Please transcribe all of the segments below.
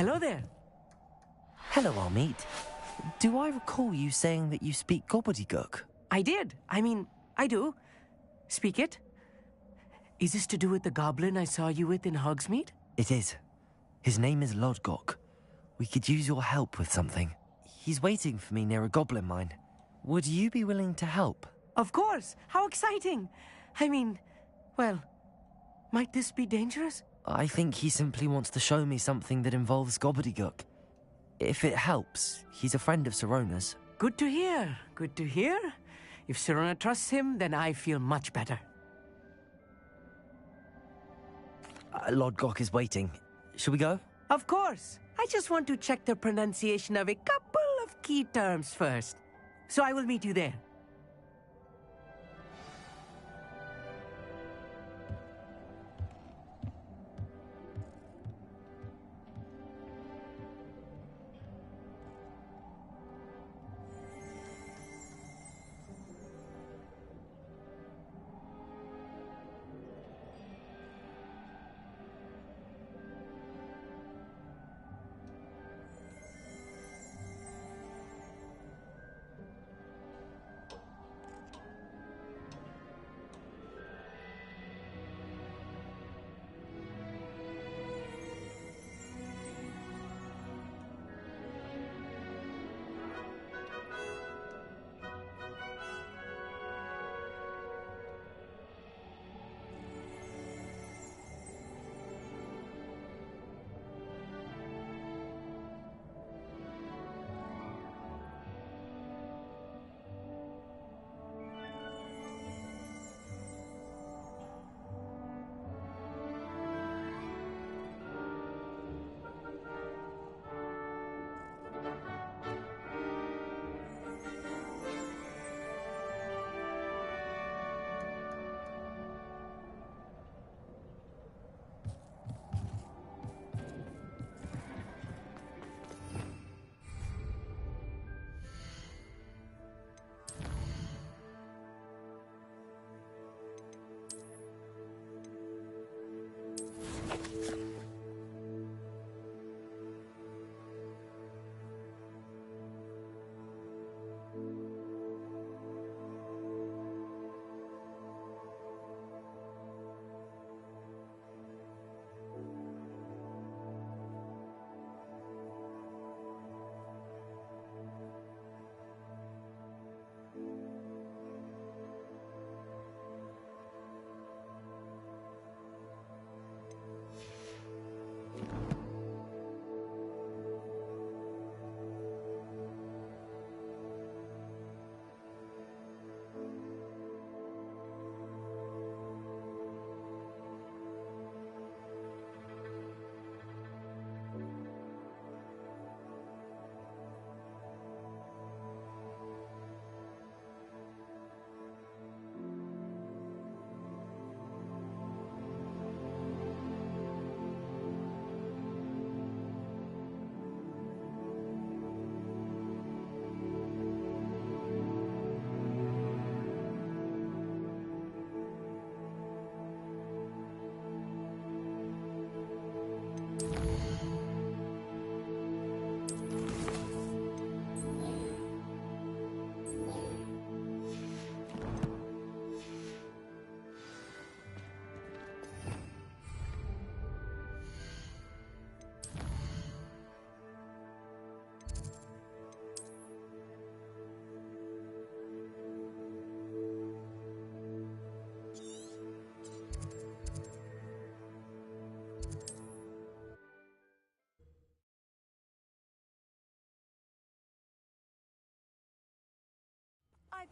Hello there. Hello, Amit. Do I recall you saying that you speak gobbledygook? I did. I do. Speak it. Is this to do with the goblin I saw you with in Hogsmeade? It is. His name is Lodgok. We could use your help with something. He's waiting for me near a goblin mine. Would you be willing to help? Of course. How exciting. Well, might this be dangerous? I think he simply wants to show me something that involves gobbledygook. If it helps, he's a friend of Sirona's. Good to hear. Good to hear. If Sirona trusts him, then I feel much better. Lodgok is waiting. Shall we go? Of course. I just want to check the pronunciation of a couple of key terms first. So I will meet you there.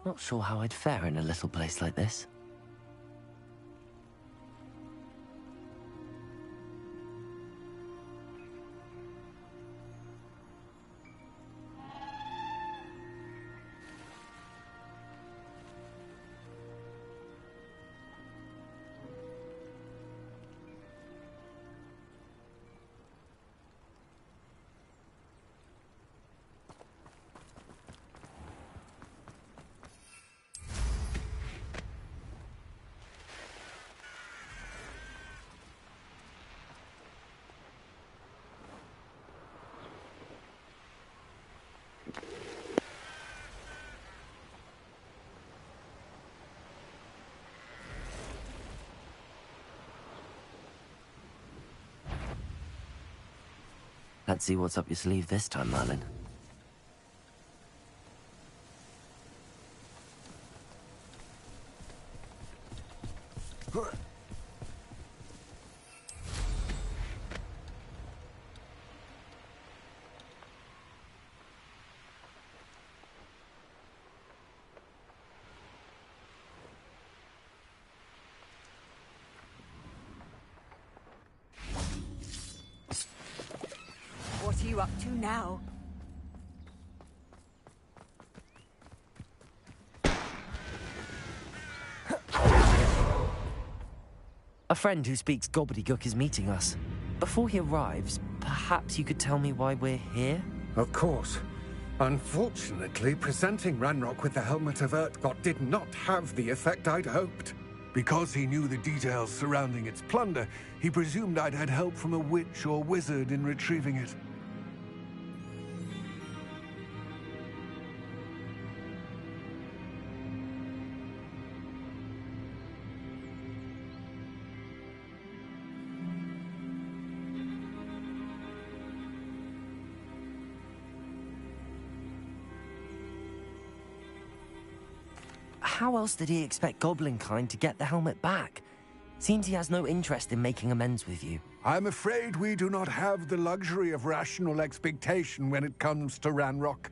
Not sure how I'd fare in a little place like this. Let's see what's up your sleeve this time, Merlin. What are you up to now? A friend who speaks gobbledygook is meeting us. Before he arrives, perhaps you could tell me why we're here? Of course. Unfortunately, presenting Ranrock with the Helmet of Urtkot did not have the effect I'd hoped. Because he knew the details surrounding its plunder, he presumed I'd had help from a witch or wizard in retrieving it. How else did he expect Goblinkind to get the helmet back? Seems he has no interest in making amends with you. I'm afraid we do not have the luxury of rational expectation when it comes to Ranrock.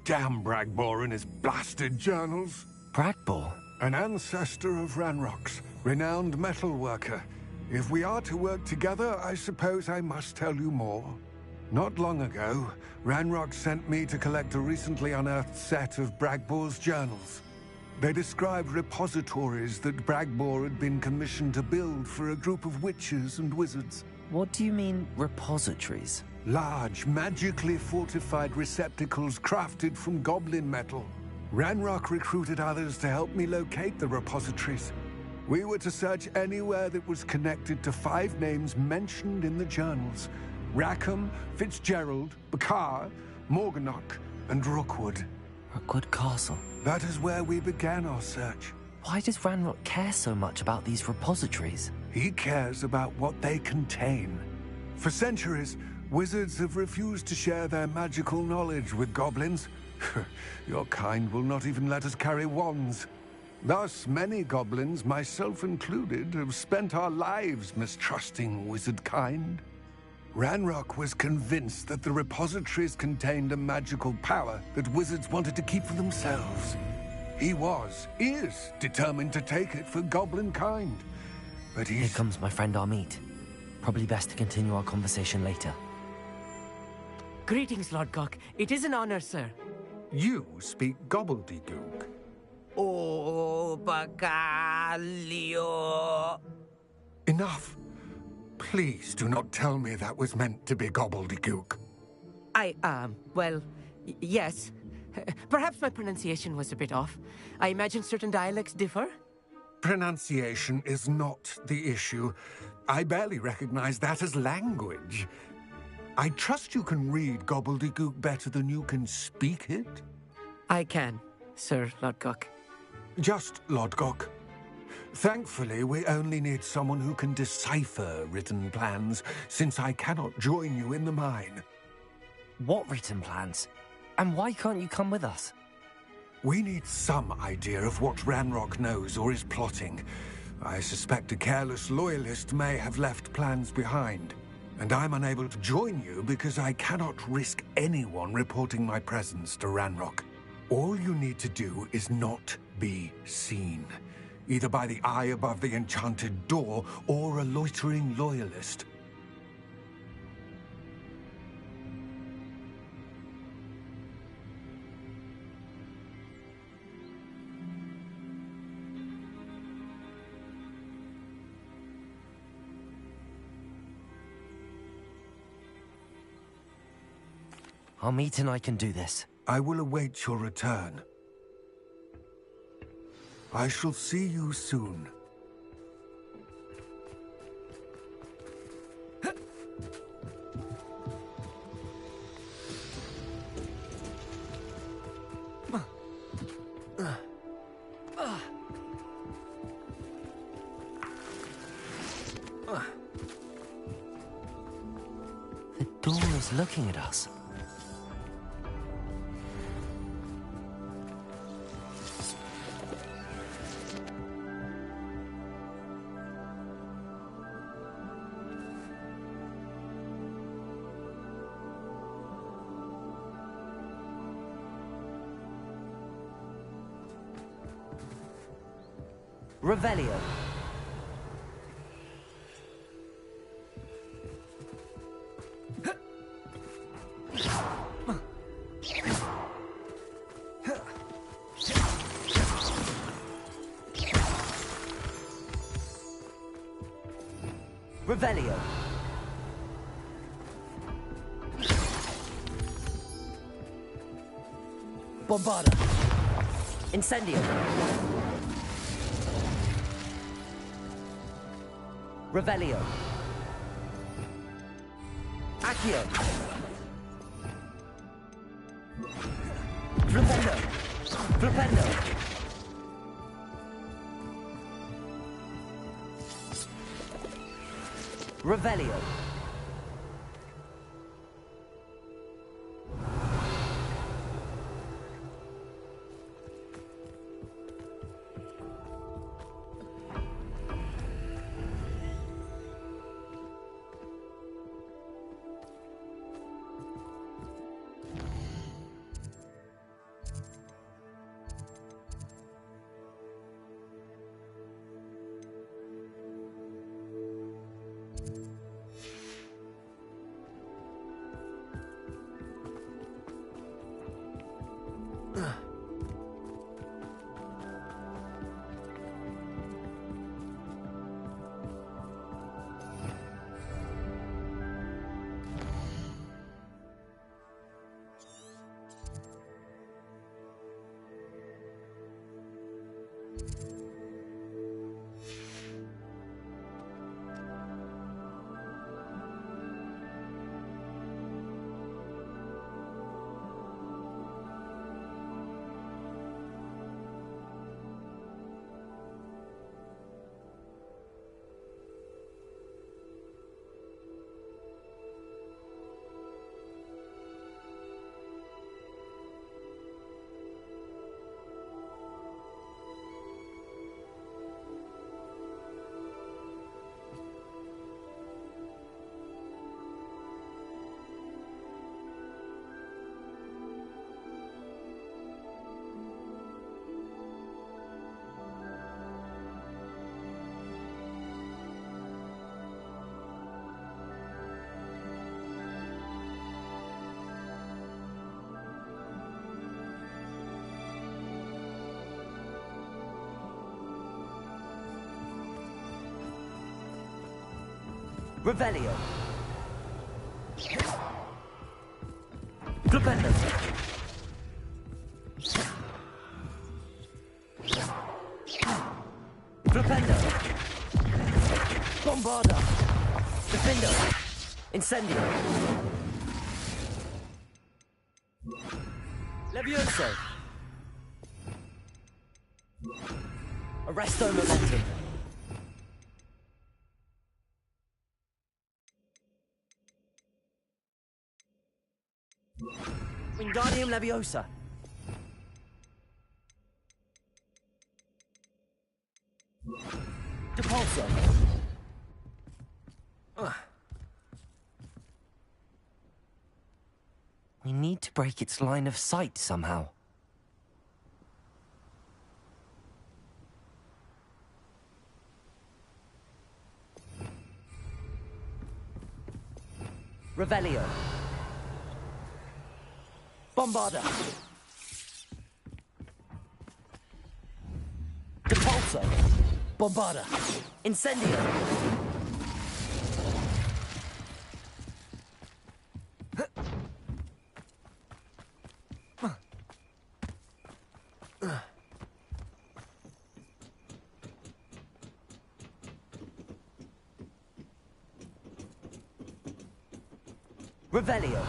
Damn Bragbor and his blasted journals. Bragbor? An ancestor of Ranrock's, renowned metal worker. If we are to work together, I suppose I must tell you more. Not long ago, Ranrock sent me to collect a recently unearthed set of Bragbor's journals. They described repositories that Bragbor had been commissioned to build for a group of witches and wizards. What do you mean, repositories? Large, magically fortified receptacles crafted from goblin metal. Ranrock recruited others to help me locate the repositories. We were to search anywhere that was connected to 5 names mentioned in the journals: Rackham, Fitzgerald, Bakar, Morganach, and Rookwood. Rookwood Castle. That is where we began our search. Why does Ranrock care so much about these repositories? He cares about what they contain. For centuries, wizards have refused to share their magical knowledge with goblins. Your kind will not even let us carry wands. Thus, many goblins, myself included, have spent our lives mistrusting wizard kind. Ranrock was convinced that the repositories contained a magical power that wizards wanted to keep for themselves. He is determined to take it for goblin kind. But Here comes my friend Amit. Probably best to continue our conversation later. Greetings, Lord Gok. It is an honor, sir. You speak gobbledygook. Oh, Bagalio. Enough. Please do not tell me that was meant to be gobbledygook. Well, yes. Perhaps my pronunciation was a bit off. I imagine certain dialects differ? Pronunciation is not the issue. I barely recognize that as language. I trust you can read gobbledygook better than you can speak it? I can, Sir Lord Gok. Just Lord Gok. Thankfully, we only need someone who can decipher written plans, since I cannot join you in the mine. What written plans? And why can't you come with us? We need some idea of what Ranrock knows or is plotting. I suspect a careless loyalist may have left plans behind. And I'm unable to join you because I cannot risk anyone reporting my presence to Ranrock. All you need to do is not be seen. Either by the eye above the enchanted door, or a loitering loyalist. Amit and I can do this. I will await your return. I shall see you soon. The door is He's looking at us. Revelio. Revelio. Bombarda. Incendio. Revelio. Accio. Flipendo. Flipendo. Revelio. Revelio. Flipendo. Flipendo. Bombarda. Defendo. Incendio. Levioso. Arresto momentum. Wingardium Leviosa. Depulso. We need to break its line of sight somehow. Revelio. Bombarda. Depulso. Bombarda. Incendio. Revelio.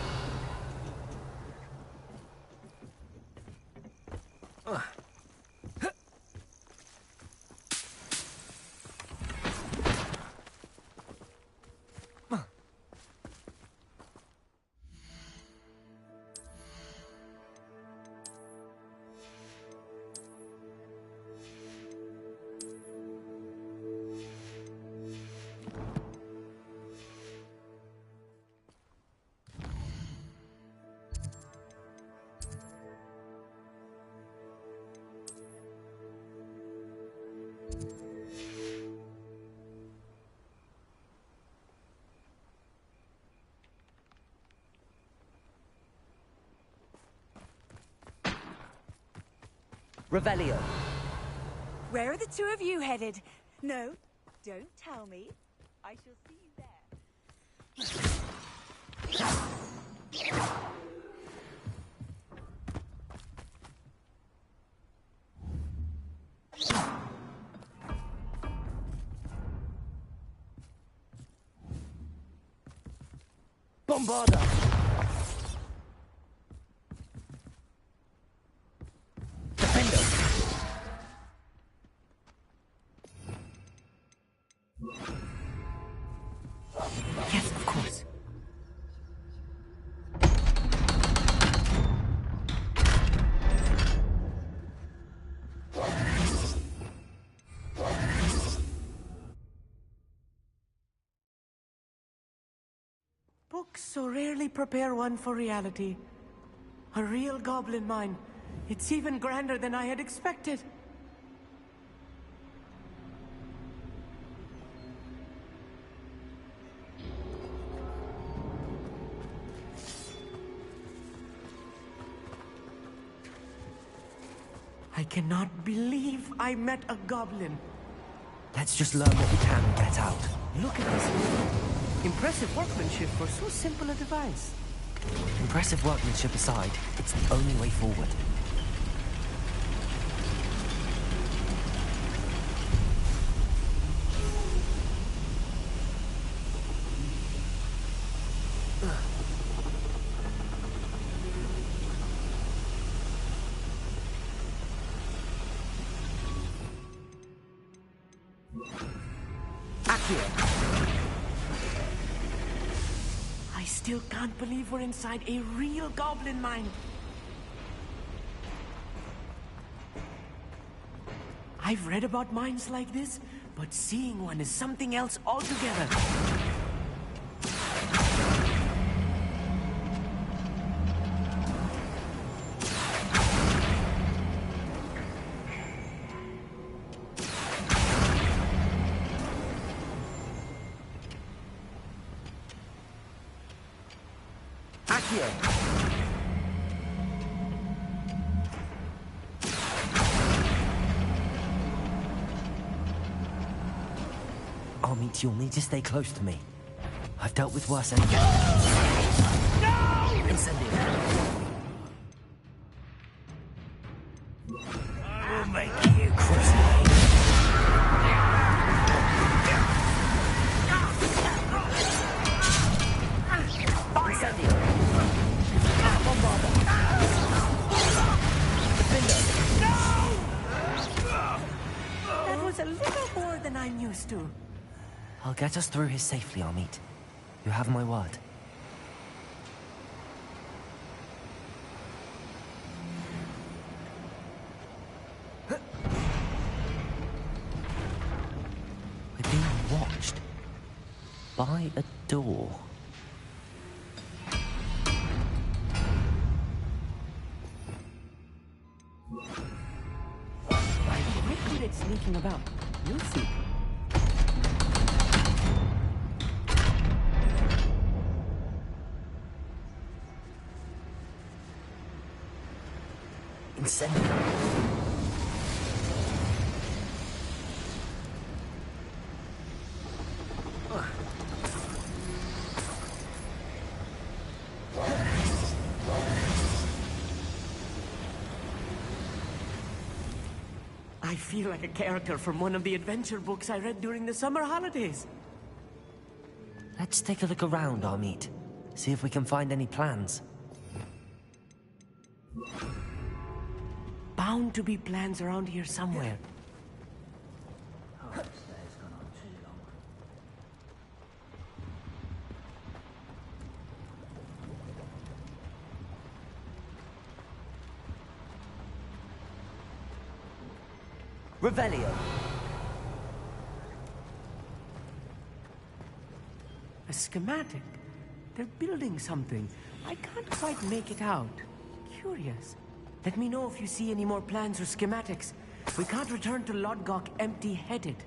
Revelio. Where are the two of you headed? No, don't tell me. I shall see you there. Bombarda! Defender! Yes, of course. Books so rarely prepare one for reality. A real goblin mine. It's even grander than I had expected. I cannot believe I met a goblin. Let's just learn what we can and get out. Look at this. Impressive workmanship for so simple a device. Impressive workmanship aside, it's the only way forward. I still can't believe we're inside a real goblin mine. I've read about mines like this, but seeing one is something else altogether. Amit, you'll need to stay close to me. I've dealt with worse enemies. No! Incendio. I will make you crucify. Incendio. Bombarda. Defender. That was a little more than I'm used to. I'll get us through here safely, Amit. You have my word. We're being watched by a door. I'm quite good at sneaking about. You'll see. Incendio. I feel like a character from one of the adventure books I read during the summer holidays. Let's take a look around, Amit. See if we can find any plans. Bound to be plans around here somewhere. Revelio. A schematic. They're building something. I can't quite make it out. Curious. Let me know if you see any more plans or schematics. We can't return to Lodgok empty-headed.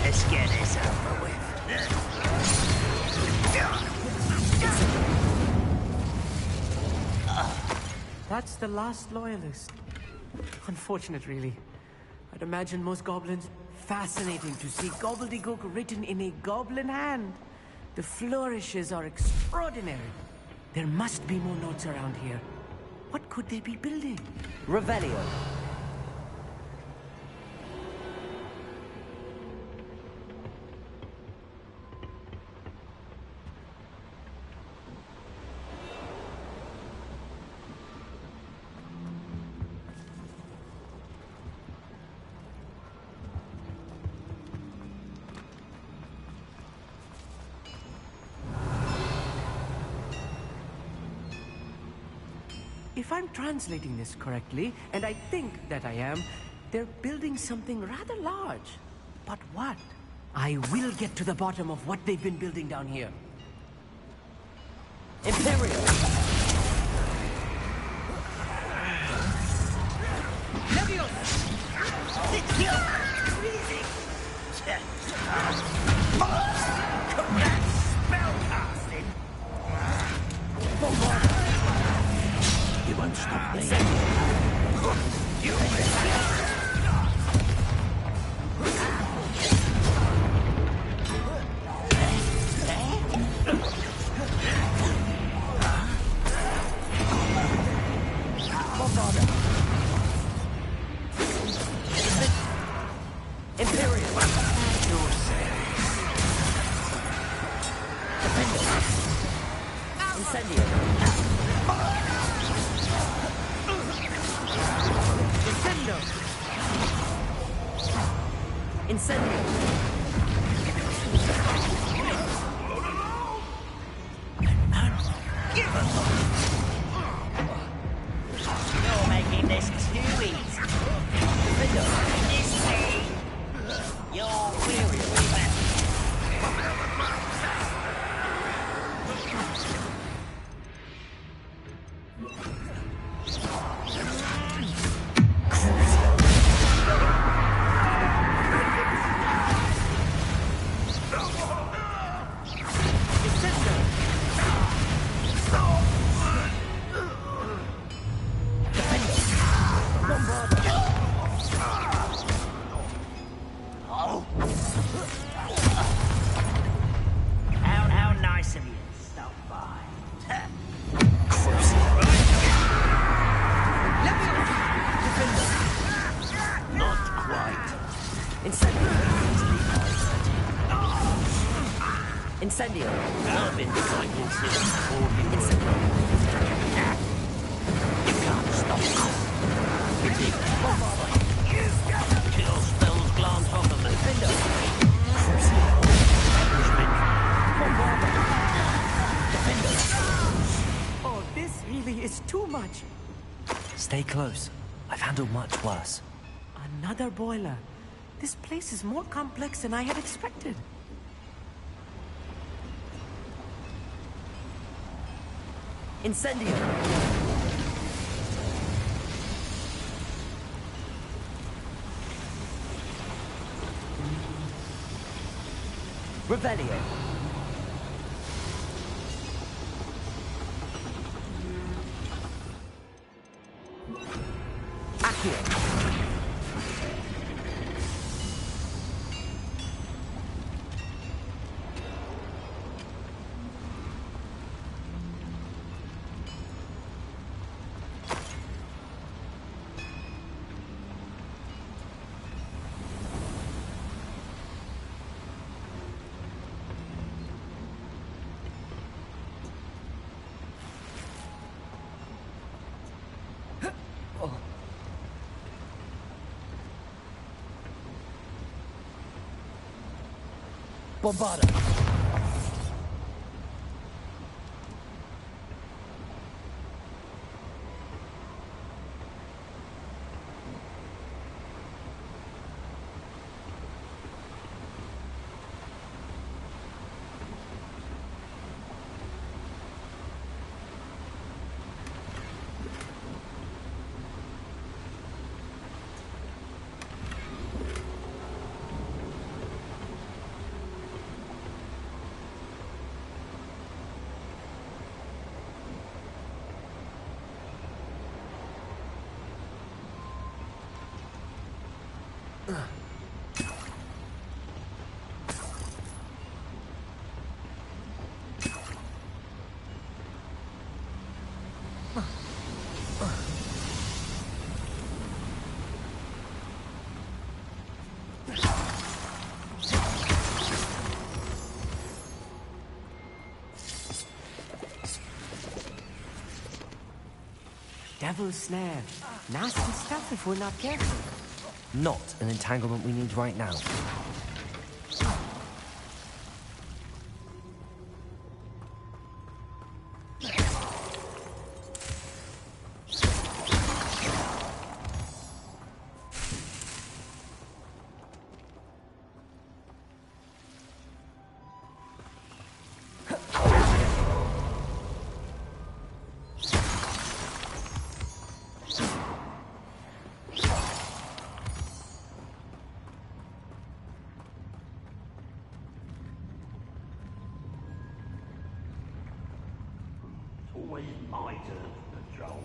Let's get this over with. That's the last loyalist. Unfortunate, really. I'd imagine most goblins fascinating to see gobbledygook written in a goblin hand. The flourishes are extraordinary. There must be more notes around here. What could they be building? Revelio. If I'm translating this correctly, and I think that I am, they're building something rather large. But what? I will get to the bottom of what they've been building down here. Imperial. Correct spellcasting. You won't stop me. You're making this too easy. You're weary of that. How nice of you to stop by. Not quite. Incendio. I've been fighting since before you. You can't stop us. Kill spells glance off of me. Oh, this really is too much. Stay close. I've handled much worse. Another boiler. This place is more complex than I had expected. Incendio. Revelio. Accio. Bombarda. Devil's snare. Nasty stuff if we're not careful. Not an entanglement we need right now. Always my turn to patrol.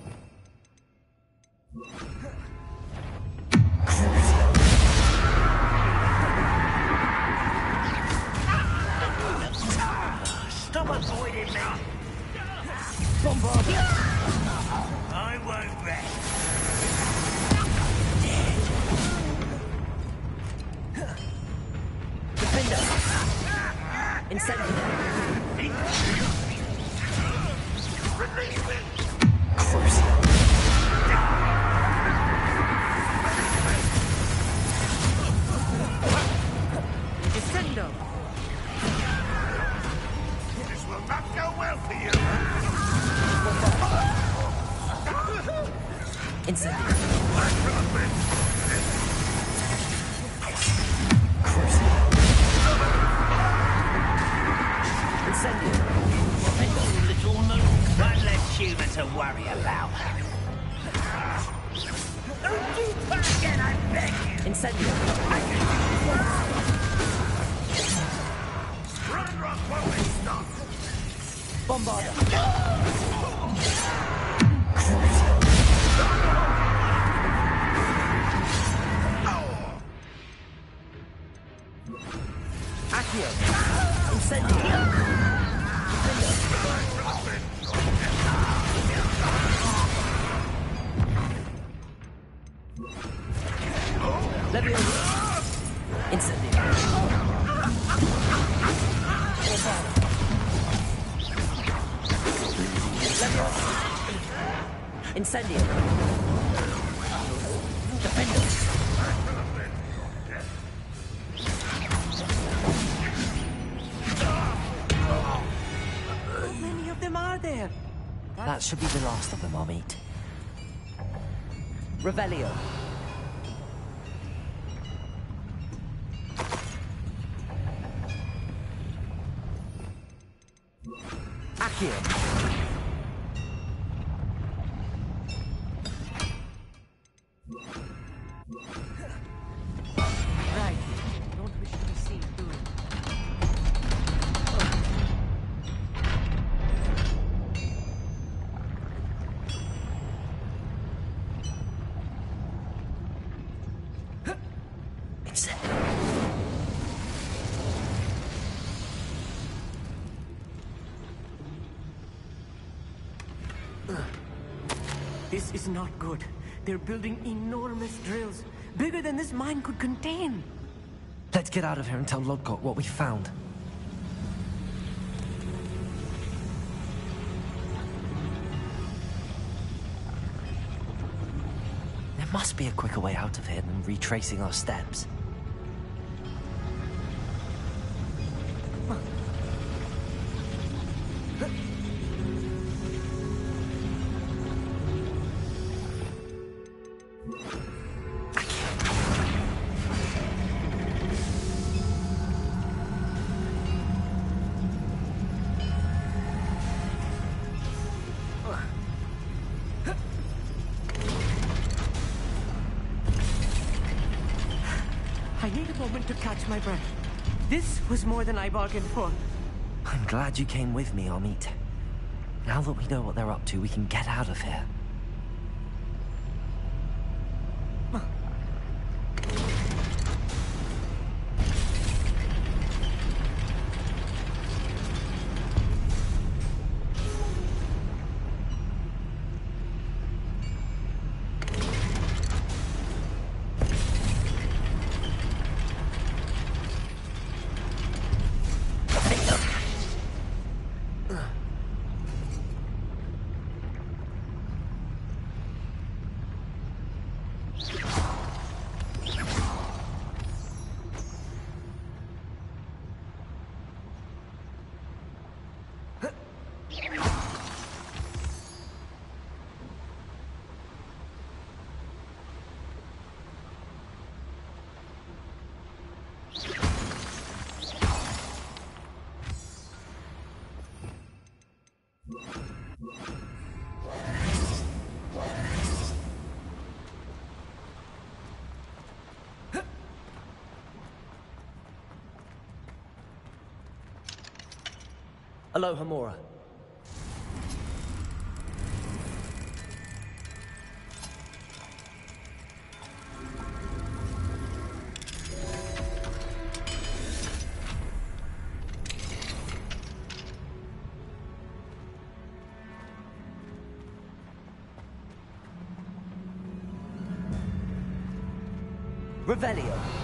Stop avoiding me! Bombard! I won't rest. Defender! Incendiary! Release me! Crucible! Descendo! This will not go well for you! Incendiary! Incendiary! Little move. One less human to worry about. Don't do that again, I beg you! Incendiary! Run, rock, won't we stop? Bombarder! Accio! Incendiary! Leviosa! Incendiary! Leviosa! Incendiary! Defender! How many of them are there? That should be the last of them I'll meet. Revelio. Accio. Right. Don't wish to be seen doing. This is not good. They're building enormous drills, bigger than this mine could contain. Let's get out of here and tell Lodgok what we found. There must be a quicker way out of here than retracing our steps. I need a moment to catch my breath. This was more than I bargained for. I'm glad you came with me, Amit. Now that we know what they're up to, we can get out of here. Aloha Mora. Revelio.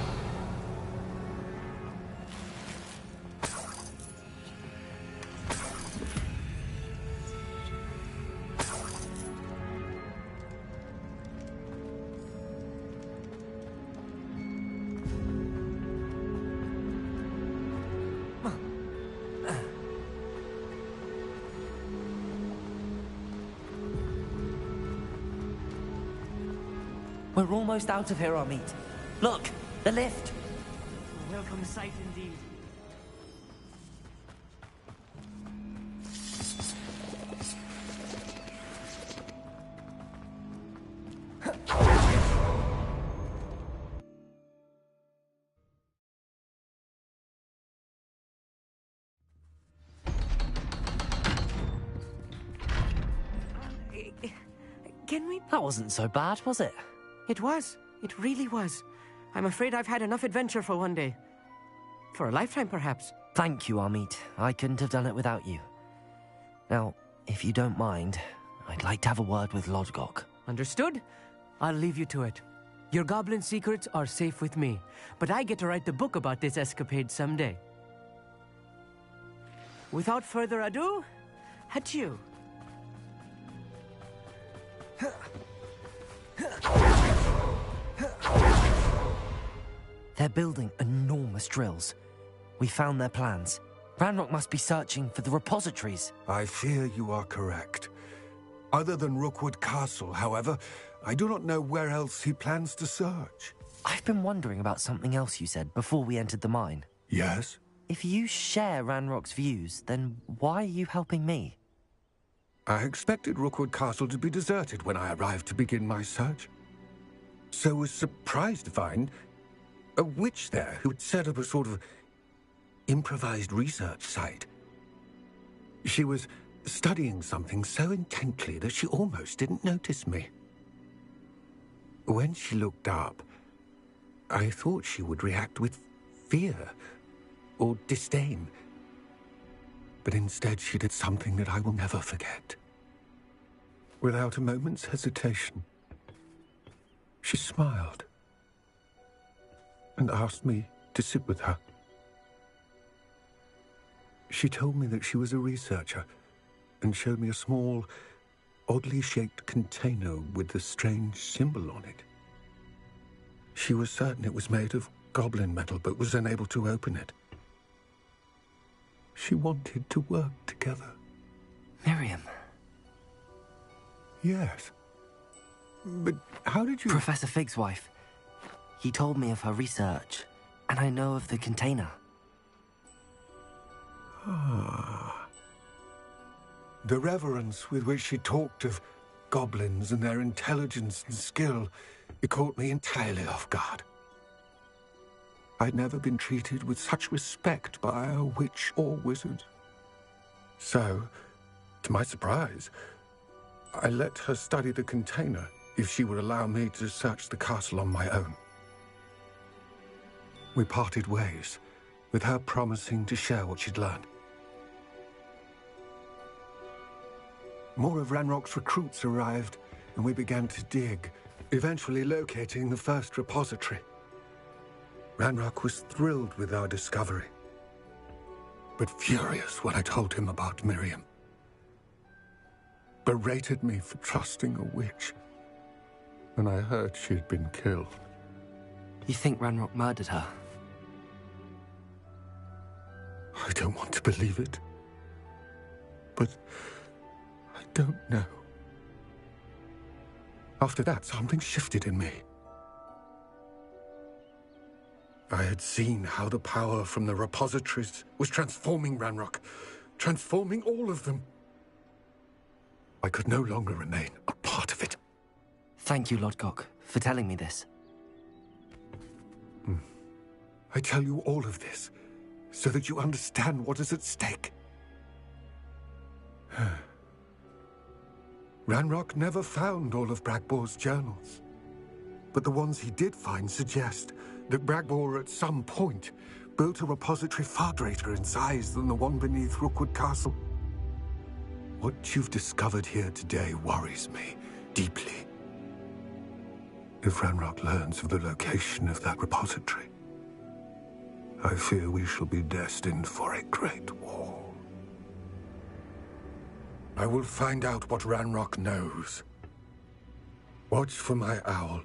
We're almost out of here, Amit. Look, the lift. A welcome sight indeed. Can we... That wasn't so bad, was it? It was. It really was. I'm afraid I've had enough adventure for one day. For a lifetime, perhaps. Thank you, Amit. I couldn't have done it without you. Now, if you don't mind, I'd like to have a word with Lodgok. Understood? I'll leave you to it. Your goblin secrets are safe with me, but I get to write the book about this escapade someday. Without further ado, adieu. They're building enormous drills. We found their plans. Ranrock must be searching for the repositories. I fear you are correct. Other than Rookwood Castle, however, I do not know where else he plans to search. I've been wondering about something else you said before we entered the mine. Yes? If you share Ranrock's views, then why are you helping me? I expected Rookwood Castle to be deserted when I arrived to begin my search. So was surprised to find a witch there who had set up a sort of improvised research site. She was studying something so intently that she almost didn't notice me. When she looked up, I thought she would react with fear or disdain. But instead she did something that I will never forget. Without a moment's hesitation, she smiled and asked me to sit with her. She told me that she was a researcher and showed me a small, oddly shaped container with a strange symbol on it. She was certain it was made of goblin metal, but was unable to open it. She wanted to work together. Miriam. Yes. But how did you... Professor Fig's wife. He told me of her research, and I know of the container. Ah. The reverence with which she talked of goblins and their intelligence and skill, it caught me entirely off guard. I'd never been treated with such respect by a witch or wizard. So, to my surprise, I let her study the container if she would allow me to search the castle on my own. We parted ways, with her promising to share what she'd learned. More of Ranrock's recruits arrived, and we began to dig, eventually locating the first repository. Ranrock was thrilled with our discovery, but furious when I told him about Miriam. Berated me for trusting a witch, and I heard she had been killed. You think Ranrock murdered her? I don't want to believe it, but I don't know. After that, something shifted in me. I had seen how the power from the repositories was transforming Ranrock, transforming all of them. I could no longer remain a part of it. Thank you, Lodgok, for telling me this. I tell you all of this so that you understand what is at stake. Ranrock never found all of Bragbor's journals. But the ones he did find suggest that Bragbor at some point built a repository far greater in size than the one beneath Rookwood Castle. What you've discovered here today worries me deeply. If Ranrock learns of the location of that repository, I fear we shall be destined for a great war. I will find out what Ranrock knows. Watch for my owl.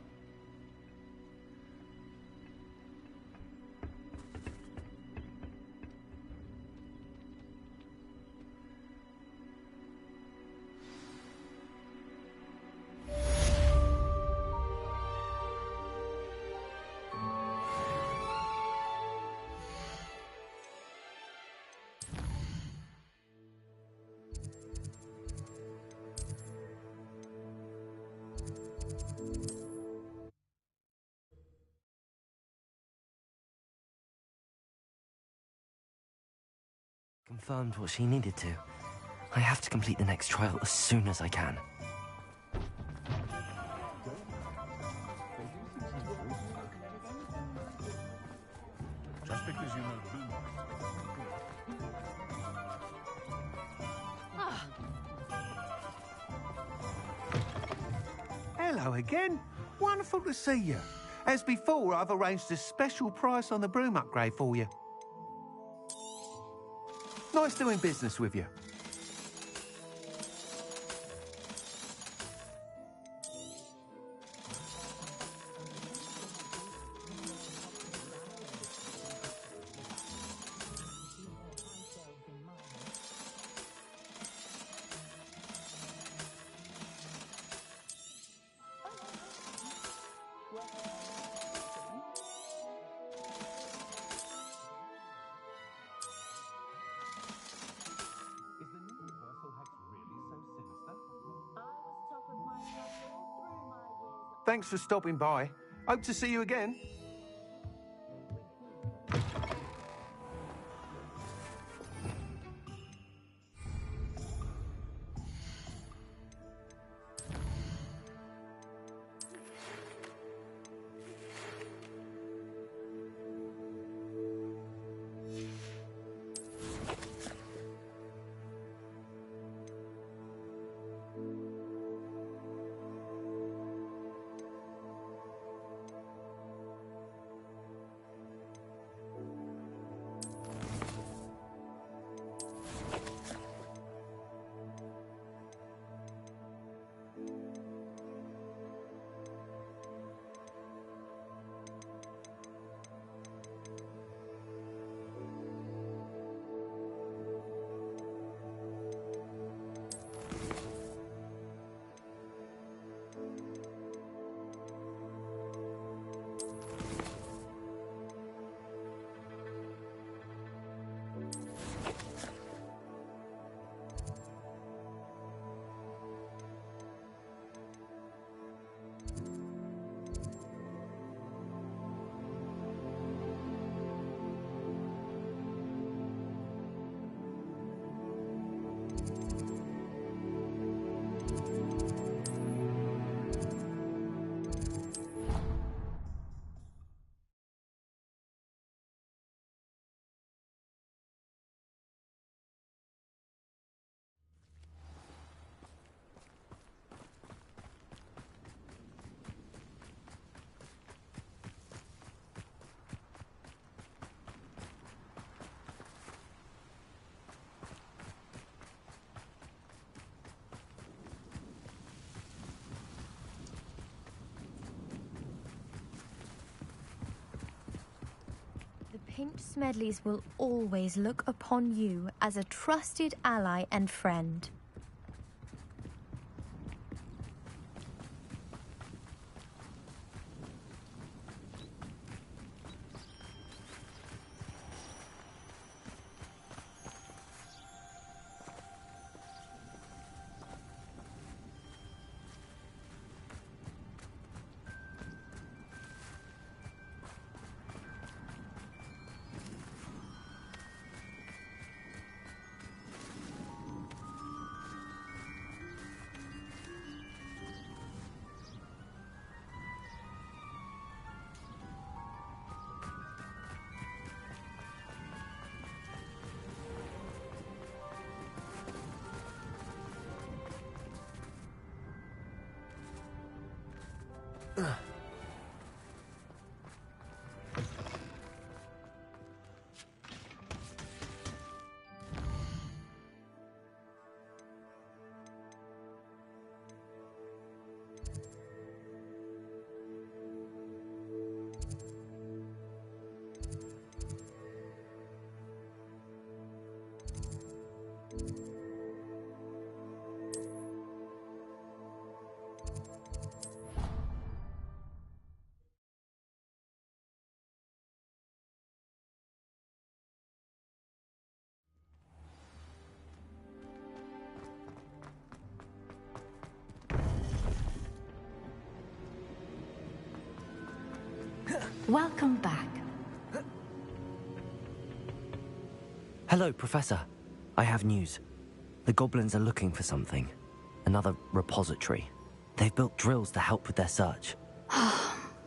Confirmed what she needed to. I have to complete the next trial as soon as I can. Just because you know Hello again. Wonderful to see you. As before, I've arranged a special price on the broom upgrade for you. Nice doing business with you. Thanks for stopping by. Hope to see you again. Pinked Smedleys will always look upon you as a trusted ally and friend. Welcome back. Hello, Professor. I have news. The goblins are looking for something. Another repository. They've built drills to help with their search.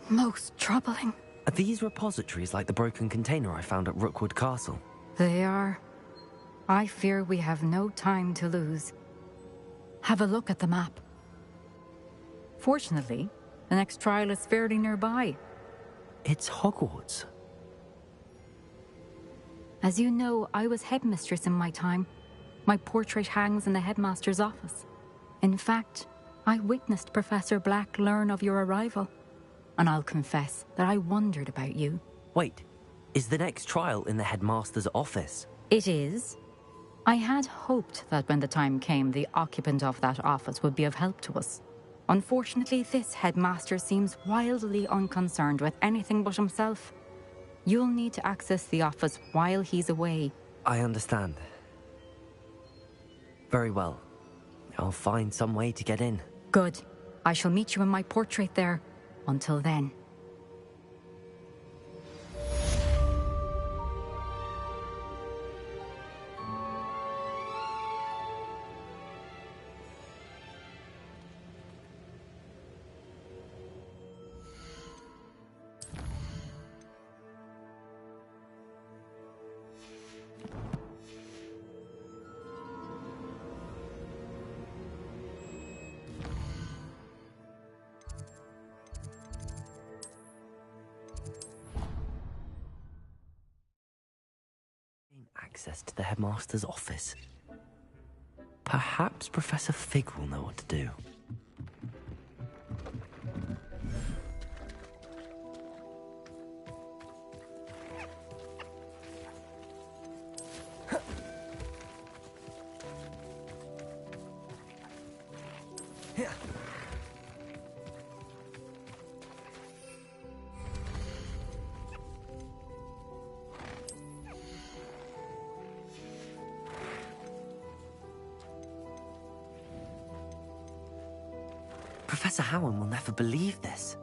Most troubling. Are these repositories like the broken container I found at Rookwood Castle? They are. I fear we have no time to lose. Have a look at the map. Fortunately, the next trial is fairly nearby. It's Hogwarts. As you know, I was headmistress in my time. My portrait hangs in the headmaster's office. In fact, I witnessed Professor Black learn of your arrival. And I'll confess that I wondered about you. Wait, is the next trial in the headmaster's office? It is. I had hoped that when the time came, the occupant of that office would be of help to us. Unfortunately, this headmaster seems wildly unconcerned with anything but himself. You'll need to access the office while he's away. I understand. Very well. I'll find some way to get in. Good. I shall meet you in my portrait there. Until then. Access to the headmaster's office. Perhaps Professor Fig will know what to do. Professor Howard will never believe this.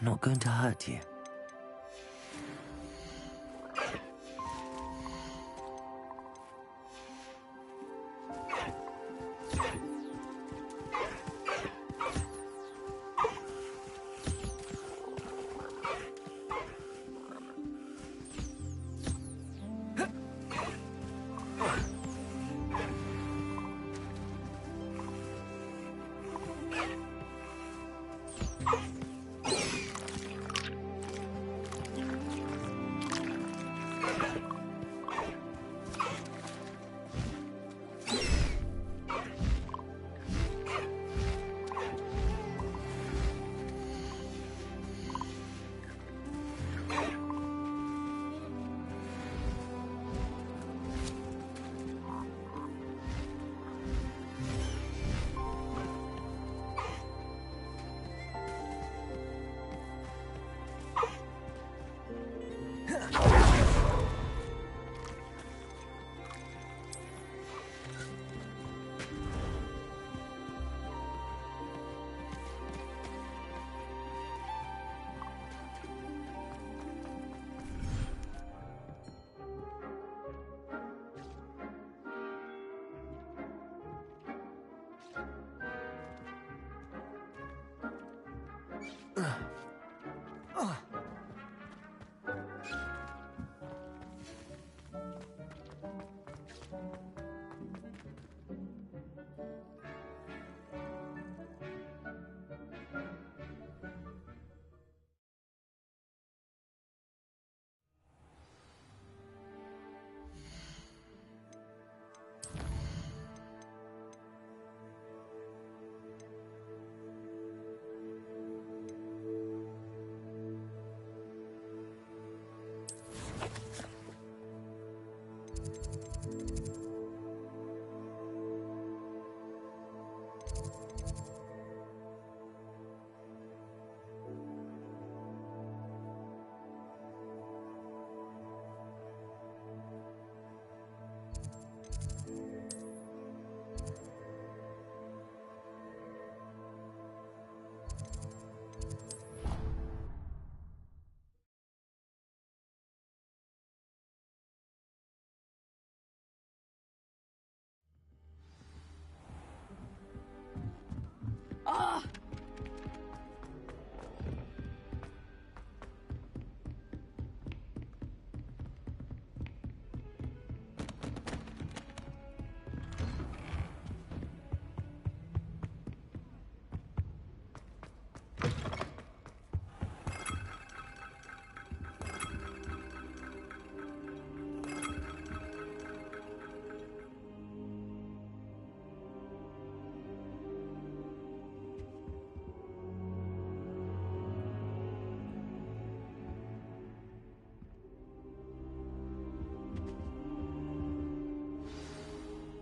I'm not going to hurt you.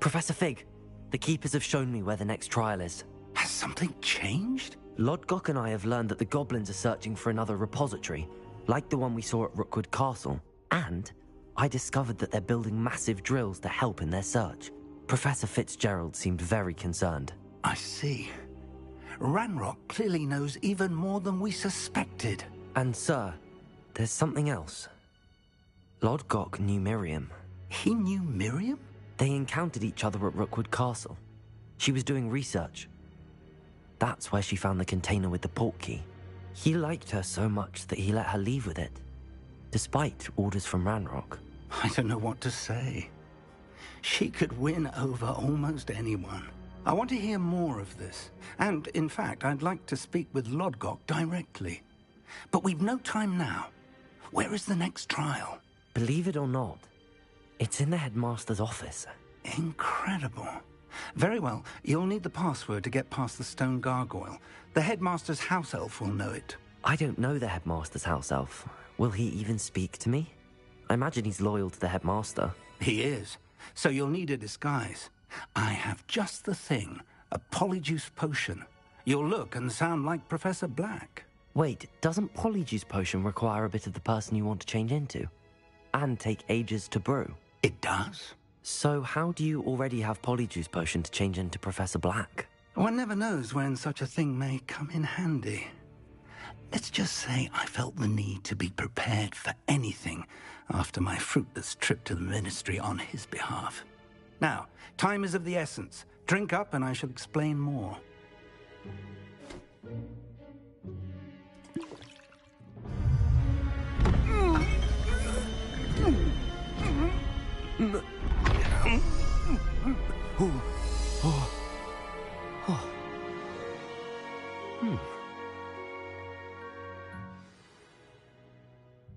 Professor Fig, the Keepers have shown me where the next trial is. Has something changed? Lodgok and I have learned that the goblins are searching for another repository, like the one we saw at Rookwood Castle. And I discovered that they're building massive drills to help in their search. Professor Fitzgerald seemed very concerned. I see. Ranrock clearly knows even more than we suspected. And sir, there's something else. Lodgok knew Miriam. He knew Miriam? They encountered each other at Rookwood Castle. She was doing research. That's where she found the container with the port key. He liked her so much that he let her leave with it, despite orders from Ranrock. I don't know what to say. She could win over almost anyone. I want to hear more of this. And, in fact, I'd like to speak with Lodgok directly. But we've no time now. Where is the next trial? Believe it or not, it's in the headmaster's office. Incredible. Very well, you'll need the password to get past the stone gargoyle. The headmaster's house elf will know it. I don't know the headmaster's house elf. Will he even speak to me? I imagine he's loyal to the headmaster. He is. So you'll need a disguise. I have just the thing. A polyjuice potion. You'll look and sound like Professor Black. Wait, doesn't polyjuice potion require a bit of the person you want to change into? And take ages to brew? It does. So how do you already have polyjuice potion to change into Professor Black? One never knows when such a thing may come in handy. Let's just say I felt the need to be prepared for anything after my fruitless trip to the Ministry on his behalf. Now, time is of the essence. Drink up and I shall explain more.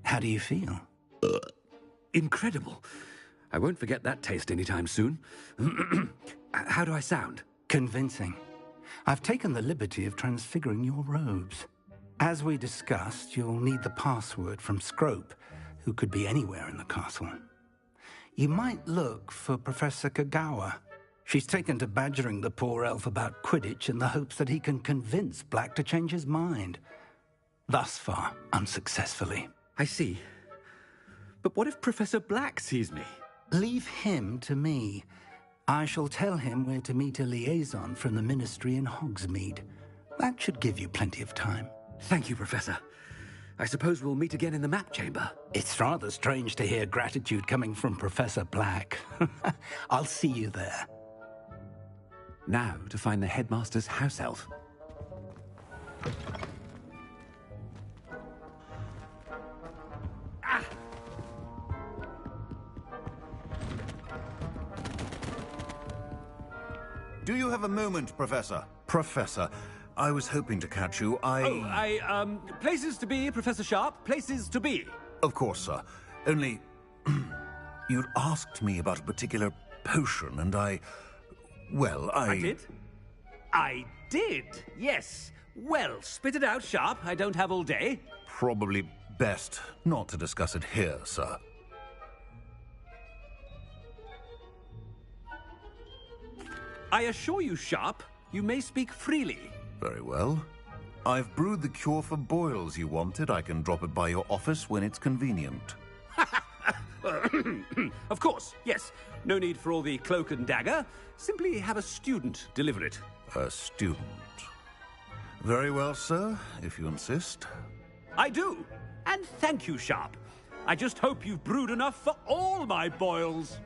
How do you feel? Incredible. I won't forget that taste anytime soon. How do I sound? Convincing. I've taken the liberty of transfiguring your robes. As we discussed, you'll need the password from Scrope, who could be anywhere in the castle. You might look for Professor Kagawa. She's taken to badgering the poor elf about Quidditch in the hopes that he can convince Black to change his mind. Thus far, unsuccessfully. I see. But what if Professor Black sees me? Leave him to me. I shall tell him where to meet a liaison from the Ministry in Hogsmeade. That should give you plenty of time. Thank you, Professor. I suppose we'll meet again in the map chamber. It's rather strange to hear gratitude coming from Professor Black. I'll see you there. Now to find the headmaster's house elf. Do you have a moment, Professor? Professor, I was hoping to catch you. Places to be, Professor Sharp. Places to be. Of course, sir. Only... you'd asked me about a particular potion, and I did? I did, yes. Well, spit it out, Sharp. I don't have all day. Probably best not to discuss it here, sir. I assure you, Sharp, you may speak freely. Very well. I've brewed the cure for boils you wanted. I can drop it by your office when it's convenient. Of course, yes. No need for all the cloak and dagger. Simply have a student deliver it. A student. Very well, sir, if you insist. I do. And thank you, Sharp. I just hope you've brewed enough for all my boils.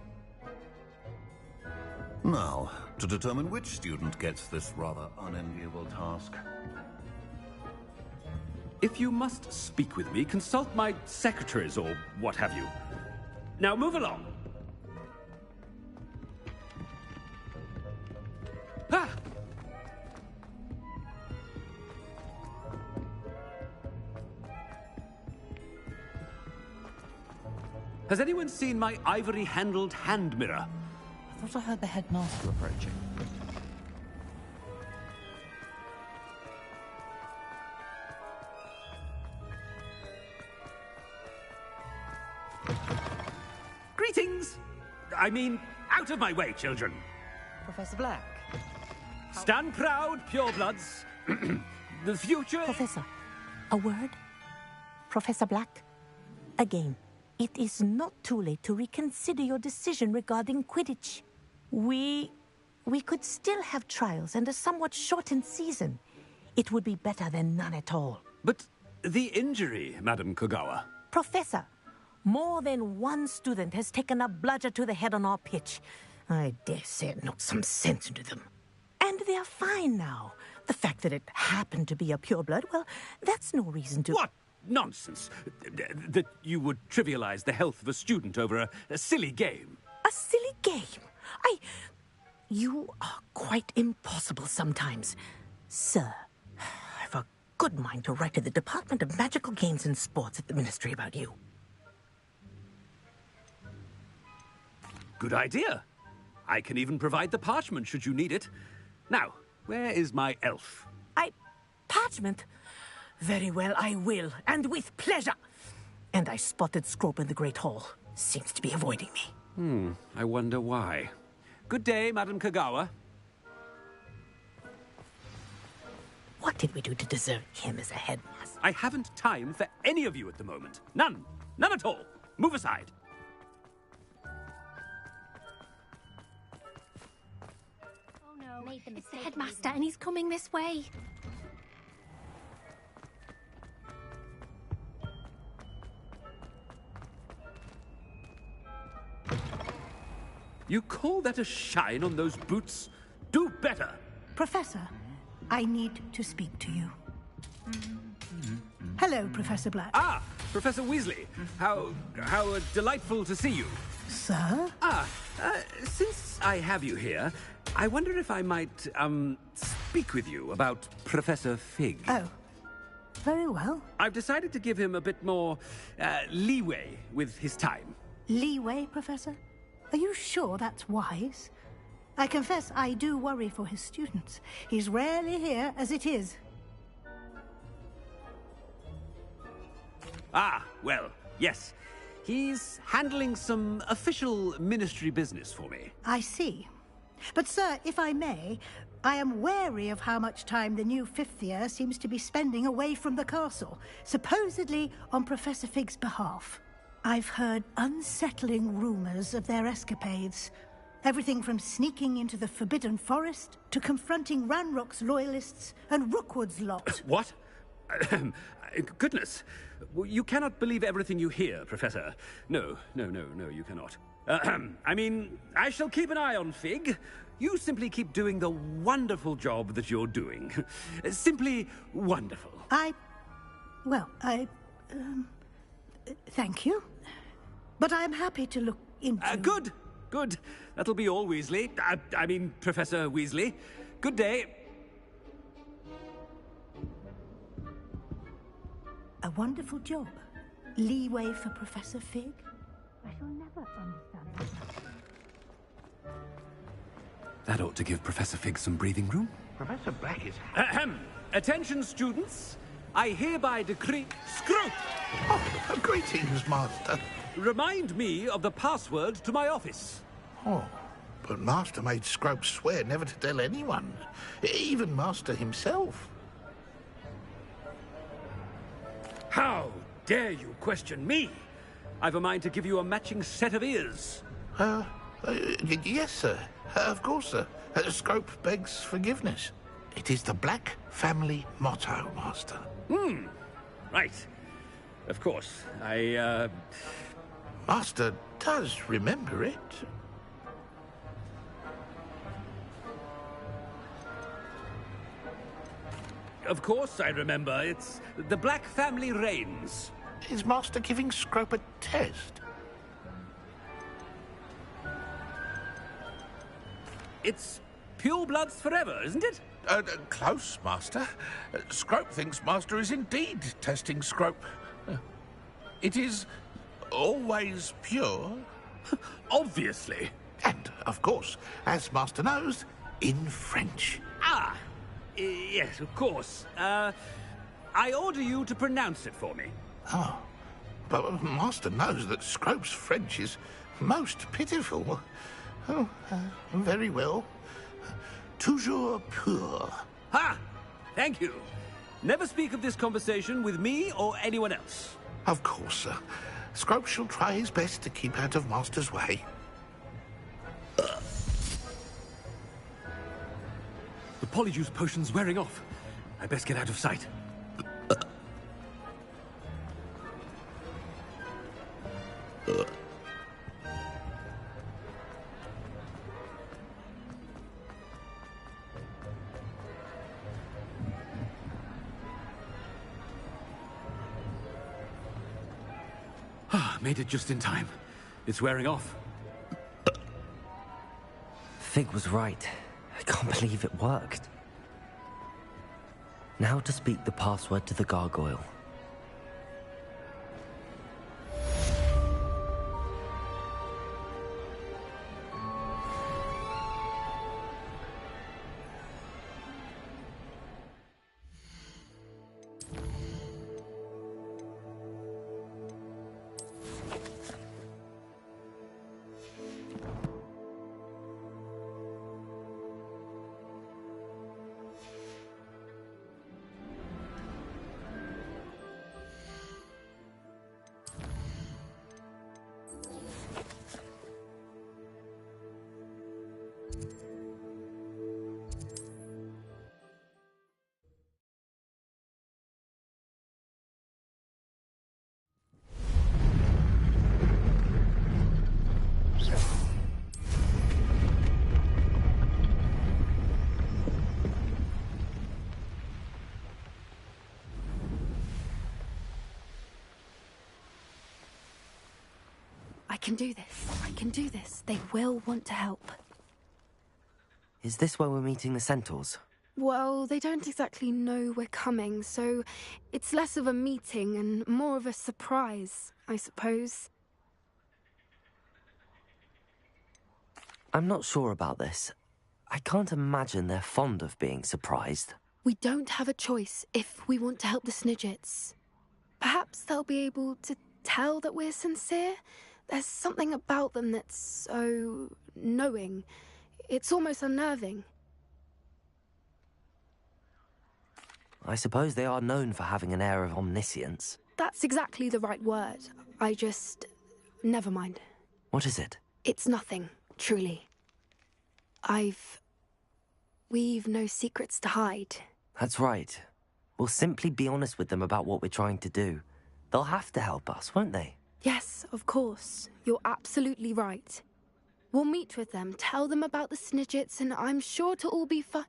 Now, to determine which student gets this rather unenviable task. If you must speak with me, consult my secretaries or what have you. Now move along. Ah! Has anyone seen my ivory-handled hand mirror? I thought I heard the headmaster approaching. Greetings! I mean, out of my way, children. Professor Black. Stand proud, purebloods. The future... Professor, a word? Professor Black, again, it is not too late to reconsider your decision regarding Quidditch. We could still have trials and a somewhat shortened season. It would be better than none at all. But the injury, Madam Kogawa. Professor, more than one student has taken a bludger to the head on our pitch. I dare say it knocked some sense into them. And they are fine now. The fact that it happened to be a pureblood, well, that's no reason to... What nonsense! That you would trivialize the health of a student over a silly game. A silly game? You are quite impossible sometimes. Sir, I've a good mind to write to the Department of Magical Games and Sports at the Ministry about you. Good idea. I can even provide the parchment should you need it. Now, where is my elf? Parchment? Very well, I will, and with pleasure. And I spotted Scrope in the Great Hall. Seems to be avoiding me. I wonder why. Good day, Madam Kagawa. What did we do to deserve him as a headmaster? I haven't time for any of you at the moment. None. None at all. Move aside. Oh no, it's the headmaster and he's coming this way. You call that a shine on those boots? Do better! Professor, I need to speak to you. Hello, Professor Black. Ah, Professor Weasley. How delightful to see you. Sir? Since I have you here, I wonder if I might, speak with you about Professor Fig. Oh, very well. I've decided to give him a bit more, leeway with his time. Leeway, Professor? Are you sure that's wise? I confess I do worry for his students. He's rarely here as it is. Ah, well, yes. He's handling some official ministry business for me. I see. But, sir, if I may, I am wary of how much time the new fifth year seems to be spending away from the castle, supposedly on Professor Fig's behalf. I've heard unsettling rumors of their escapades. Everything from sneaking into the Forbidden Forest to confronting Ranrock's loyalists and Rookwood's lot. What? Goodness. You cannot believe everything you hear, Professor. No, you cannot. I mean, I shall keep an eye on Fig. You simply keep doing the wonderful job that you're doing. Simply wonderful. Thank you. But I'm happy to look into... Good. That'll be all, Weasley. I mean, Professor Weasley. Good day. A wonderful job. Leeway for Professor Fig? I shall never understand that. That ought to give Professor Fig some breathing room. Professor Black is... Attention, students. I hereby decree... Scrope! Oh, greetings, Master. Remind me of the password to my office. Oh, but Master made Scrope swear never to tell anyone, even Master himself. How dare you question me? I've a mind to give you a matching set of ears. Yes, sir. Of course, sir. Scrope begs forgiveness. It is the Black family motto, Master. Right. Of course. Master does remember it. Of course I remember. It's the Black family reigns. Is Master giving Scrope a test? It's pure bloods forever, isn't it? Close, Master. Scrope thinks Master is indeed testing Scrope. It is always pure. Obviously. And, of course, as Master knows, in French. Yes, of course. I order you to pronounce it for me. Oh, but Master knows that Scrope's French is most pitiful. Oh, very well. Toujours pur. Ha! Thank you. Never speak of this conversation with me or anyone else. Of course, sir. Scrope shall try his best to keep out of Master's way. The Polyjuice potion's wearing off. I best get out of sight. Made it just in time. It's wearing off. Fig was right. I can't believe it worked. Now to speak the password to the gargoyle. can do this. I can do this. They will want to help. Is this where we're meeting the centaurs? Well, they don't exactly know we're coming, so it's less of a meeting and more of a surprise, I suppose. I'm not sure about this. I can't imagine they're fond of being surprised. We don't have a choice if we want to help the Snidgets. Perhaps they'll be able to tell that we're sincere. There's something about them that's so knowing. It's almost unnerving. I suppose they are known for having an air of omniscience. That's exactly the right word. Never mind. What is it? It's nothing, truly. We've no secrets to hide. That's right. We'll simply be honest with them about what we're trying to do. They'll have to help us, won't they? Yes, of course. You're absolutely right. We'll meet with them, tell them about the Snidgets, and I'm sure to all be fine.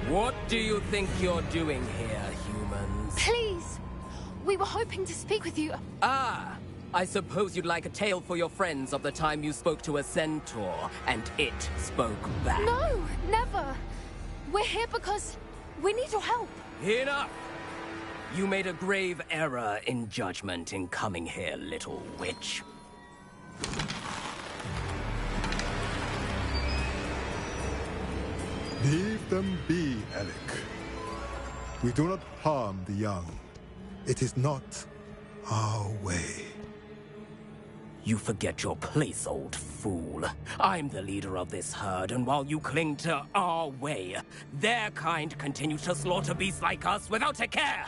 What do you think you're doing here, humans? Please! We were hoping to speak with you. Ah! I suppose you'd like a tale for your friends of the time you spoke to a centaur, and it spoke back. No, never! We're here because we need your help. Enough! You made a grave error in judgment in coming here, little witch. Leave them be, Alec. We do not harm the young. It is not our way. You forget your place, old fool. I'm the leader of this herd, and while you cling to our way, their kind continue to slaughter beasts like us without a care!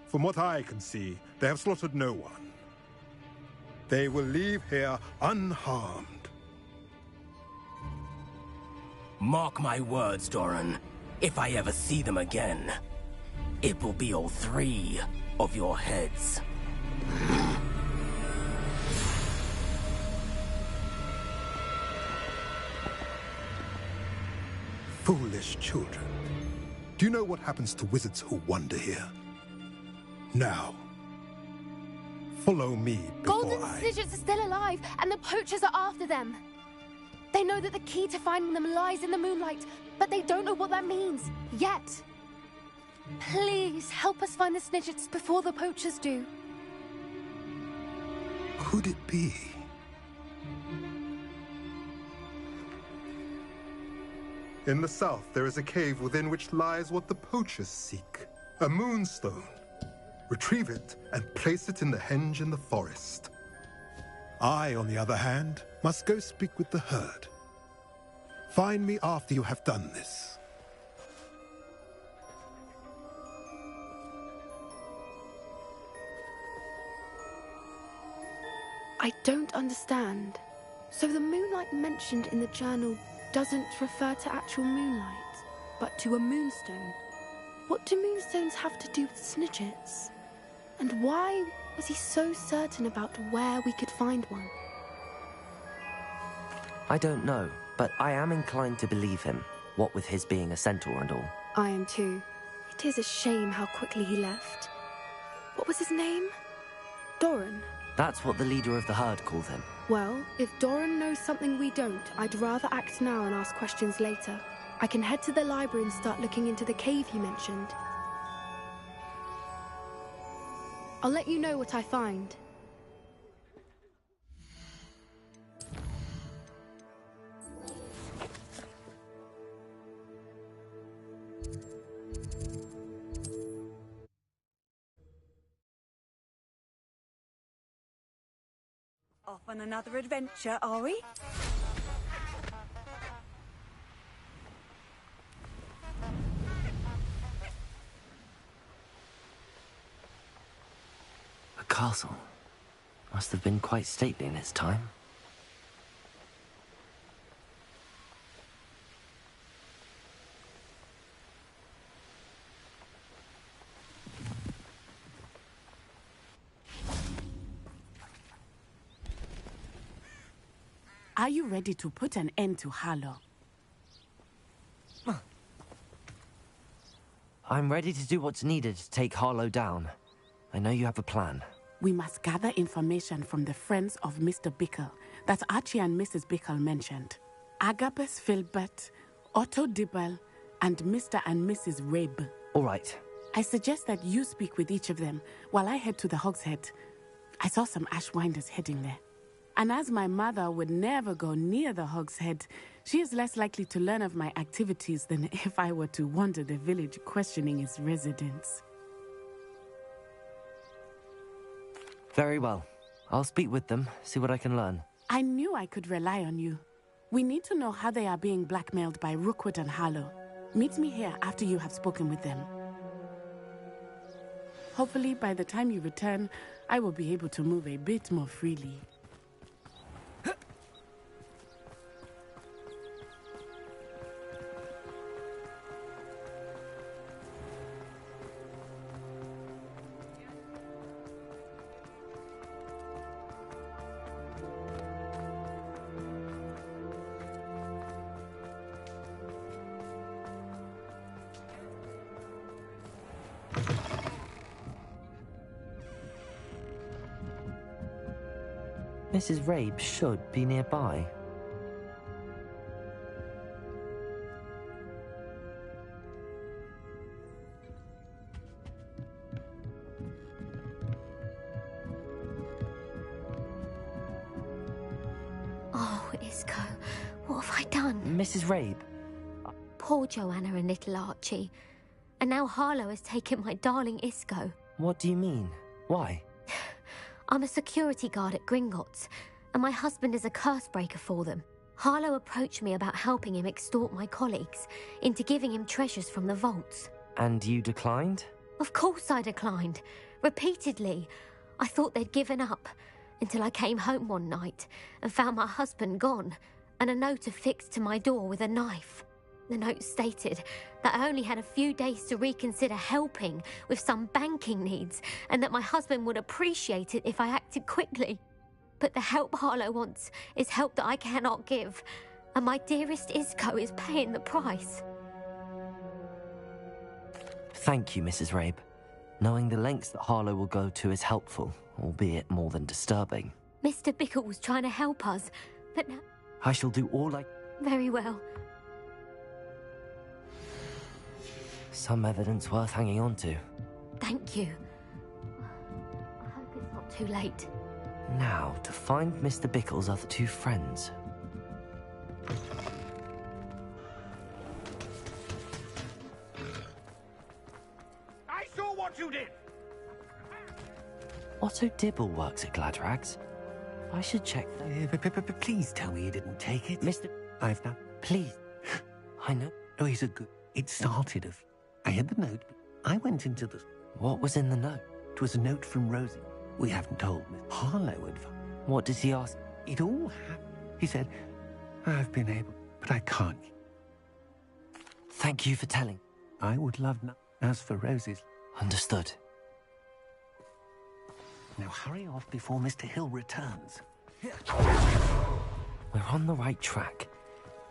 From what I can see, they have slaughtered no one. They will leave here unharmed. Mark my words, Doran. If I ever see them again, it will be all 3 of your heads. Foolish children. Do you know what happens to wizards who wander here? Now, follow me before Golden Snidgets are still alive, and the poachers are after them. They know that the key to finding them lies in the moonlight, but they don't know what that means, yet. Please, help us find the Snidgets before the poachers do. Could it be? In the south, there is a cave within which lies what the poachers seek. A moonstone. Retrieve it and place it in the henge in the forest. I, on the other hand, must go speak with the herd. Find me after you have done this. I don't understand. So the moonlight mentioned in the journal doesn't refer to actual moonlight, but to a moonstone. What do moonstones have to do with Snidgets? And why was he so certain about where we could find one? I don't know, but I am inclined to believe him, what with his being a centaur and all. I am too. It is a shame how quickly he left. What was his name? Doran? That's what the leader of the herd called him. Well, if Doran knows something we don't, I'd rather act now and ask questions later. I can head to the library and start looking into the cave you mentioned. I'll let you know what I find. Off on another adventure, are we? A castle. Must have been quite stately in its time. Are you ready to put an end to Harlow? I'm ready to do what's needed to take Harlow down. I know you have a plan. We must gather information from the friends of Mr. Bickle that Archie and Mrs. Bickle mentioned. Agabus Filbert, Otto Dibble, and Mr. and Mrs. Rabe. All right. I suggest that you speak with each of them while I head to the Hogshead. I saw some Ashwinders heading there. And as my mother would never go near the Hogshead, she is less likely to learn of my activities than if I were to wander the village questioning its residents. Very well. I'll speak with them, see what I can learn. I knew I could rely on you. We need to know how they are being blackmailed by Rookwood and Harlow. Meet me here after you have spoken with them. Hopefully, by the time you return, I will be able to move a bit more freely. Mrs. Rabe should be nearby. Oh, Isco, what have I done? Mrs. Rabe. Poor Joanna and little Archie. And now Harlow has taken my darling Isco. What do you mean? Why? I'm a security guard at Gringotts, and my husband is a curse breaker for them. Harlow approached me about helping him extort my colleagues into giving him treasures from the vaults. And you declined? Of course I declined. Repeatedly. I thought they'd given up, until I came home one night and found my husband gone, and a note affixed to my door with a knife. The note stated that I only had a few days to reconsider helping with some banking needs, and that my husband would appreciate it if I acted quickly. But the help Harlow wants is help that I cannot give, and my dearest Isco is paying the price. Thank you, Mrs. Rabe. Knowing the lengths that Harlow will go to is helpful, albeit more than disturbing. Mr. Bickle was trying to help us, but now... I shall do all I... Very well. Some evidence worth hanging on to. Thank you. I hope it's not too late. Now, to find Mr. Bickle's other two friends. I saw what you did! Otto Dibble works at Gladrags. I should check that. Please tell me you didn't take it. Mr. I've done. Please. I know. Oh, he's a good... It started of... I had the note, but I went into the... What was in the note? It was a note from Rosie. We haven't told Miss Harlow advice. What did he ask? It all happened. He said, I've been able, but I can't. Thank you for telling. I would love nothing. As for Rosie's... Understood. Now hurry off before Mr. Hill returns. We're on the right track.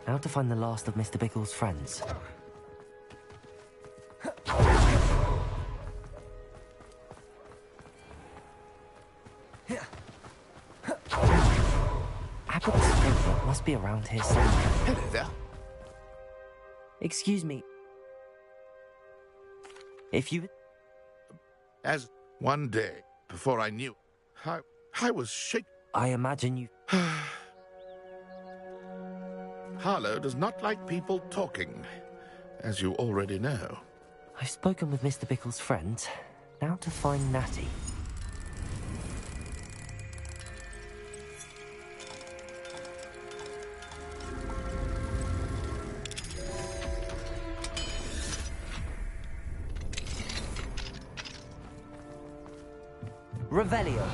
Now to find the last of Mr. Bickle's friends. Agabus Filbert must be around here somewhere. Hello there. Excuse me. If you... As one day, before I knew, I was shaken. I imagine you... Harlow does not like people talking, as you already know. I've spoken with Mr. Bickle's friends. Now to find Natty. Revelio.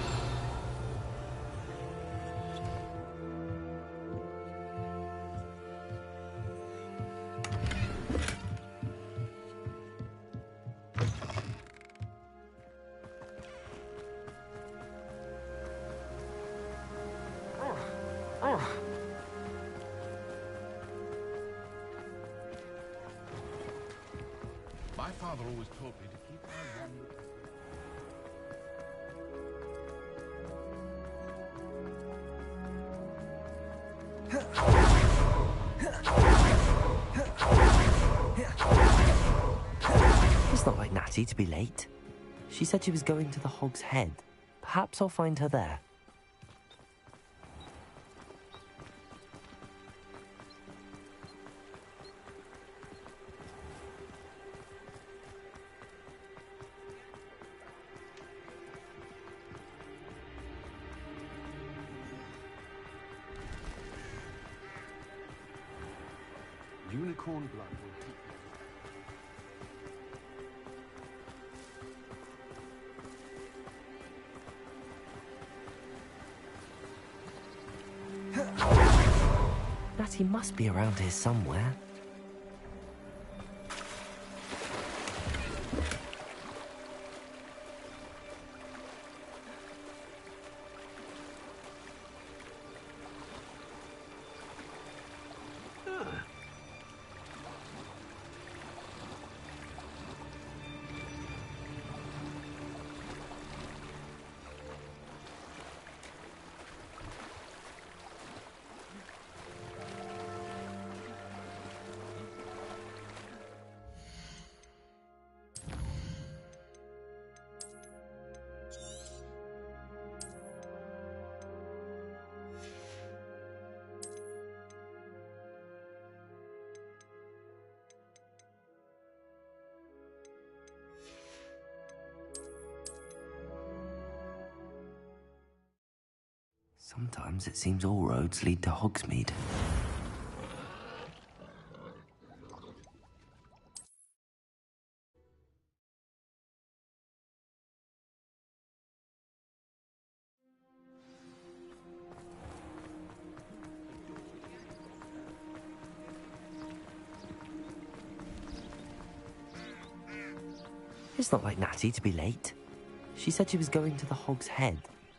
My father always taught me to keep my wand. It's not like Natty to be late. She said she was going to the Hog's Head. Perhaps I'll find her there. Unicorn blood will keep Natty must be around here somewhere. Sometimes it seems all roads lead to Hogsmeade. It's not like Natty to be late. She said she was going to the Hog's Head.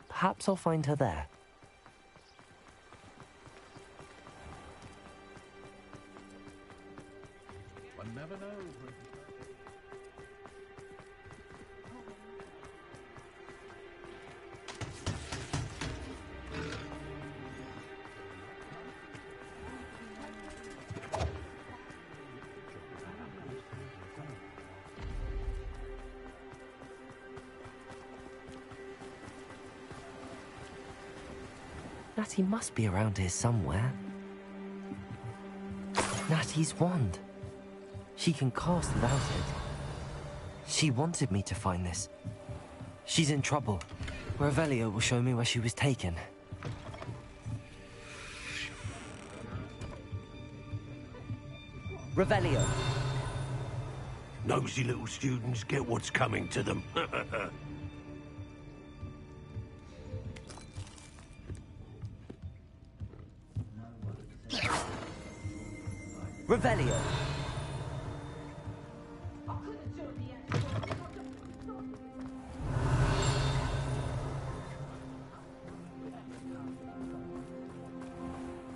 Perhaps I'll find her there. One never knows. Natty must be around here somewhere. Natty's wand. She can cast without it. She wanted me to find this. She's in trouble. Revelio will show me where she was taken. Revelio! Nosy little students get what's coming to them. Revelio!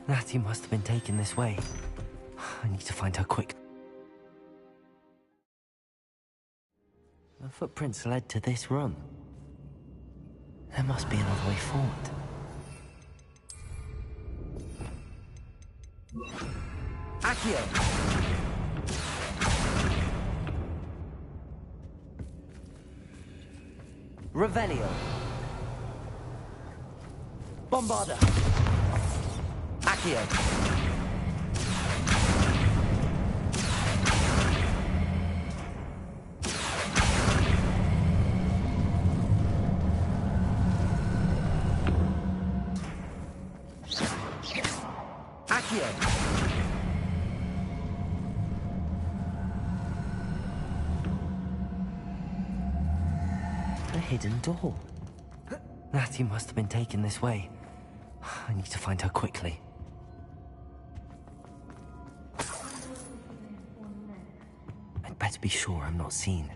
Natty must have been taken this way. I need to find her quick. The footprints led to this room. There must be another way forward. Accio! Revelio! Bombarda! Accio! A hidden door. Natty must have been taken this way. I need to find her quickly. I'd better be sure I'm not seen.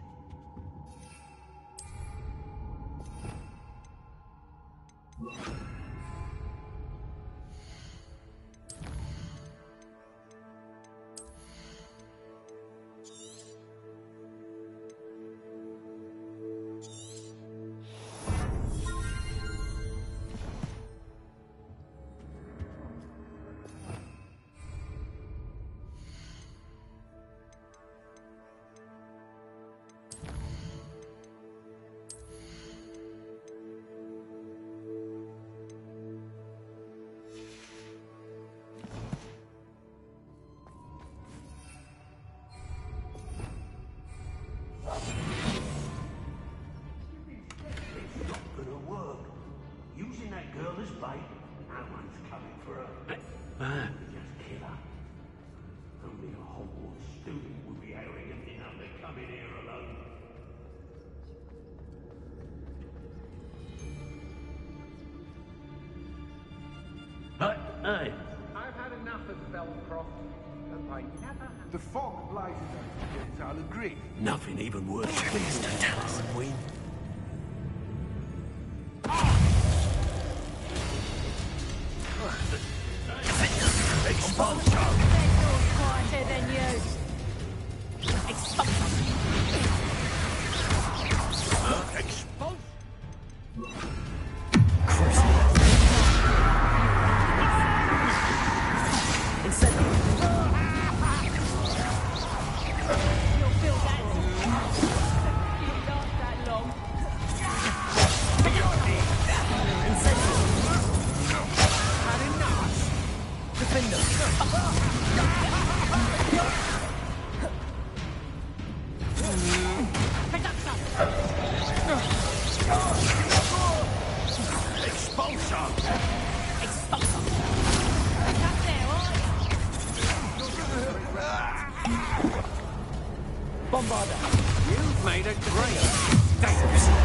Just killer. Only a Hogwarts student would be arrogant enough to come in here alone. Hey. I've had enough of Velcroft, and I never... The fog blighted us, yes, I'll agree. Nothing even worse than this to tell us, Win. Quieter than you. You've made a great mistake.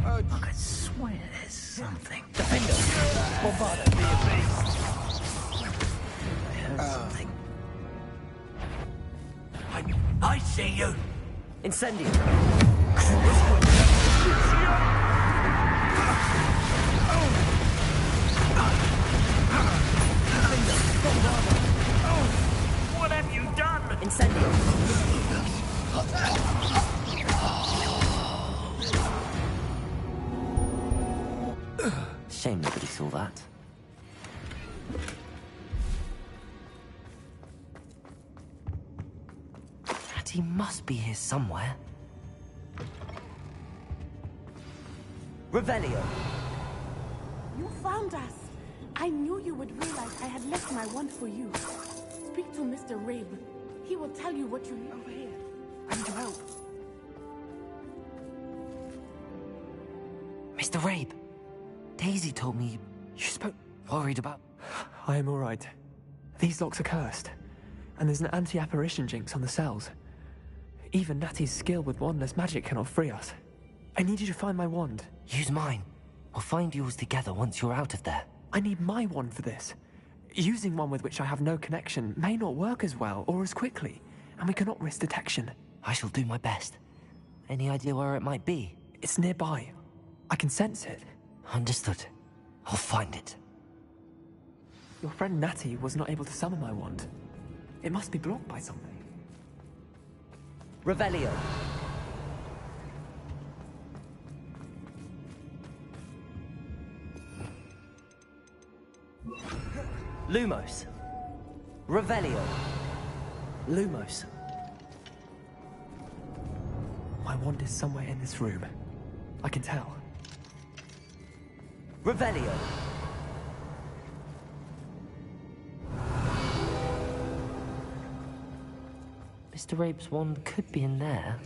I could swear there's something. Defender! Bombarda, be a beast! I heard something. I see you! Incendio! What have you done? Incendio! Shame nobody saw that. He must be here somewhere. Revelio! You found us. I knew you would realize I had left my wand for you. Speak to Mr. Rabe. He will tell you what you need over here. I need help. Mr. Rabe, Daisy told me you spoke worried about... I am all right. These locks are cursed, and there's an anti-apparition jinx on the cells. Even Natty's skill with wandless magic cannot free us. I need you to find my wand. Use mine. We'll find yours together once you're out of there. I need my wand for this. Using one with which I have no connection may not work as well or as quickly, and we cannot risk detection. I shall do my best. Any idea where it might be? It's nearby. I can sense it. Understood. I'll find it. Your friend Natty was not able to summon my wand. It must be blocked by something. Revelio! Lumos! Revelio! Lumos. My wand is somewhere in this room. I can tell. Revelio! Mr. Rabe's wand could be in there.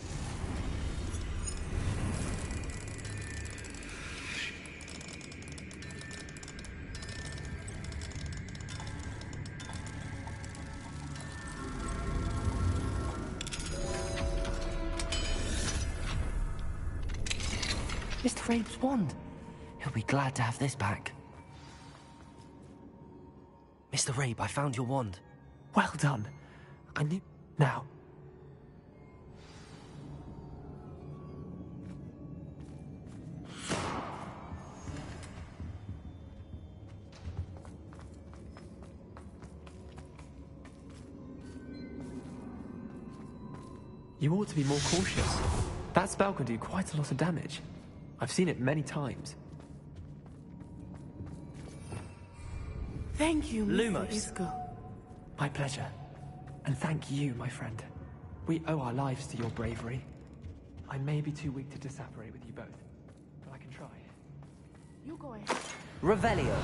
Mr. Rabe's wand. He'll be glad to have this back. Mr. Rabe, I found your wand. Well done. I knew... Now, You ought to be more cautious. That spell can do quite a lot of damage. I've seen it many times. Thank you, Mr. Lumos. Isco. My pleasure. And thank you, my friend. We owe our lives to your bravery. I may be too weak to disapparate with you both, but I can try. You go ahead. Revelio.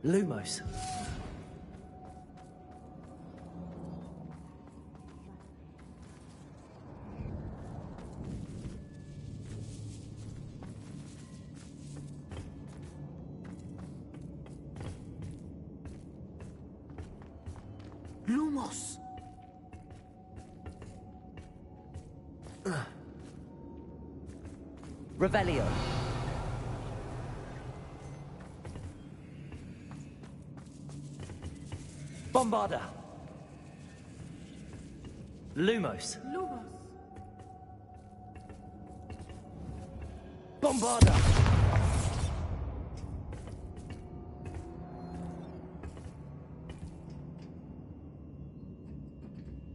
Lumos. Lumos. Revelio. Bombarda. Lumos. Lumos. Bombarda.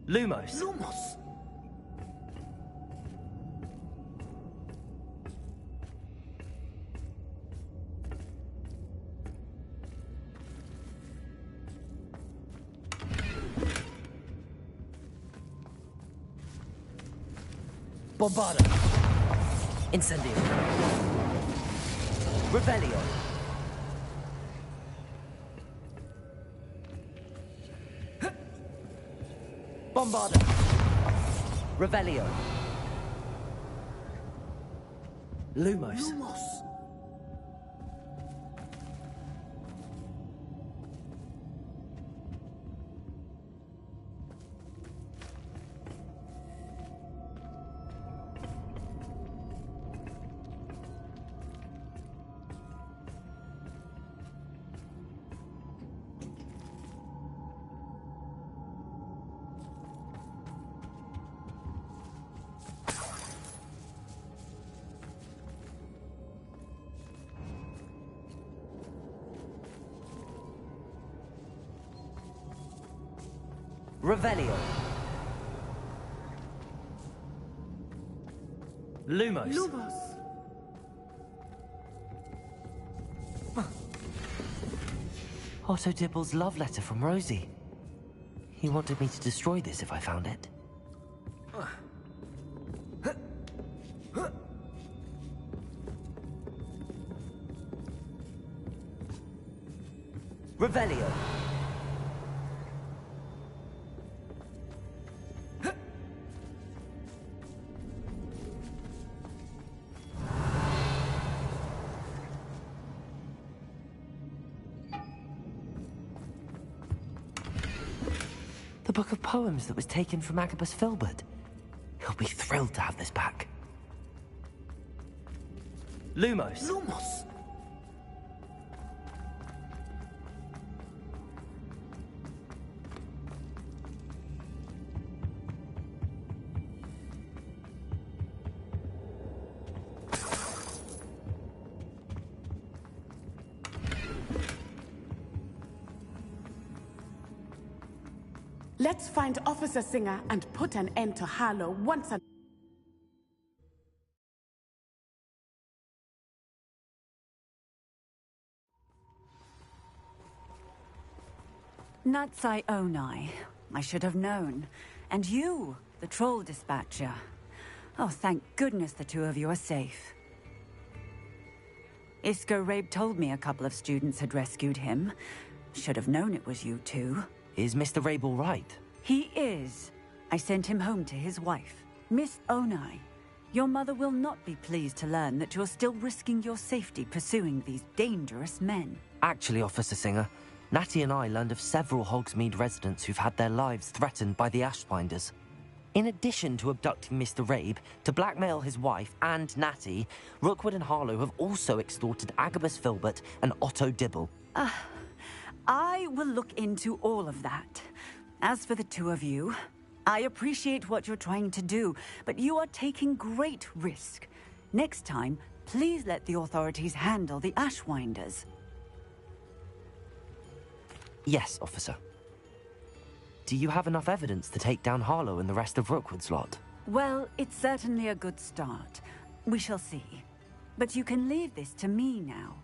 Lumos. Lumos. Bombarda. Incendio. Revelio. Bombarda. Revelio. Lumos. Lumos. Revelio. Lumos. Lumos. Otto Dibble's love letter from Rosie. He wanted me to destroy this if I found it. Revelio. The book of poems that was taken from Agabus Filbert. He'll be thrilled to have this back. Lumos. Lumos. Let's find Officer Singer and put an end to Harlow once and... Natsai Onai. I should have known. And you, the troll dispatcher. Oh, thank goodness the two of you are safe. Isco Rabe told me a couple of students had rescued him. Should have known it was you two. Is Mr. Rabe all right? He is. I sent him home to his wife. Miss Onai, your mother will not be pleased to learn that you're still risking your safety pursuing these dangerous men. Actually, Officer Singer, Natty and I learned of several Hogsmeade residents who've had their lives threatened by the Ashbinders. In addition to abducting Mr. Rabe, to blackmail his wife and Natty, Rookwood and Harlow have also extorted Agabus Filbert and Otto Dibble. I will look into all of that. As for the two of you, I appreciate what you're trying to do, but you are taking great risk. Next time, please let the authorities handle the Ashwinders. Yes, officer. Do you have enough evidence to take down Harlow and the rest of Rookwood's lot? Well, it's certainly a good start. We shall see. But you can leave this to me now.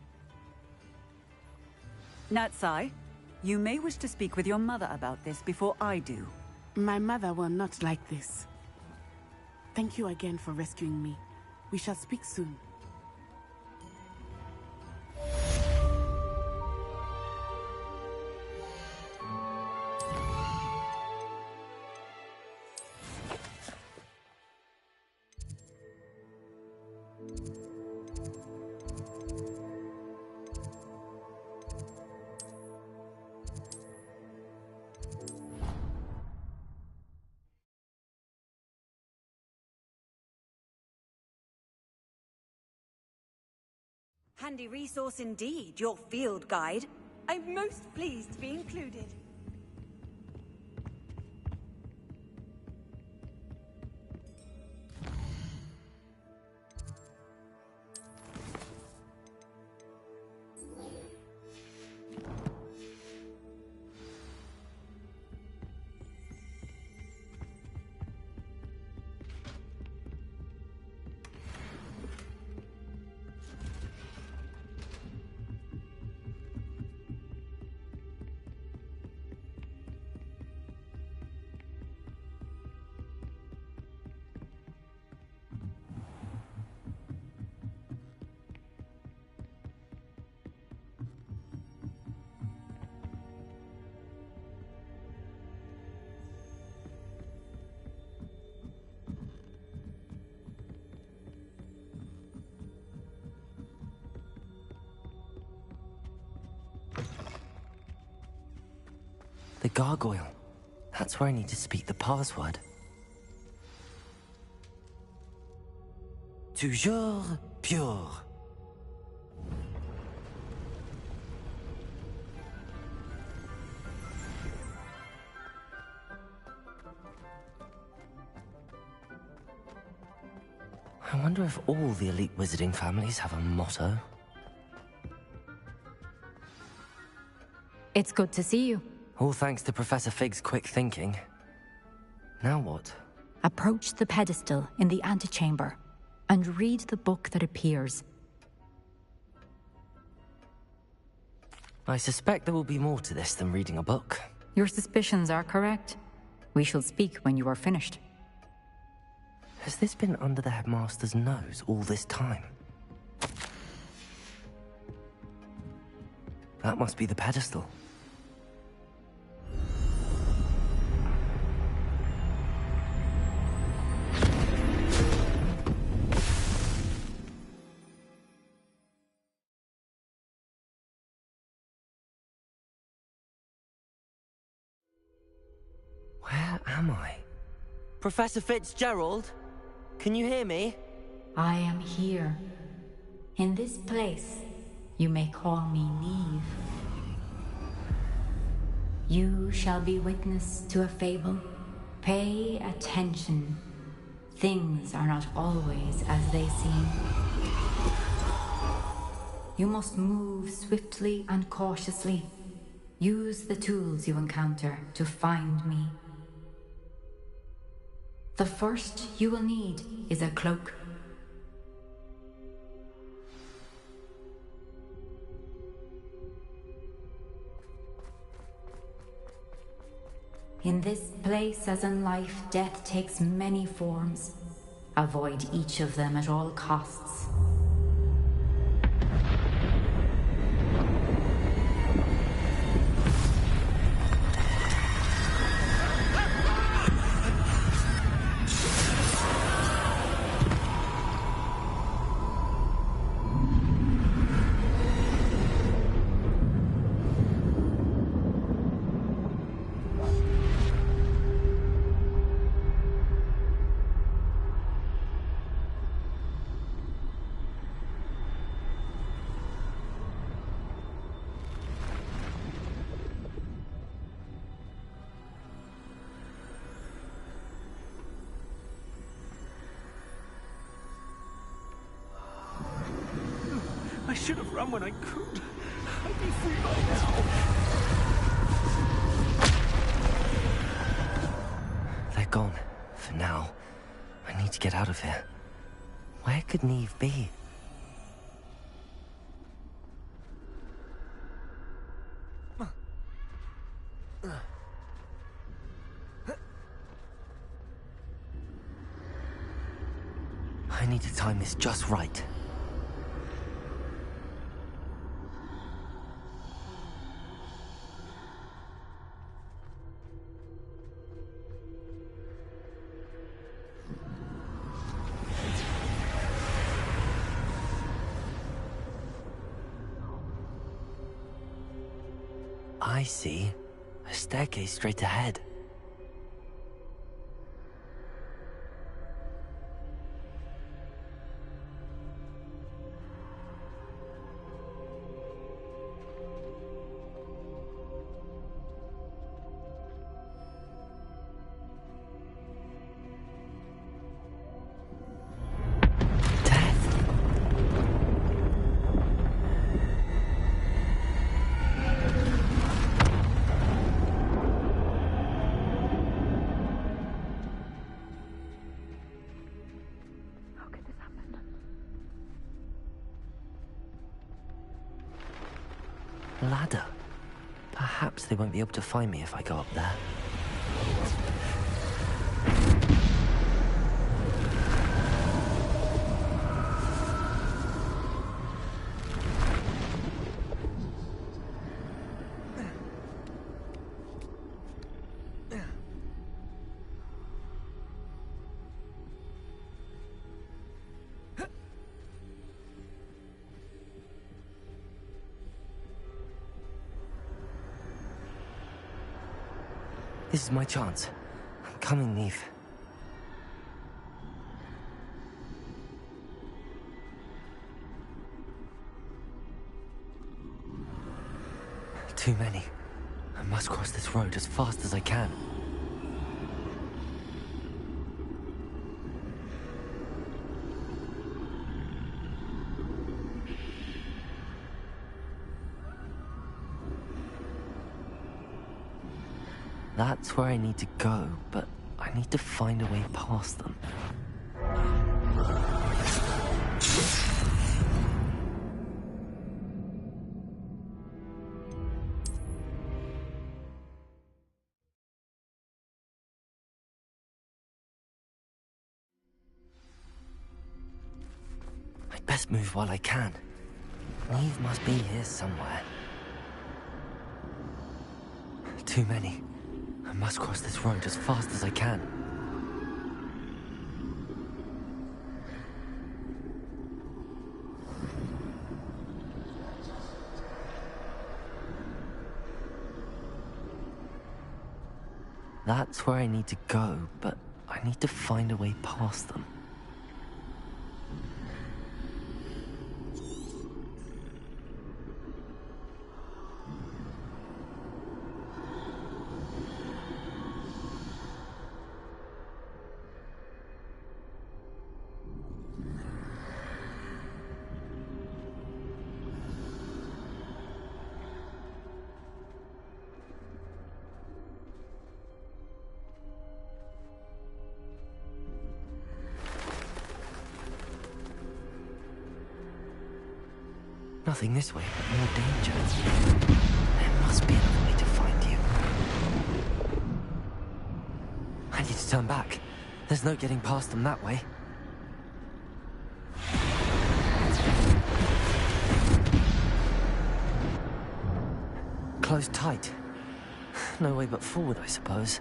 Natsai, you may wish to speak with your mother about this before I do. My mother will not like this. Thank you again for rescuing me. We shall speak soon. Handy resource indeed, your field guide. I'm most pleased to be included. The gargoyle. That's where I need to speak the password. Toujours pure. I wonder if all the elite wizarding families have a motto. It's good to see you. All thanks to Professor Fig's quick thinking. Now what? Approach the pedestal in the antechamber and read the book that appears. I suspect there will be more to this than reading a book. Your suspicions are correct. We shall speak when you are finished. Has this been under the headmaster's nose all this time? That must be the pedestal. Where am I? Professor Fitzgerald? Can you hear me? I am here. In this place, you may call me Neve. You shall be witness to a fable. Pay attention. Things are not always as they seem. You must move swiftly and cautiously. Use the tools you encounter to find me. The first you will need is a cloak. In this place, as in life, death takes many forms. Avoid each of them at all costs. I should have run when I could. I'd be free by now. Now, I need to get out of here. Where could Neve be? I need to time this just right. I see. A staircase straight ahead. Ladder. Perhaps they won't be able to find me if I go up there. This is my chance. I'm coming, Neve. Too many. I must cross this road as fast as I can. That's where I need to go, but I need to find a way past them. I'd best move while I can. Neve must be here somewhere. Too many. I must cross this road as fast as I can. That's where I need to go, but I need to find a way past them. Nothing this way, but more danger. There must be another way to find you. I need to turn back. There's no getting past them that way. Closed tight. No way but forward, I suppose.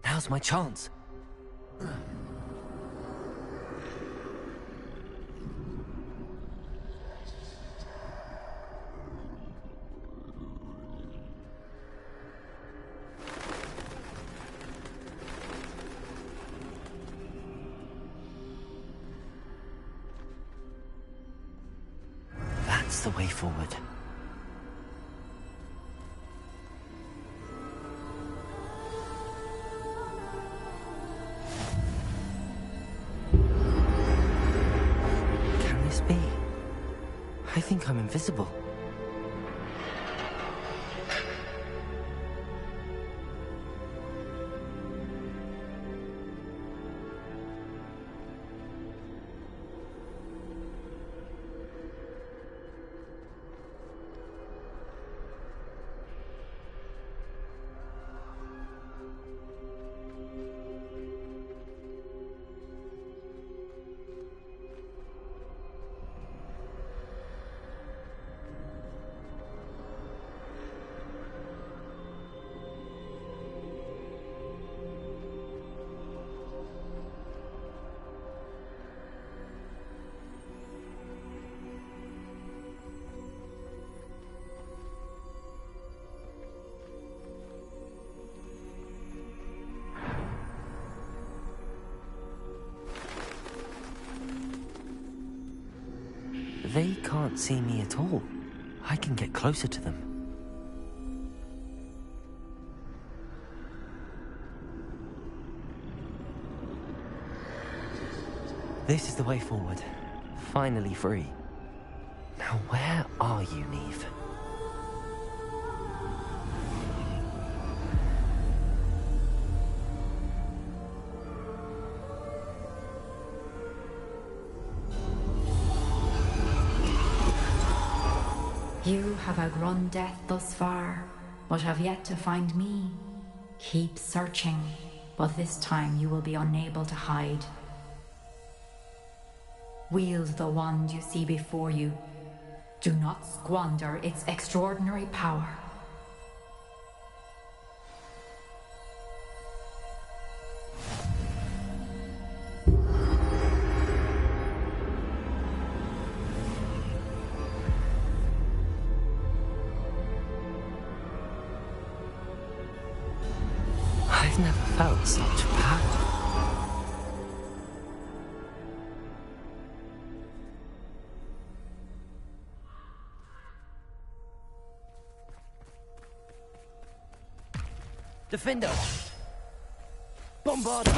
Now's my chance. the way forward. Can this be? I think I'm invisible. They can't see me at all. I can get closer to them. This is the way forward. Finally free. Now where are you, Neve? You have outrun death thus far, but have yet to find me. Keep searching, but this time you will be unable to hide. Wield the wand you see before you. Do not squander its extraordinary power. I've never felt such power. Defender! Bombarder!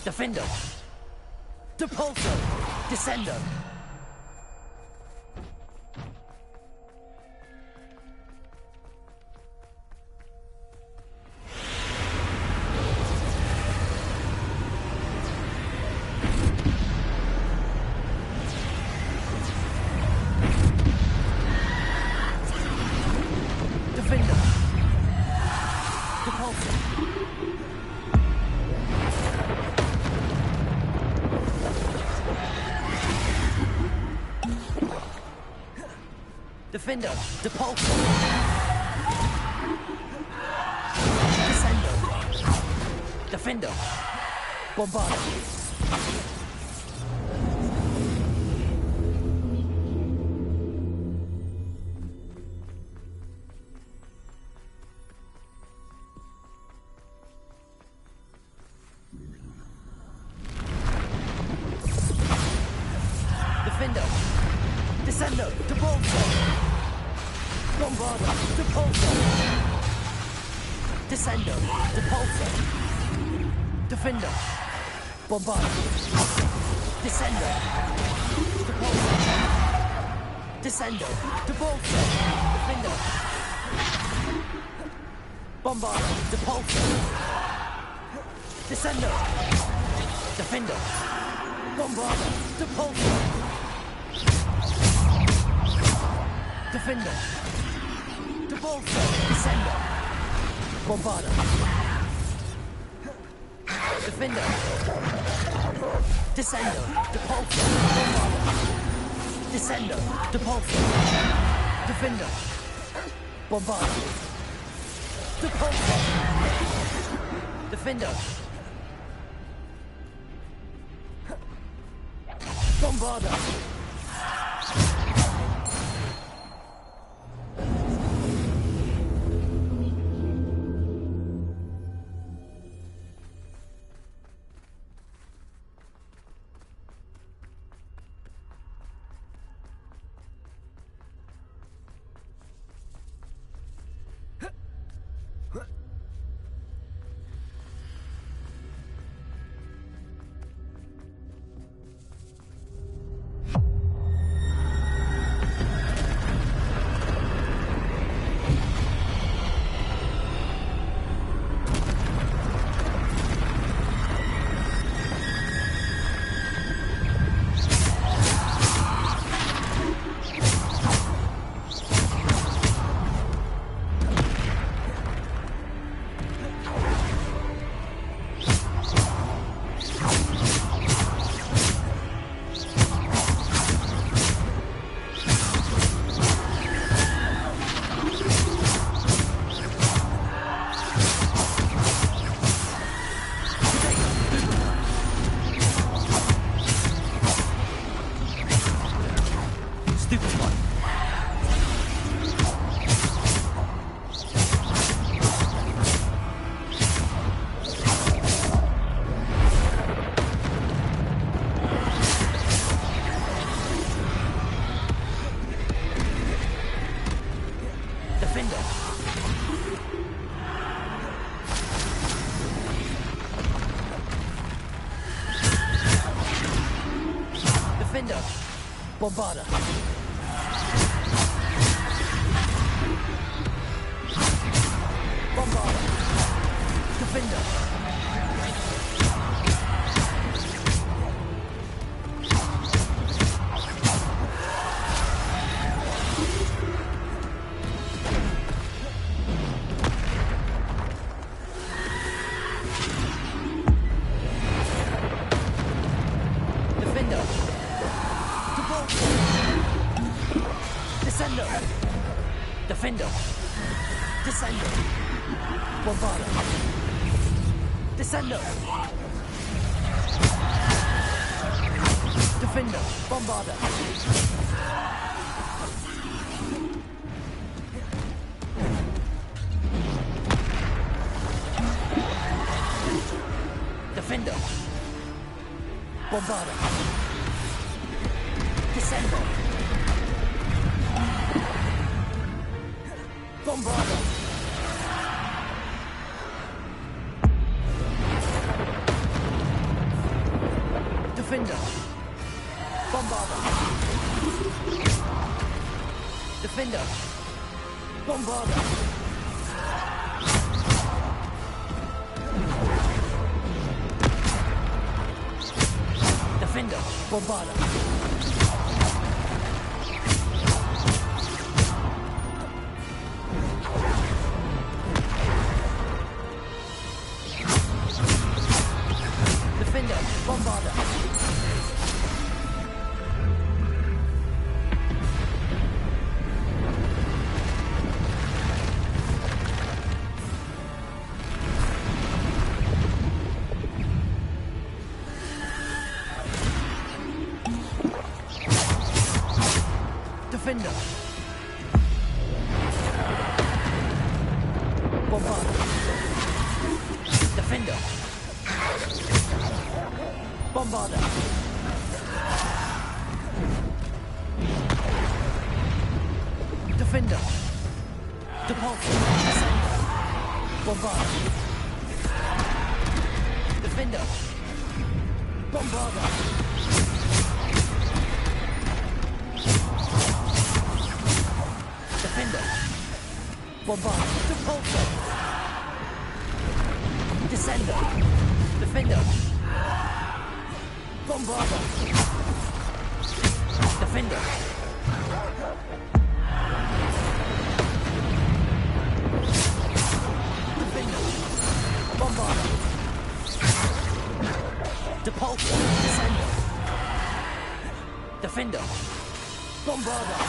Defender! Depulso! Descender! Defender! Depulso! Defender, Depulso. Descender. Defender. Bombarder. Defender. Descender. Depulso. Bombarder, Depulso! Descender, Depulso! Defender, Bombarder! Descender, Depulso! Descender, Depulso! Defender! Bombarder, Depulso! Descender! Defender! Bombarder, Depulso! Defender! Depulso! Descender! Bombarder! Defender! Descender! Depulso! Bombarder! Descender! Depulso! Defender! Bombarder! Depulso! Defender! Bombarder! Defender! Defender! Bombarder! Bombarder! Defender! Defender! Descendo! Bombarder! Descendo! Defender! Bombarder! Defender! Bombarder! Descendo! Bombarder! Defender! Bombarder! Defender! Bombarder! Defender! Bombarder! Defender! Bombarder! Defender! Bombarder! Defender! Bombarder! Defender! Depulsor! Bombarder! Defender! Bombarder! Defender! Bombarder! Depulsor! Descender! Defender! Bombarder! Defender! Defender! Bombarder! Depulsor! Descender! Defender! Bombarder!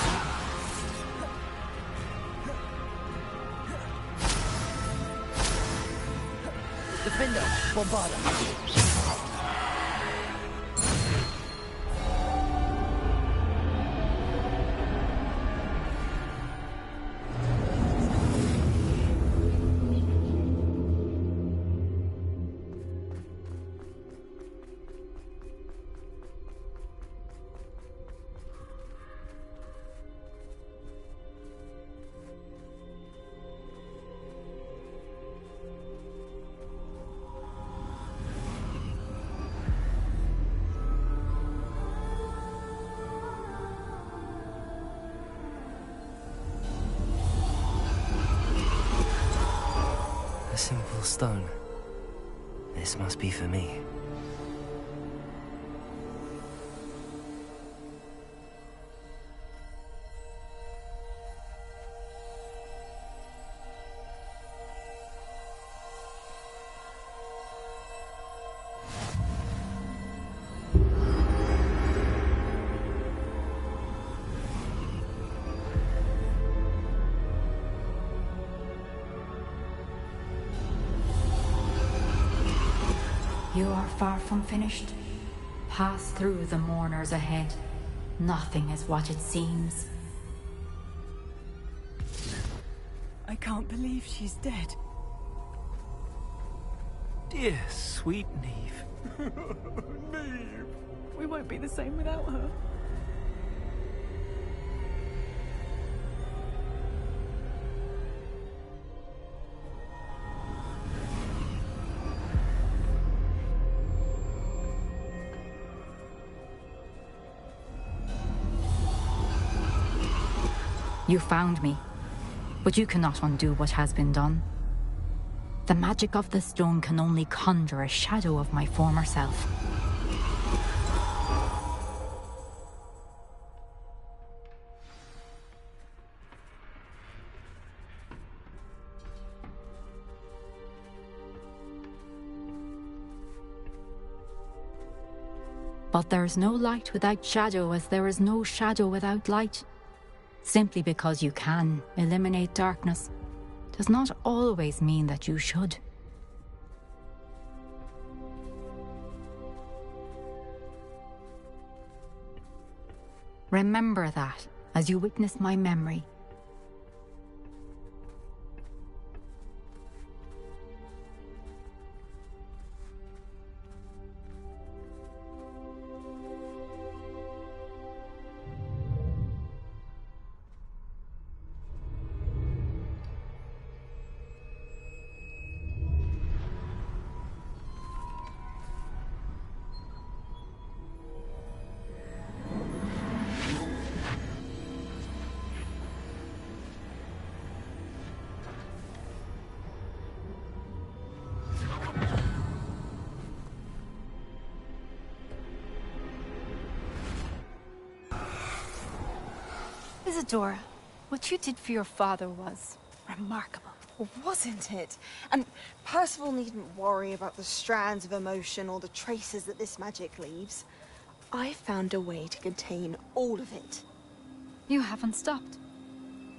Defender! Bombarder! A simple stone. This must be for me. You are far from finished. Pass through the mourners ahead. Nothing is what it seems. I can't believe she's dead. Dear sweet Neve. Neve! We won't be the same without her. You found me, but you cannot undo what has been done. The magic of the stone can only conjure a shadow of my former self. But there is no light without shadow, as there is no shadow without light. Simply because you can eliminate darkness does not always mean that you should. Remember that as you witness my memory. Isadora, what you did for your father was remarkable. Well, wasn't it? And Percival needn't worry about the strands of emotion or the traces that this magic leaves. I found a way to contain all of it. You haven't stopped.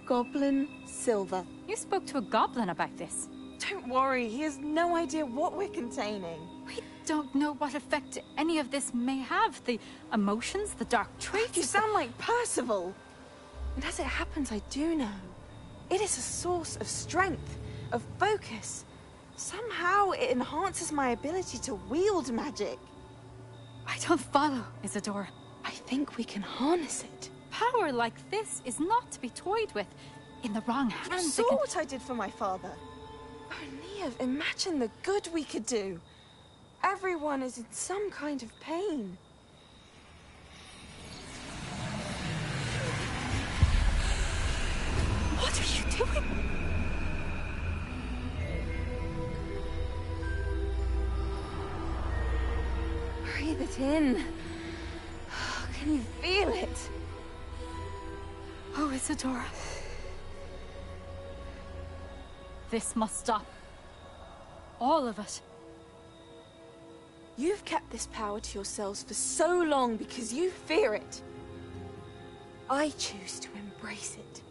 Goblin Silver. You spoke to a goblin about this. Don't worry, he has no idea what we're containing. We don't know what effect any of this may have. The emotions, the dark traits. You sound like Percival. And as it happens, I do know. It is a source of strength, of focus. Somehow it enhances my ability to wield magic. I don't follow, Isadora. I think we can harness it. Power like this is not to be toyed with. In the wrong hands, You saw what I did for my father. Oh, Neve, imagine the good we could do. Everyone is in some kind of pain. What are you doing? Breathe it in. Can you feel it? Oh, Isadora. This must stop. All of it. You've kept this power to yourselves for so long because you fear it. I choose to embrace it.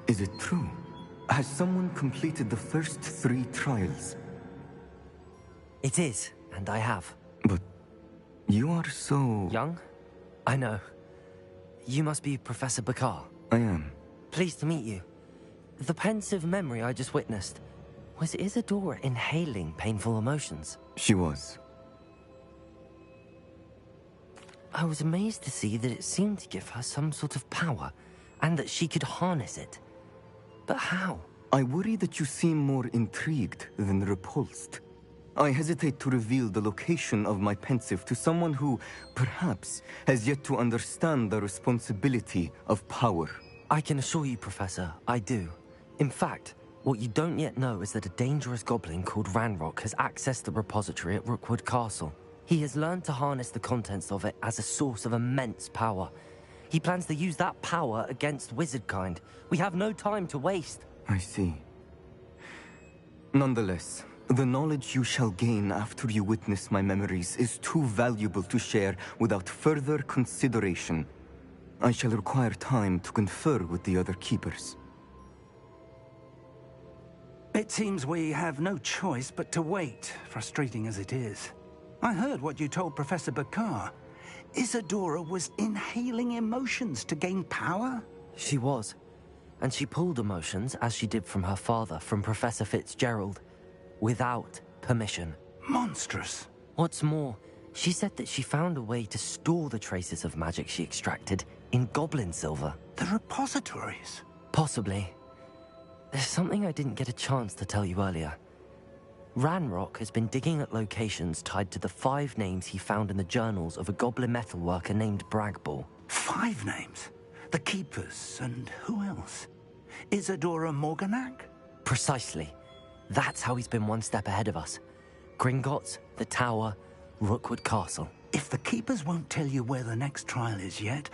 Is it true? Has someone completed the first 3 trials? It is, and I have. But you are so... young? I know. You must be Professor Bakar. I am. Pleased to meet you. The pensive memory I just witnessed, was Isadora inhaling painful emotions? She was. I was amazed to see that it seemed to give her some sort of power, and that she could harness it. But how? I worry that you seem more intrigued than repulsed. I hesitate to reveal the location of my pensive to someone who, perhaps, has yet to understand the responsibility of power. I can assure you, Professor, I do. In fact, what you don't yet know is that a dangerous goblin called Ranrock has accessed the repository at Rookwood Castle. He has learned to harness the contents of it as a source of immense power. He plans to use that power against wizardkind. We have no time to waste. I see. Nonetheless, the knowledge you shall gain after you witness my memories is too valuable to share without further consideration. I shall require time to confer with the other keepers. It seems we have no choice but to wait, frustrating as it is. I heard what you told Professor Bakar. Isadora was inhaling emotions to gain power? She was. And she pulled emotions, as she did from her father, from Professor Fitzgerald, without permission. Monstrous. What's more, she said that she found a way to store the traces of magic she extracted in goblin silver. The repositories? Possibly. There's something I didn't get a chance to tell you earlier. Ranrock has been digging at locations tied to the 5 names he found in the journals of a goblin metalworker named Bragball. 5 names? The Keepers, and who else? Isadora Morganac? Precisely. That's how he's been one step ahead of us. Gringotts, the Tower, Rookwood Castle. If the Keepers won't tell you where the next trial is yet,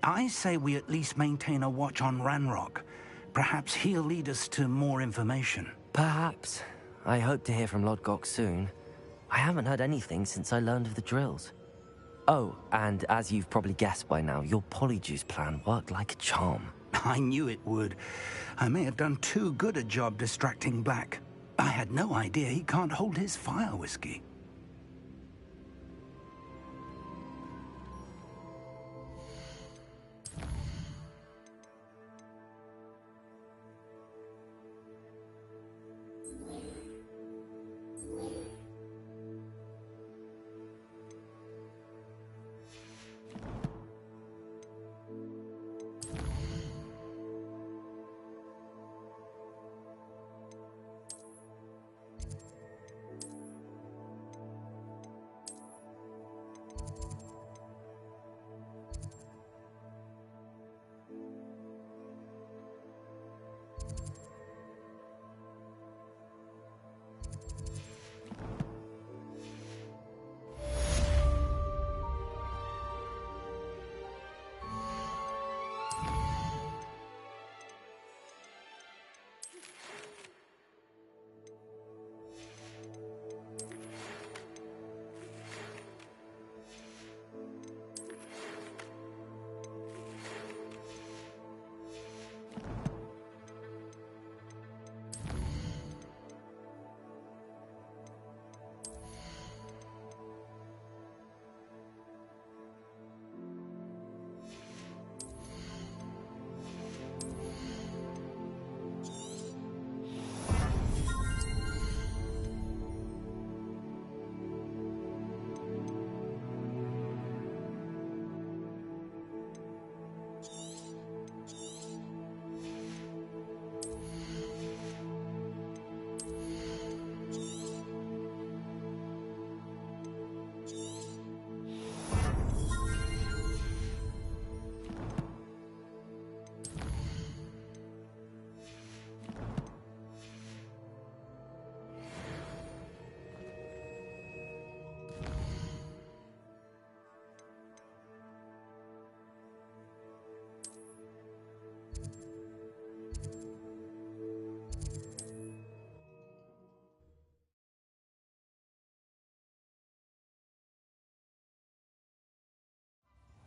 I say we at least maintain a watch on Ranrock. Perhaps he'll lead us to more information. Perhaps. I hope to hear from Lodgok soon. I haven't heard anything since I learned of the drills. Oh, and as you've probably guessed by now, your polyjuice plan worked like a charm. I knew it would. I may have done too good a job distracting Black. I had no idea he can't hold his fire whiskey.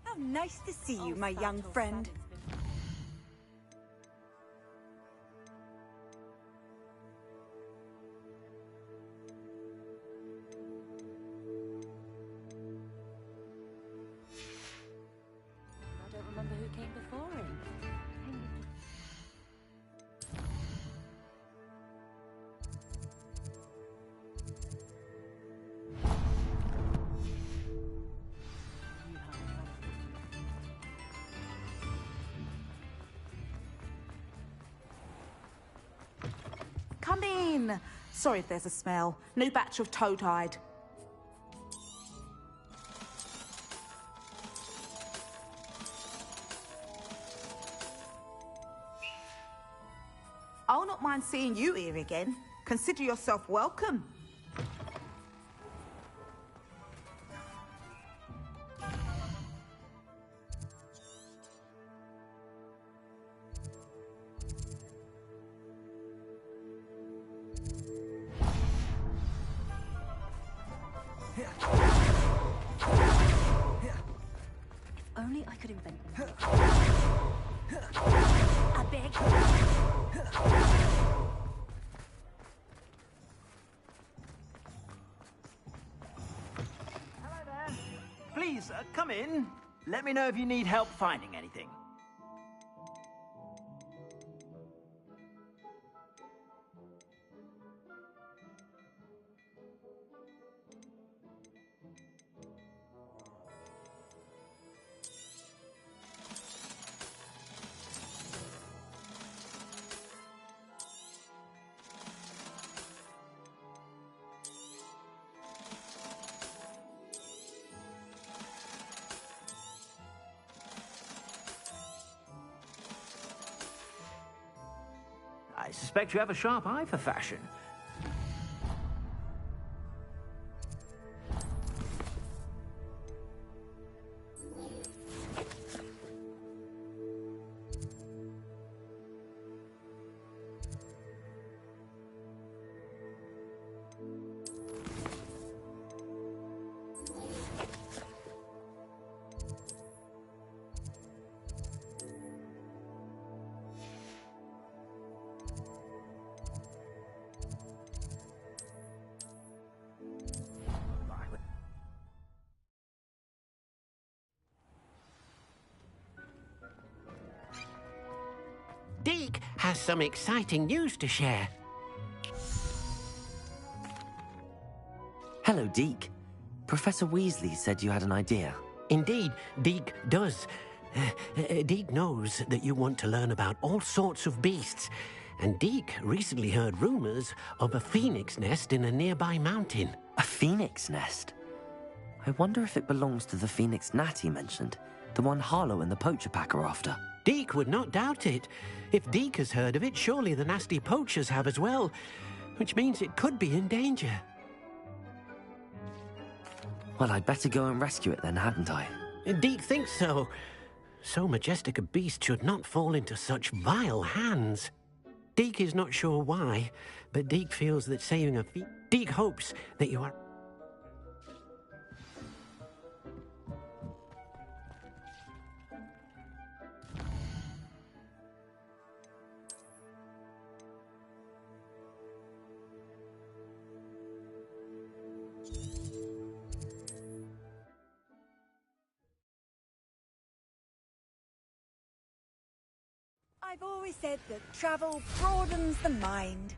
How nice to see you, my young friend. I don't remember who came before him. Come in. Sorry if there's a smell. New batch of toad-hide. I'll not mind seeing you here again. Consider yourself welcome. Only I could invent. I beg. Please, come in. Let me know if you need help finding anything. I suspect you have a sharp eye for fashion. Deke has some exciting news to share. Hello, Deke. Professor Weasley said you had an idea. Indeed, Deke does. Deke knows that you want to learn about all sorts of beasts, and Deke recently heard rumors of a phoenix nest in a nearby mountain. A phoenix nest? I wonder if it belongs to the phoenix gnat he mentioned, the one Harlow and the poacher pack are after. Deke would not doubt it. If Deke has heard of it, surely the nasty poachers have as well, which means it could be in danger. Well, I'd better go and rescue it then, hadn't I? Deke thinks so. So majestic a beast should not fall into such vile hands. Deke is not sure why, but Deke feels that saving a Deke hopes that you are... I've always said that travel broadens the mind.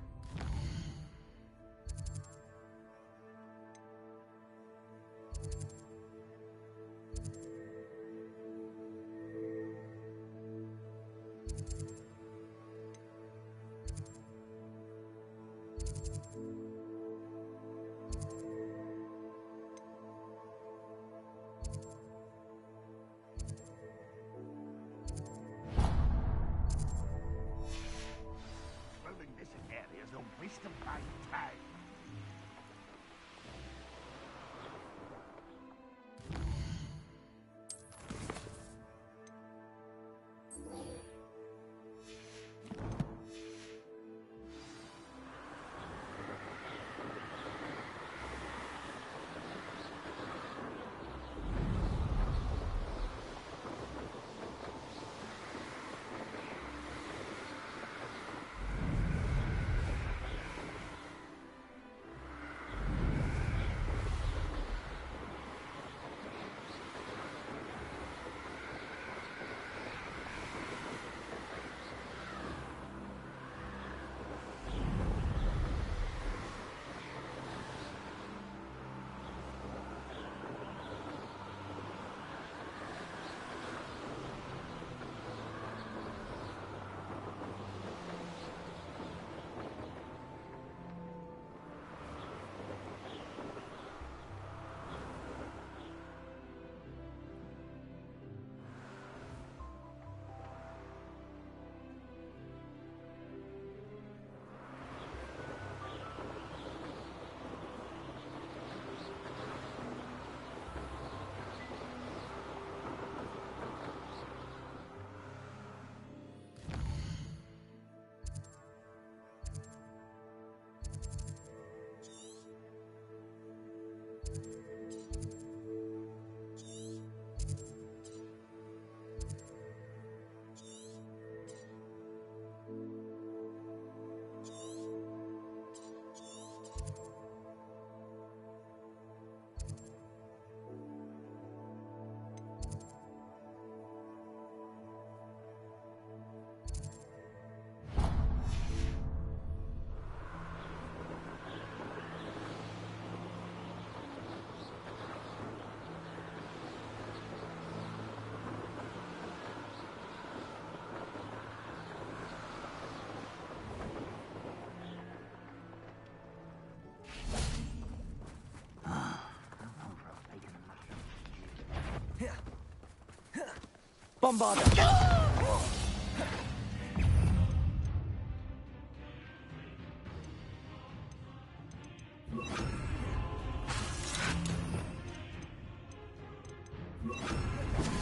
Bombarda!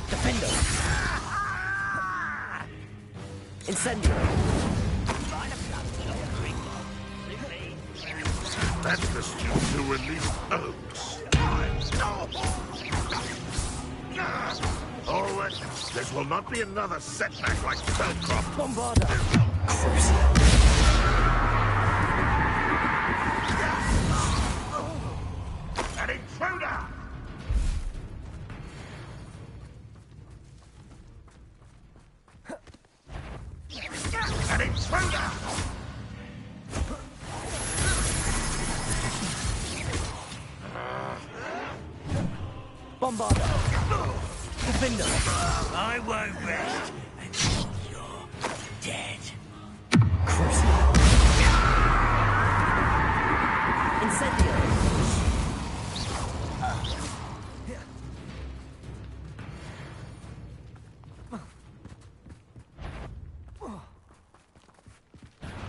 Defender! Incendio! That's the student who released Oaks. All right, this will not be another setback like Spellcroft. Bombarda! An intruder! An intruder! Bombarda! Defender! I won't rest until you're dead. Incendio!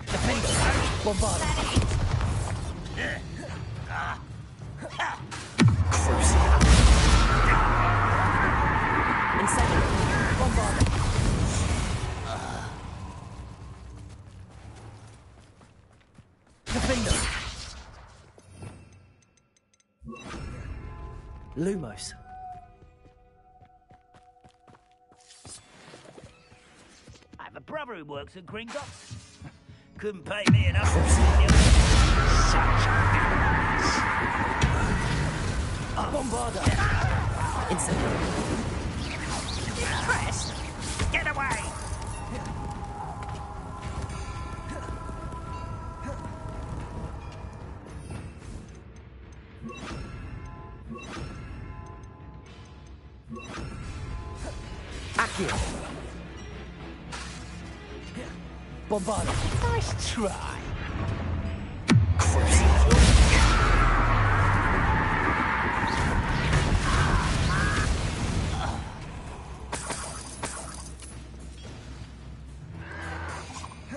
Defender! Bombarda! Incendio! Bombarda! Defender! Lumos. I have a brother who works at Gringotts. Couldn't pay me enough. Such arrogance. Bombarda! Incendio! Crest! Get away! Accio! Bombarda! Nice try.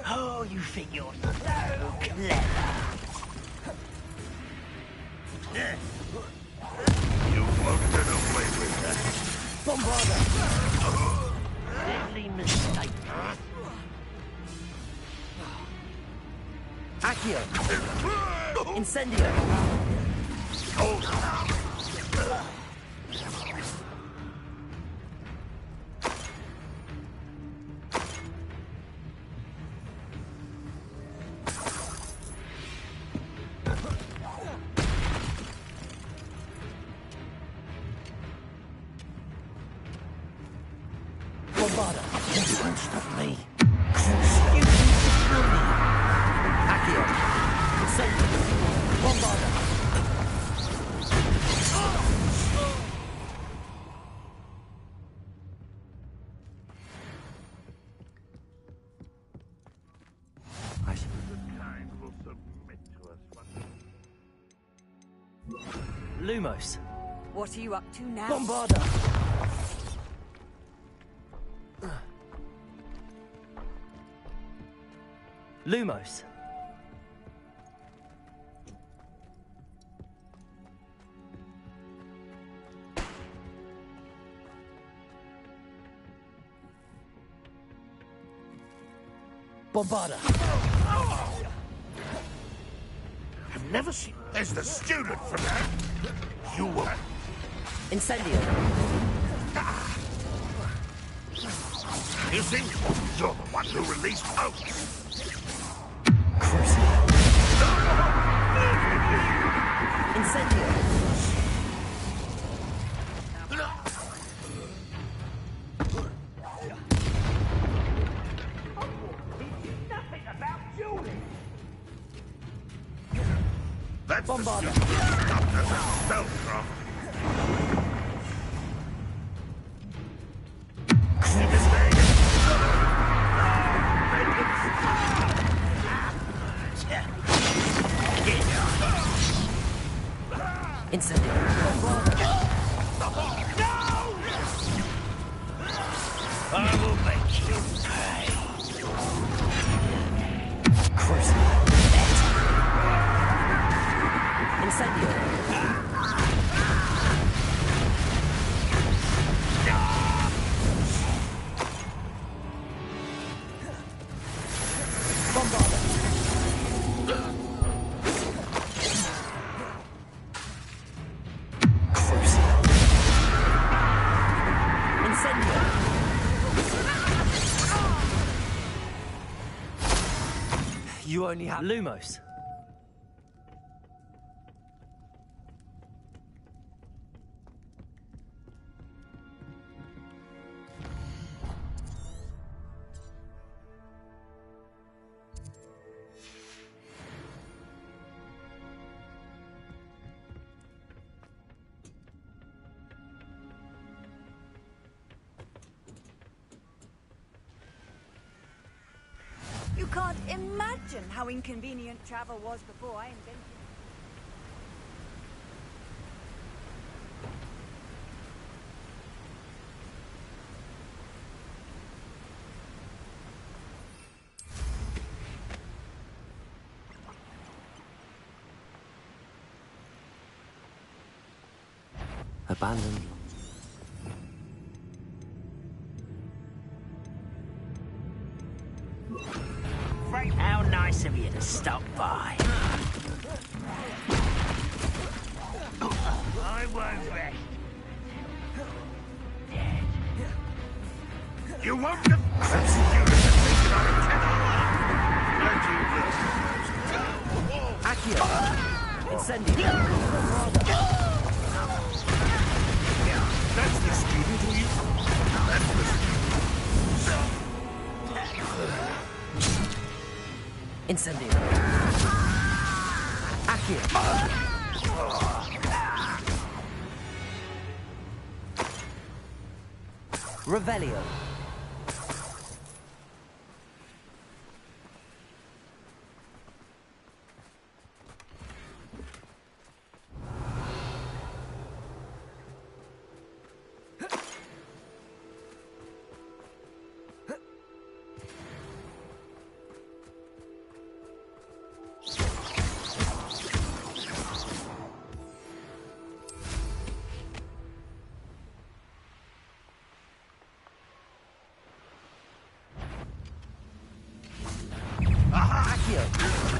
Oh, you think you're so clever. You won't get away with that. Bombarda! Deadly mistake. Accio! Incendio! Bombarda! You won't stop me. Accio! Incendio! Bombarda! Kind will submit to us once. Lumos. What are you up to now? Bombarda! Lumos. Bombarda. I've never seen. There's the student from that. You will. Incendio. You see, you're the one who released Oaks. Incendio. Nothing about Julie. That's Bombarda. Dr. Spellcroft. You mistake. Incendio. Bombarda. I will make you pay. Crucible. Incendio. You only have Lumos. You can't imagine how inconvenient travel was before I invented it. Abandoned. Frank, how nice of you to stop by. I won't rest. You won't get substituted as a thinking on a tenor. Accio. Incendio. That's the student who you... That's the student. Incendio. Accio. Revelio. Accio.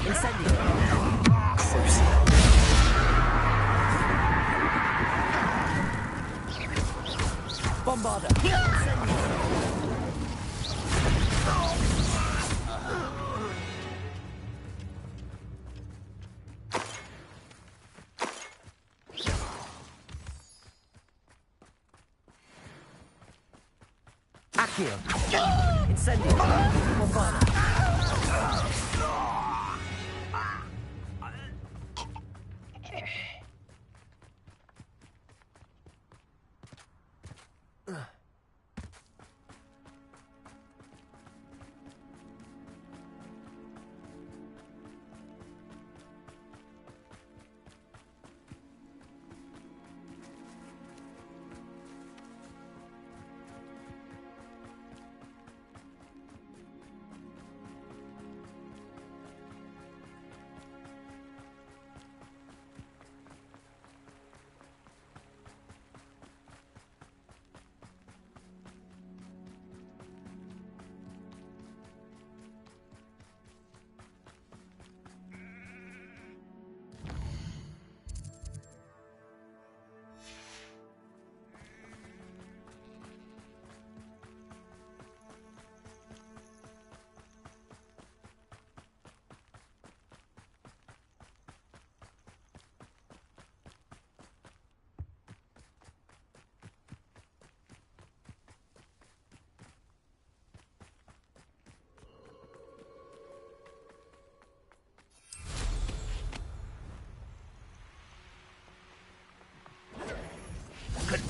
Incendio. Bombarda. Accio. Incendio. Bombarda.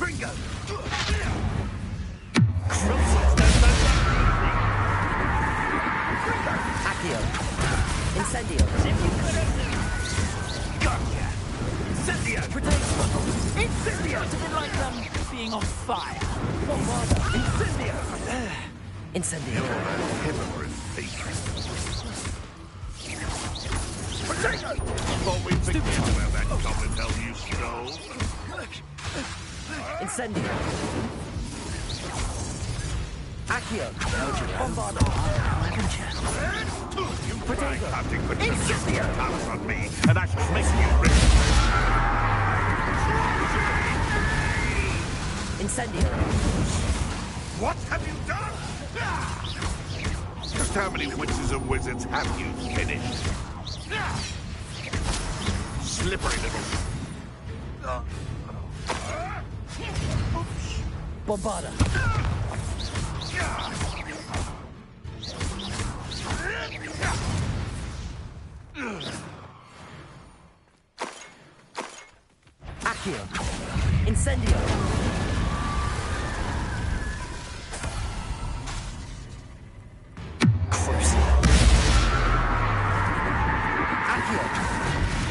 Bingo! Accio. Incendio. Gotcha! Incendio! Protection. Incendio! It's a bit like, being on fire. Incendio! You're a hypocrite thief. Potato! Thought we'd forget where that goblin hell you stole. Incendio! Accio! Bombardo! You try hunting with the powers on me, and I shall make you rich. Incendio! What have you done? Just how many witches and wizards have you finished? Slippery little... Bombarda! Accio! Incendio!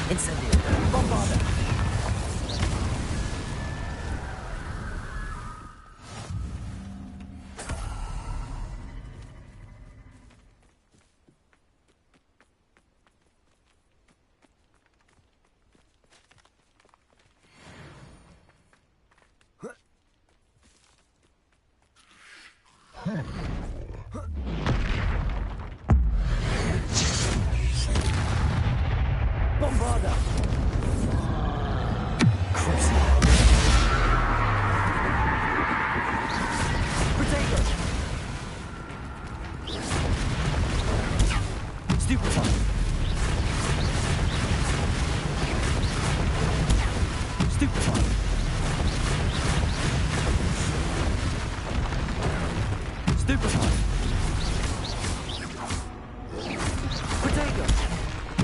Incendio! Bombarda! Bombarda! Potato! Stupefy! Stupefy! Stupefy! Potato!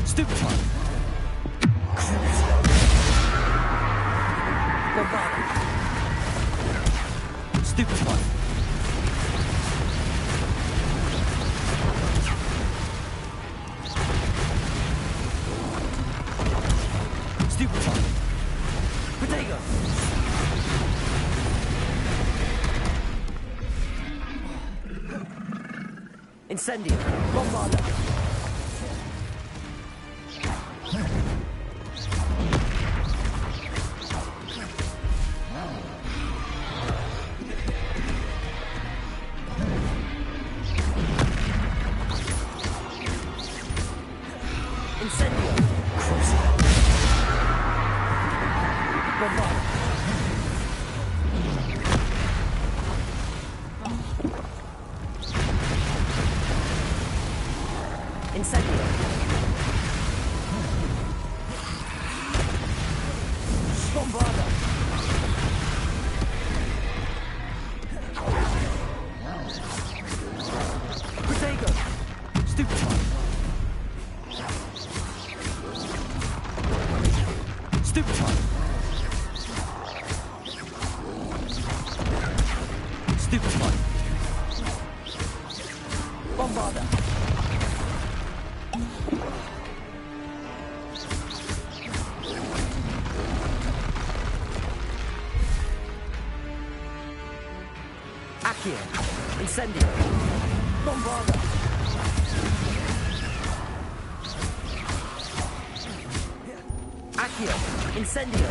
Stupefy! Bombarda! Stupefy! Stupefy! Potato! Incendio! Bombarda! Incendio! Bombarda! Incendio! Bombarda! Potato! Stupefy! Stupefy! Stupefy! Bombarda! Accio! Incendio! Bombarda! Accio! Incendio!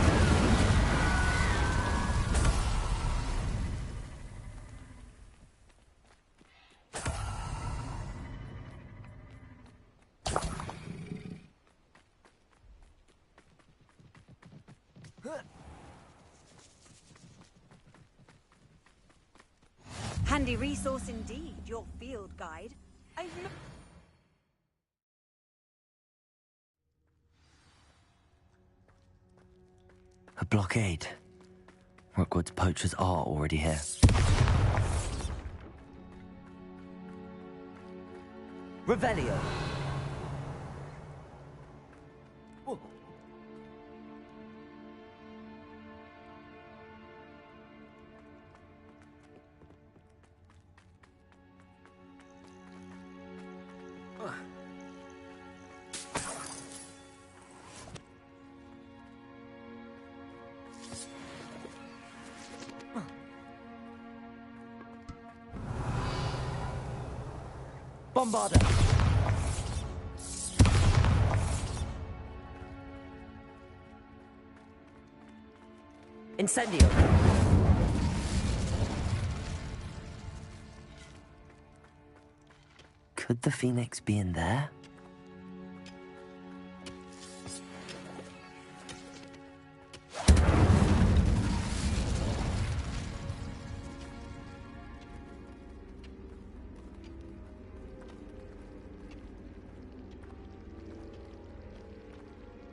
Handy resource indeed, your field guide. A blockade. Rookwood's poachers are already here. Revelio! Bombarda! Incendio! Could the Phoenix be in there?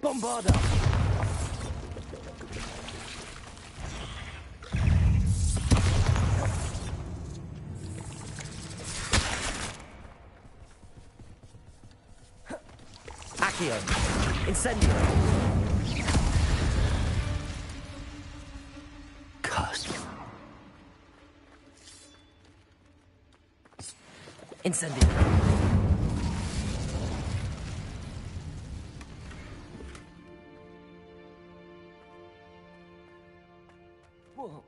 Bombarda! Accio! Incendio! Curse. Incendio! Whoa.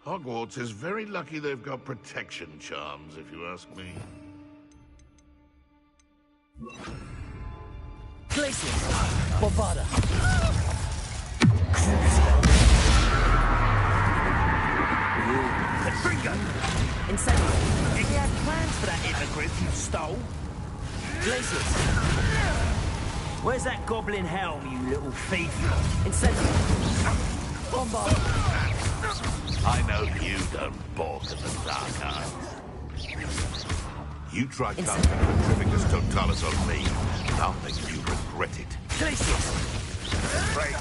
Hogwarts is very lucky they've got protection charms, if you ask me. Glacius! Bombarda! Bingo! Incendio! Did you have plans for that hippogriff you stole? Glacius! Where's that goblin helm, you little thief? Incendio! Bombarda! I know you don't balk at the dark arts. You try casting Petrificus Totalis on me, and I'll make you regret it. Glacius! Right.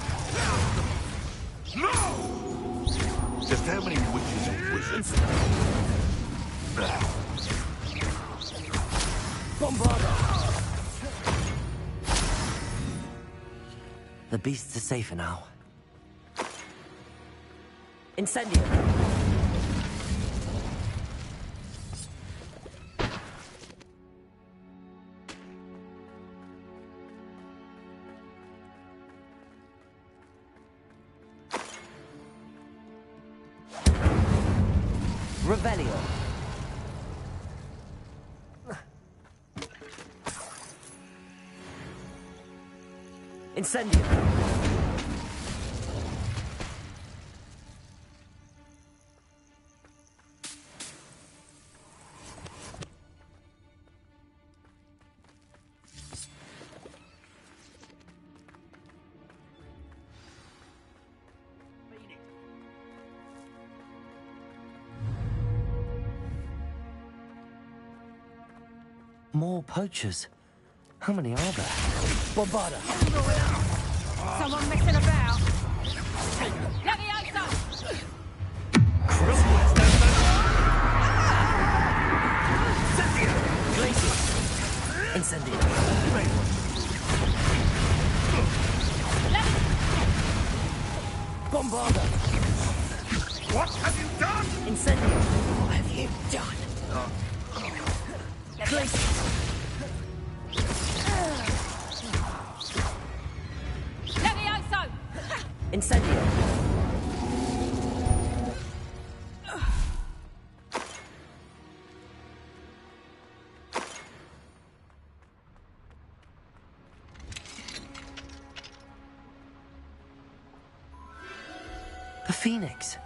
No! Just how many witches and wizards? Bombarda! The beasts are safer now. Incendio! Revelio! Incendio! More poachers. How many are there? Bombarda! Someone messing about? Levioso! Glacius! Incendio! Bombarda! What have you done? Incendio! What have you done? Glacius! Levioso! Incendio! The Phoenix!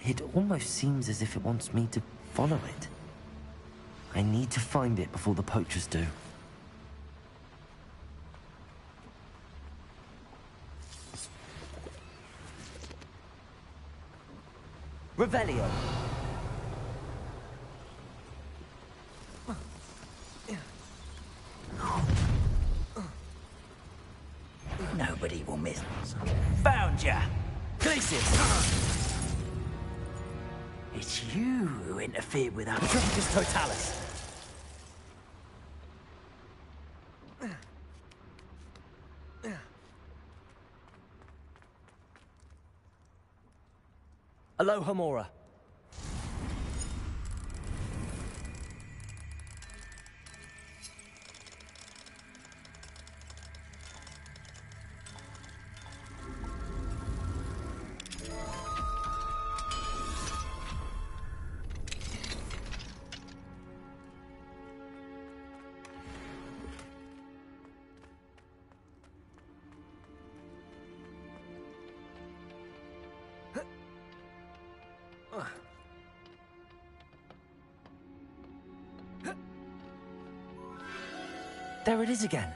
It almost seems as if it wants me to follow it. I need to find it before the poachers do. Revelio. Nobody will miss us. Found ya! Glacius! It's you who interfered with our Triplicus Totalis. Aloha Mora. There it is again.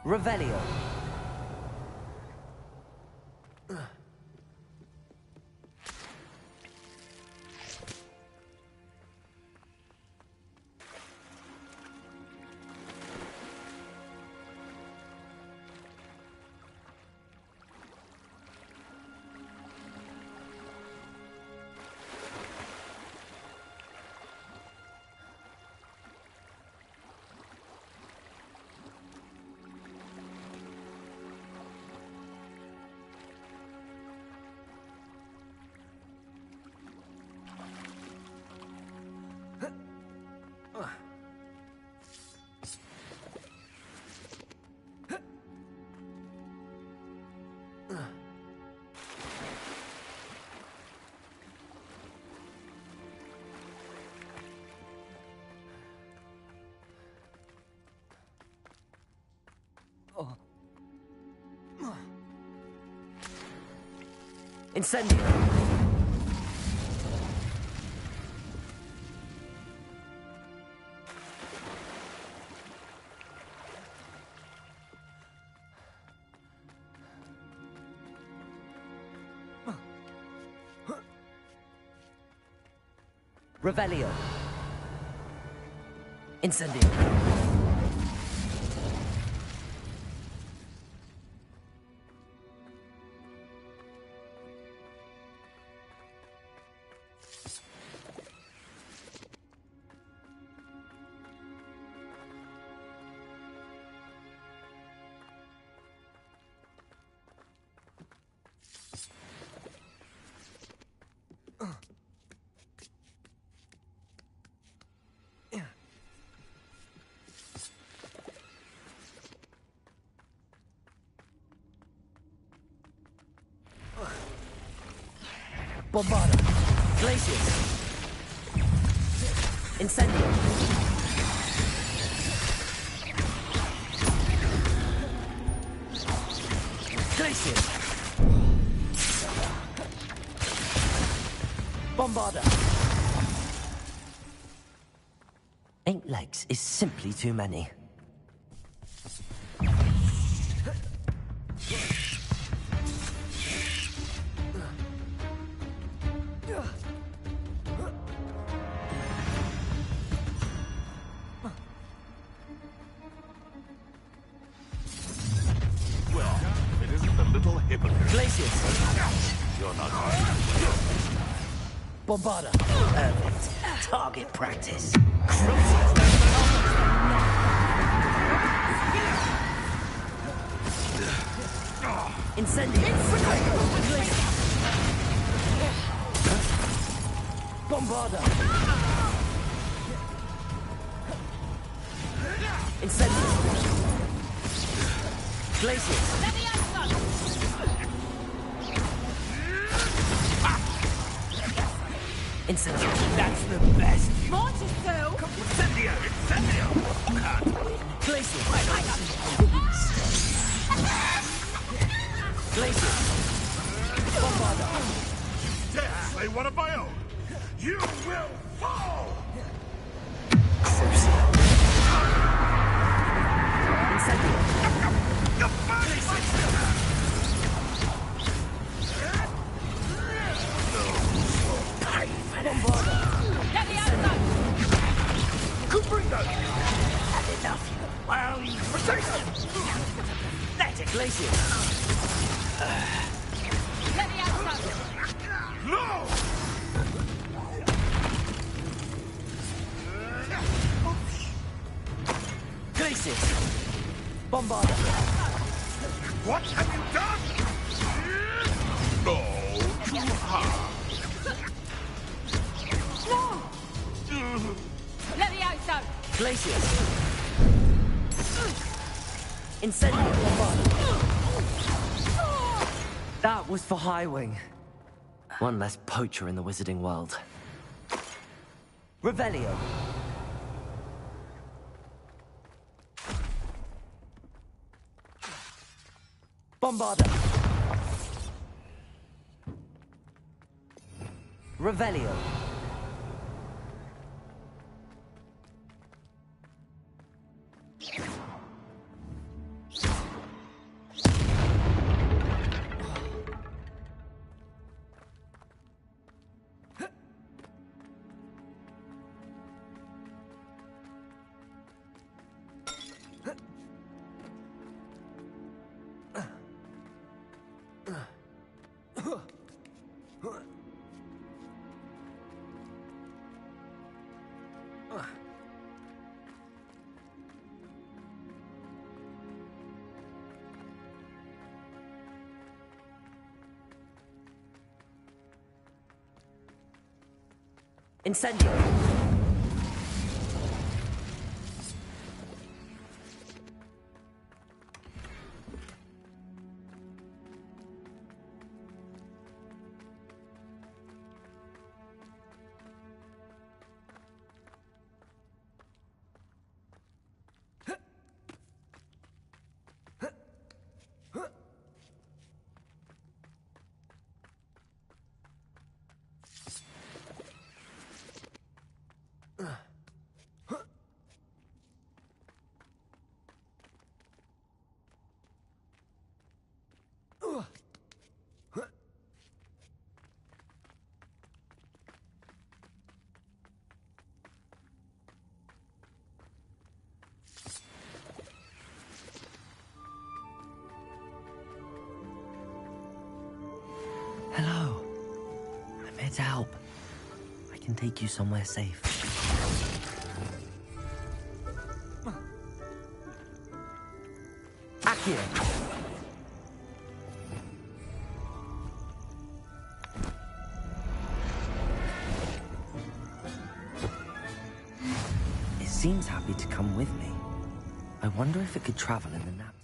Revelio. Incendio. Revelio. Incendio. Bombarda. Glacius. Incendio. Glacius. Bombarda. 8 legs is simply too many. Bombarda. Perfect. Target practice. Incendio. Bombarda. Incendio. Glacius. Incendio. That's the best. Mortiso! Incendio! Incendio! Glacius. Glacius. Bombarda. Dare slay one of my own. You will fall! Had enough, you wild potato! Let it glacier! Let me out, No! Glacius! Bombarder! What have you done? No, too hard. No! Let me out, son! Glacius! Incendio Bombarder! That was for Hiiii. One less poacher in the wizarding world. Revelio! Bombarder! Revelio! Incendio! Hello. I'm here to help. I can take you somewhere safe. Accio! It seems happy to come with me. I wonder if it could travel in the naps.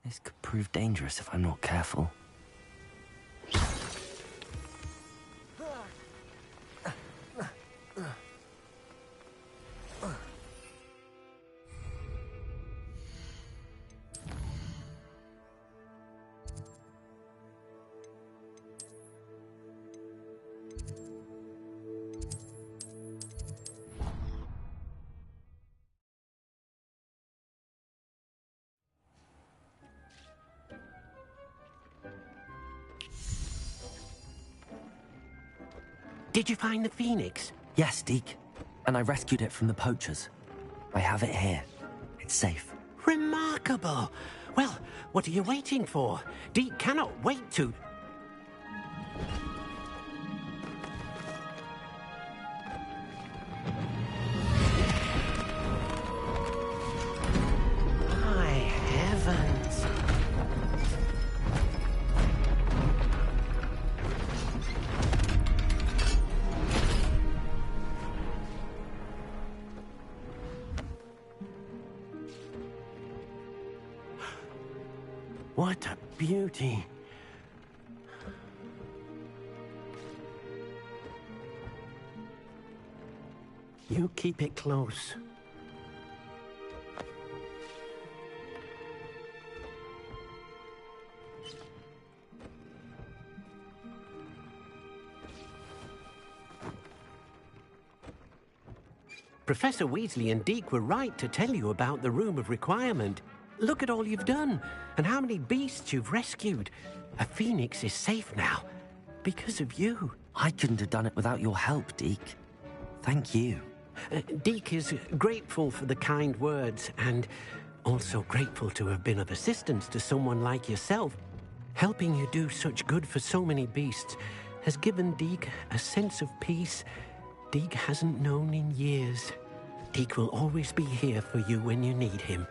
This could prove dangerous if I'm not careful. Did you find the phoenix? Yes, Deke. And I rescued it from the poachers. I have it here. It's safe. Remarkable. Well, what are you waiting for? Deke cannot wait to... My heavens. What a beauty. You keep it close. Professor Weasley and Deke were right to tell you about the Room of Requirement. Look at all you've done, and how many beasts you've rescued. A phoenix is safe now, because of you. I couldn't have done it without your help, Deke. Thank you. Deke is grateful for the kind words, and also grateful to have been of assistance to someone like yourself. Helping you do such good for so many beasts has given Deke a sense of peace Deke hasn't known in years. Deke will always be here for you when you need him.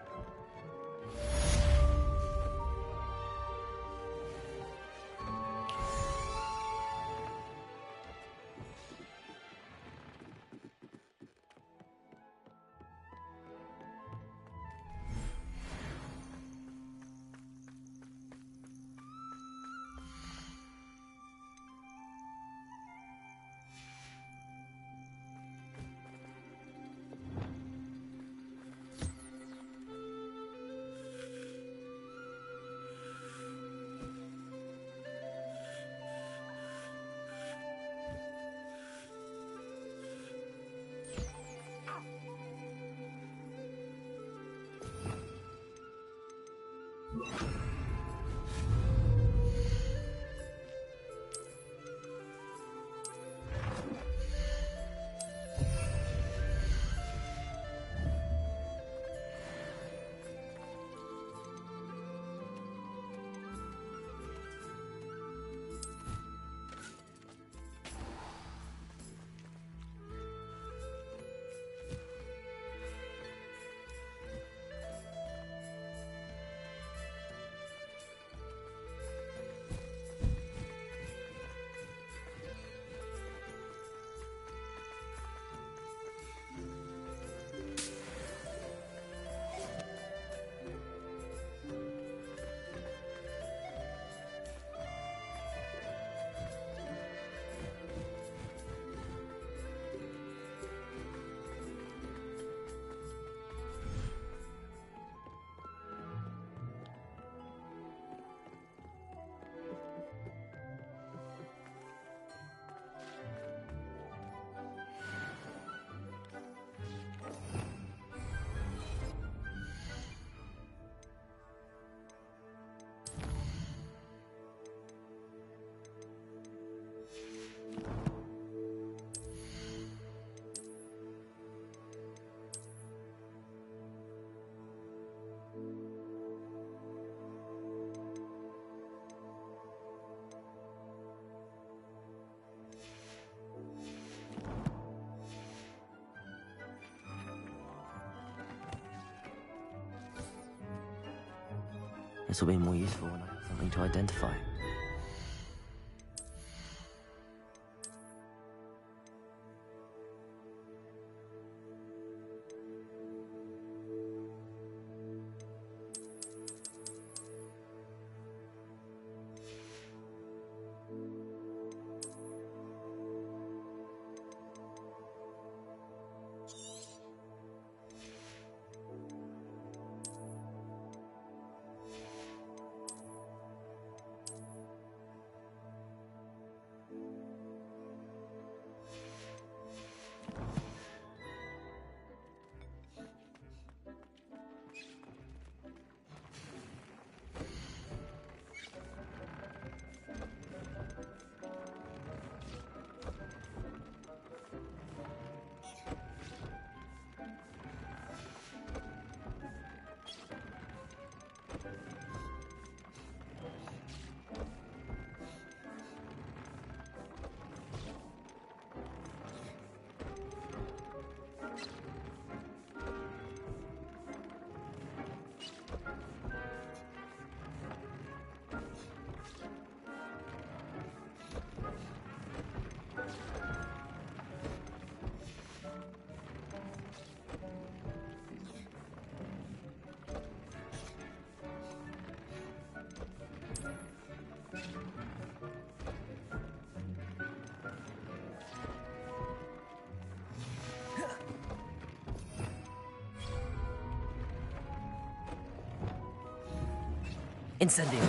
This will be more useful when I have something to identify. Incendio.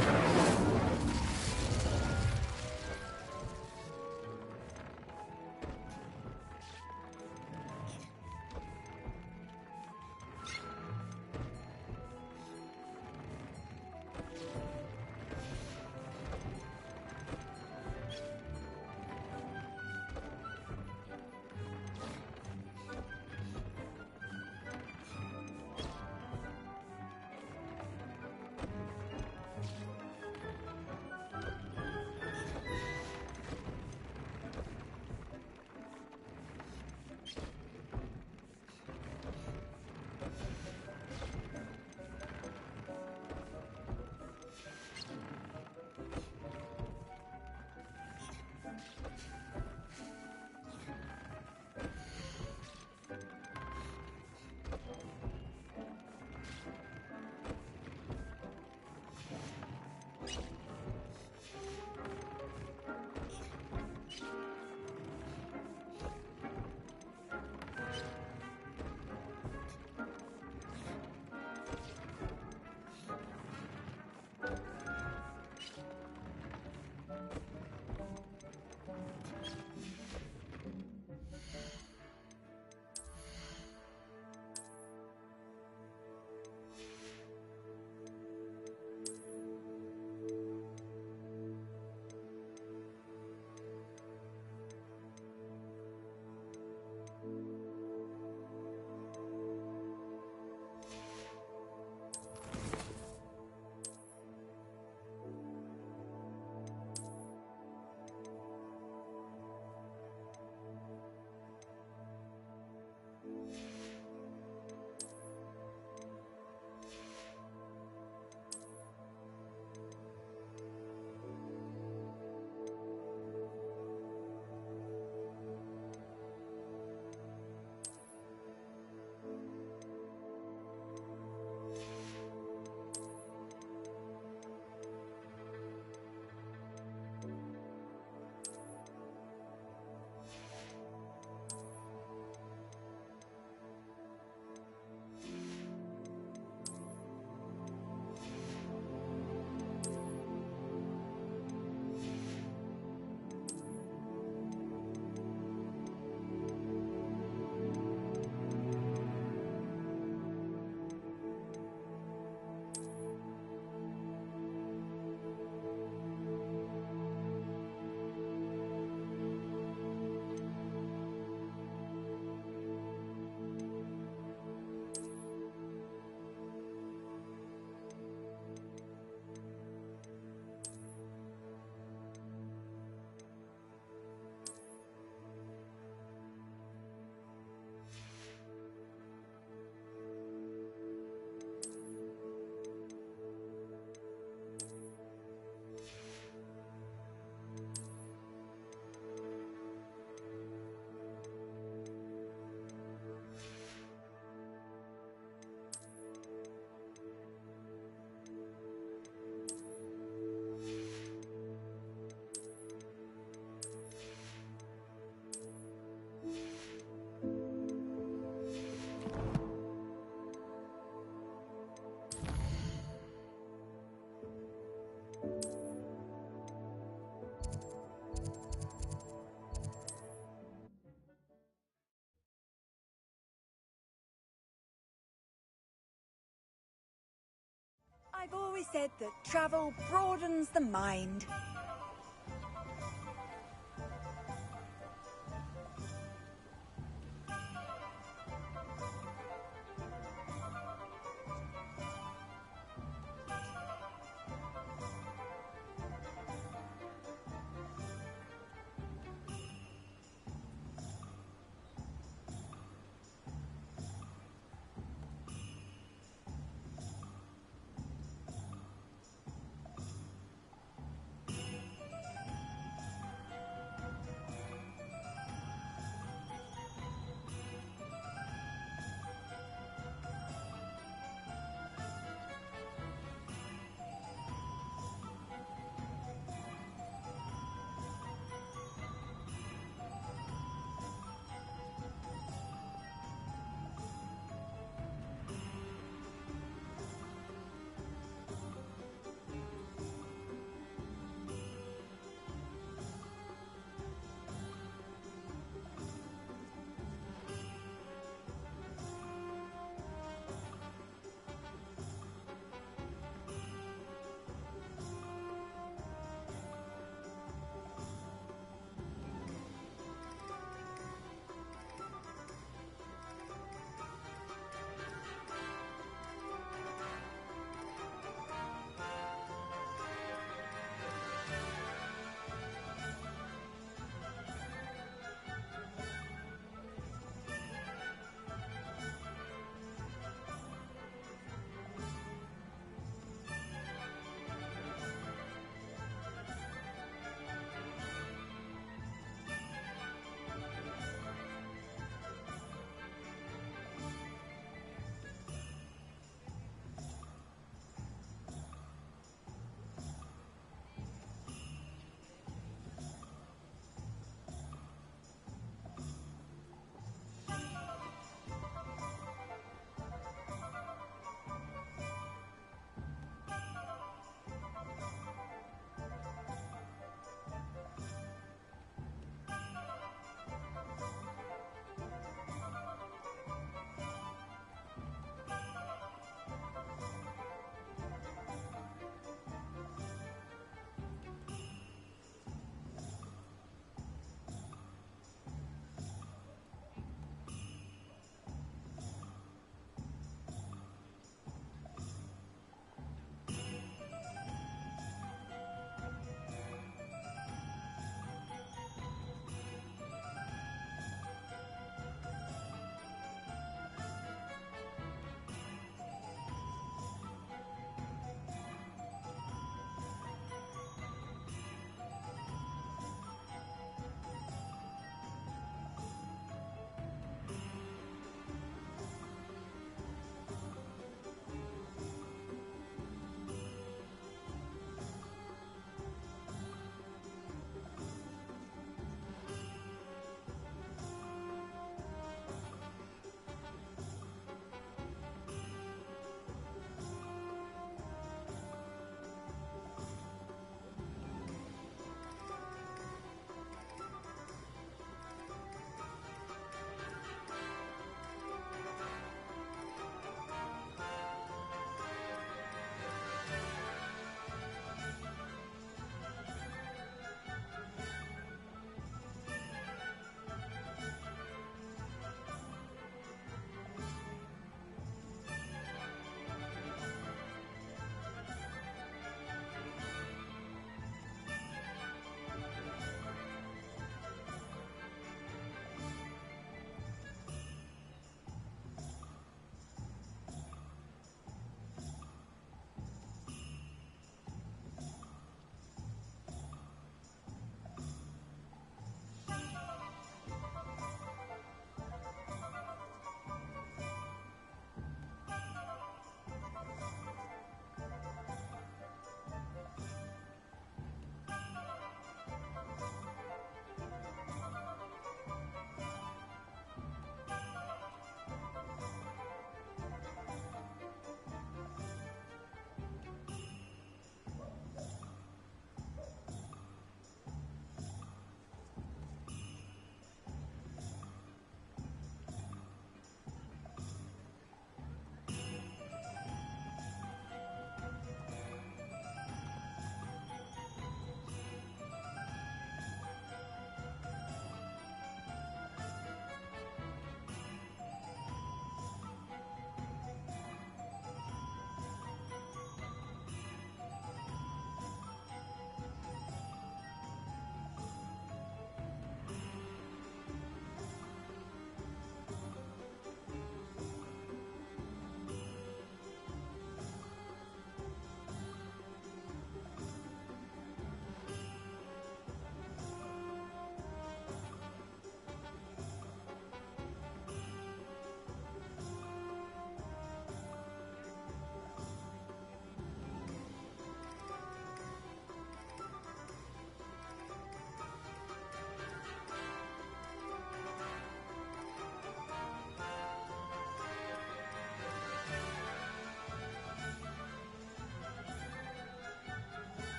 I've always said that travel broadens the mind.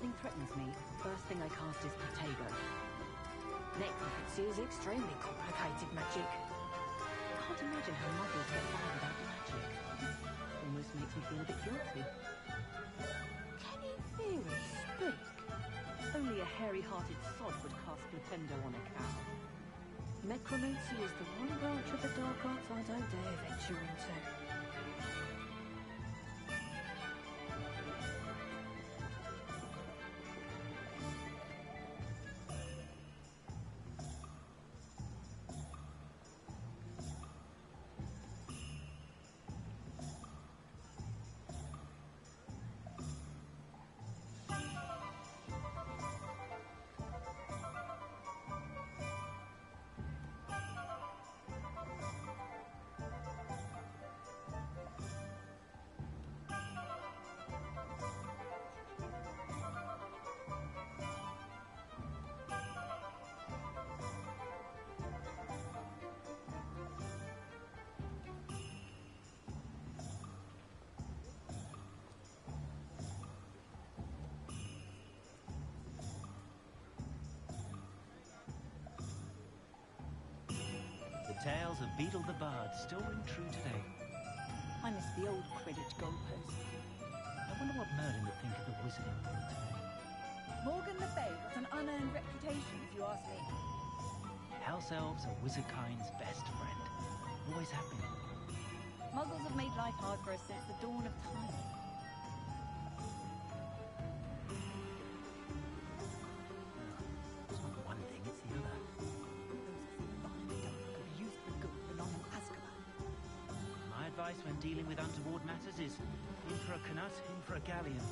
something threatens me, first thing I cast is Protego. Necromancy is extremely complicated magic. Can't imagine how mothers get by without magic. Almost makes me feel a bit guilty. Can in theory speak? Only a hairy-hearted sod would cast Flipendo on a cow. Necromancy is the one branch of the dark arts I don't dare venture into. The tales of Beetle the Bard still ring true today. I miss the old Quidditch goalpost. I wonder what Merlin would think of the wizarding world today. Morgan Le Fay got an unearned reputation, if you ask me. House elves are wizardkind's best friend. Always have been. Muggles have made life hard for us since the dawn of time. It's not one thing, it's the other. My advice when dealing with untoward matters is in for a Knut, in for a galleon.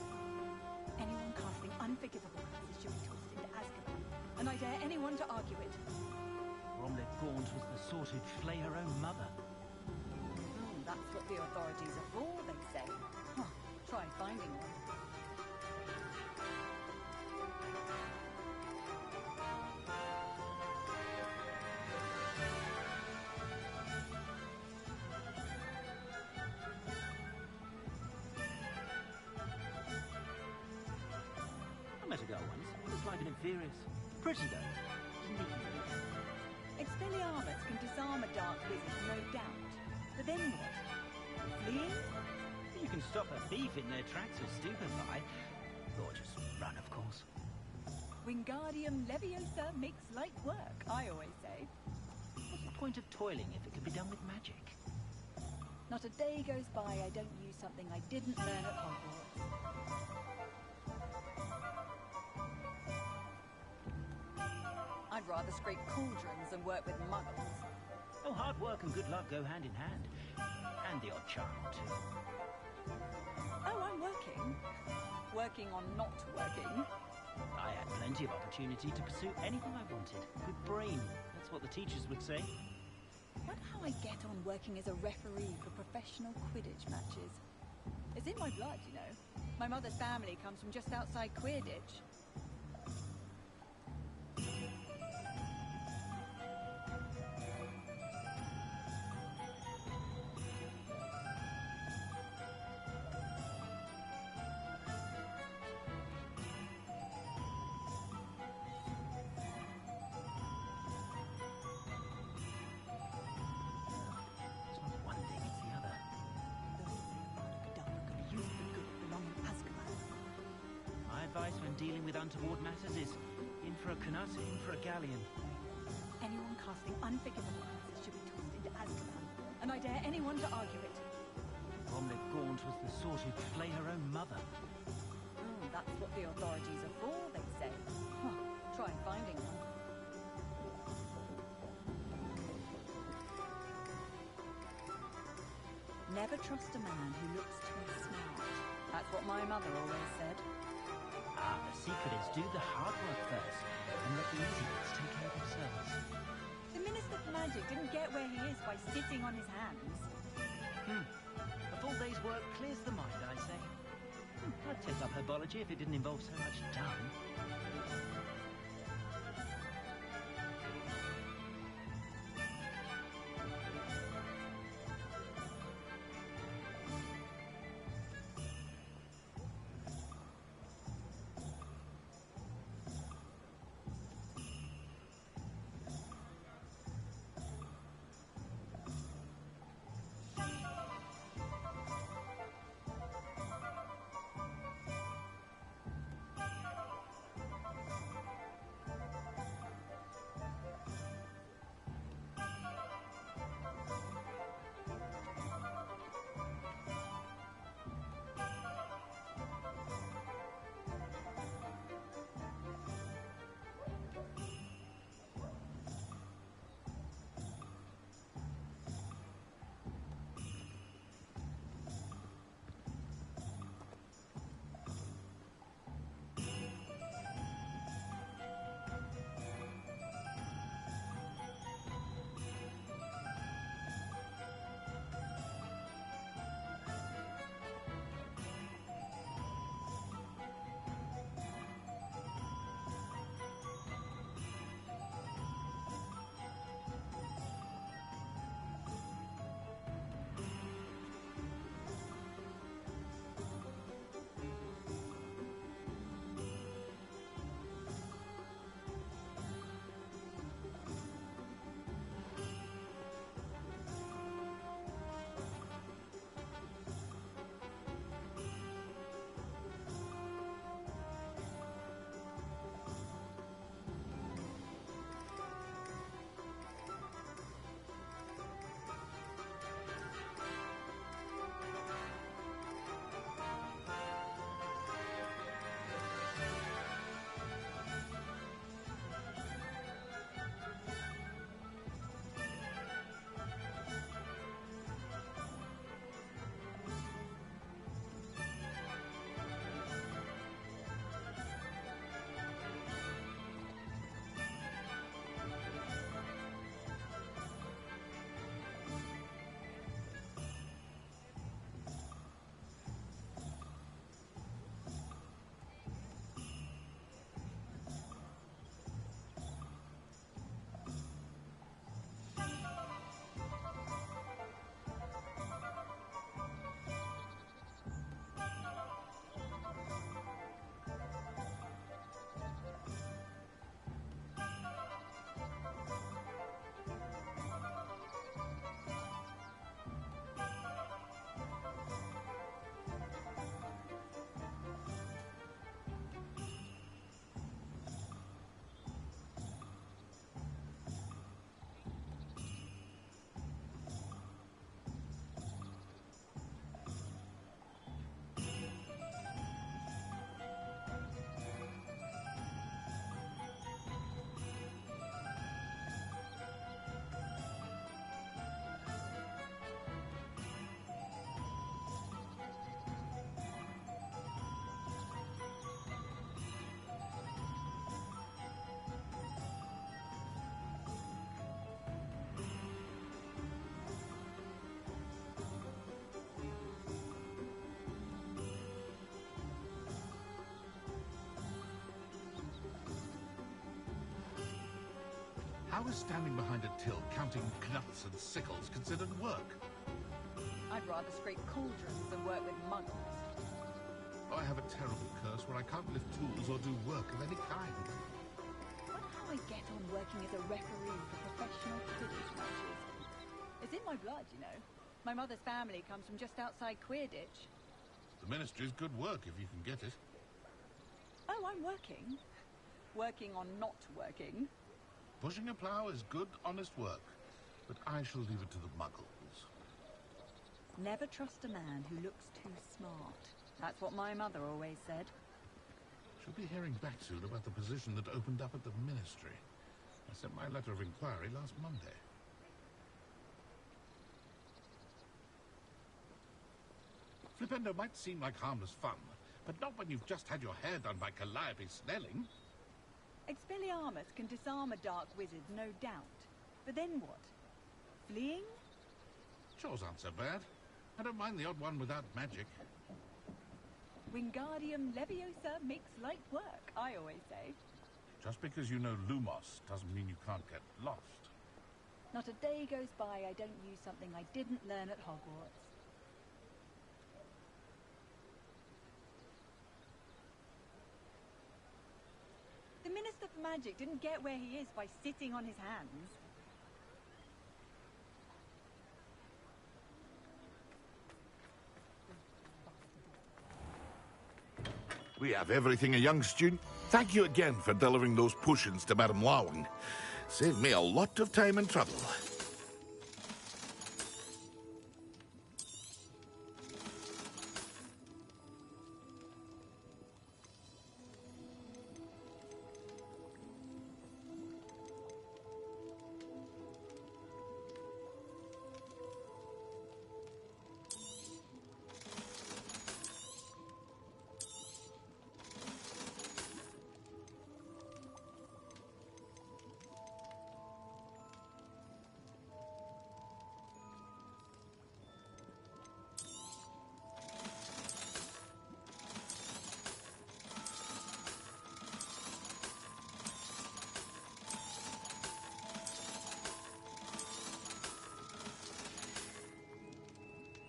Anyone casting unforgivable curses should be tossed into Azkaban, and I dare anyone to argue it. Bromley Gaunt was the sort who'd flay her own mother. That's what the authorities are for, they say. Huh, try finding one. I met a girl once. It was like an inferior. Pretty though. Didn't even know it. Expelliarmus can disarm a dark wizard, no doubt. But then what? Fleeing? You can stop a thief in their tracks or stupefy. Or just run, of course. Wingardium Leviosa makes light work, I always say. What's the point of toiling if it can be done with magic? Not a day goes by I don't use something I didn't learn at Hogwarts. I'd rather scrape cauldrons than work with muggles. Oh, hard work and good luck go hand in hand. And the odd charm, too. Oh, I'm working. Working on not working. I had plenty of opportunity to pursue anything I wanted. Good brain. That's what the teachers would say. Wonder how I get on working as a referee for professional Quidditch matches. It's in my blood, you know. My mother's family comes from just outside Quidditch. Advice when dealing with untoward matters is in for a Knut, in for a galleon. Anyone casting unforgivable curses should be tossed into Azkaban, and I dare anyone to argue it. Bromley Gaunt was the sort who'd flay her own mother. That's what the authorities are for, they say. Huh, try finding one. Never trust a man who looks too smart. That's what my mother always said. Ah, the secret is do the hard work first, and let the easy bits take care of themselves. The Minister for Magic didn't get where he is by sitting on his hands. A full day's work clears the mind, I say. I'd take up herbology if it didn't involve so much dung. How is standing behind a till counting nuts and sickles considered work? I'd rather scrape cauldrons than work with muggles. I have a terrible curse where I can't lift tools or do work of any kind. Wonder how I get on working as a referee for professional Quidditch matches. It's in my blood, you know. My mother's family comes from just outside Quidditch. The ministry's good work if you can get it. Oh, I'm working. Working on not working. Pushing a plough is good, honest work. But I shall leave it to the muggles. Never trust a man who looks too smart. That's what my mother always said. She'll be hearing back soon about the position that opened up at the ministry. I sent my letter of inquiry last Monday. Flipendo might seem like harmless fun, but not when you've just had your hair done by Calliope Snelling. Expelliarmus can disarm a dark wizard, no doubt. But then what? Fleeing? Chores aren't so bad. I don't mind the odd one without magic. Wingardium Leviosa makes light work, I always say. Just because you know Lumos doesn't mean you can't get lost. Not a day goes by I don't use something I didn't learn at Hogwarts. The Minister for Magic didn't get where he is by sitting on his hands. We have everything a young student. Thank you again for delivering those potions to Madame Lawing. Saved me a lot of time and trouble.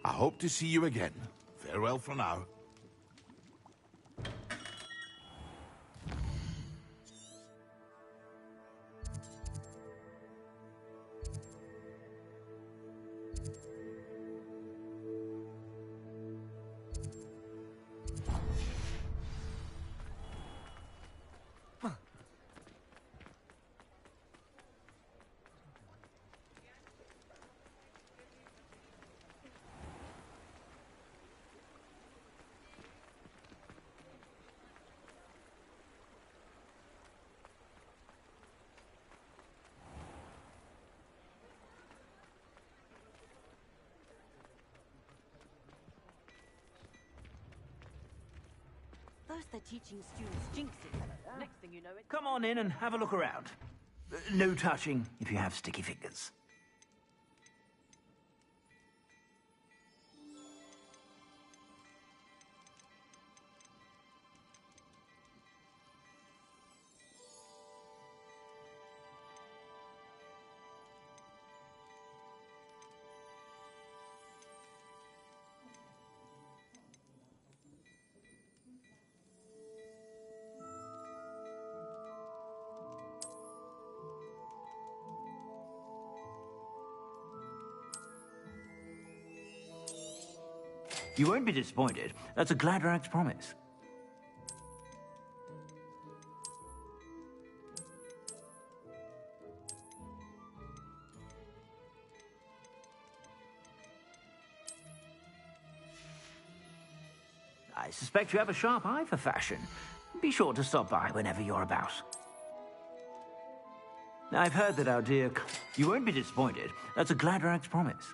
I hope to see you again. Farewell for now. First they're teaching students jinxing. Next thing you know it... Come on in and have a look around. No touching if you have sticky fingers. You won't be disappointed. That's a Gladrag's promise. I suspect you have a sharp eye for fashion. Be sure to stop by whenever you're about. I've heard that our dear... You won't be disappointed. That's a Gladrag's promise.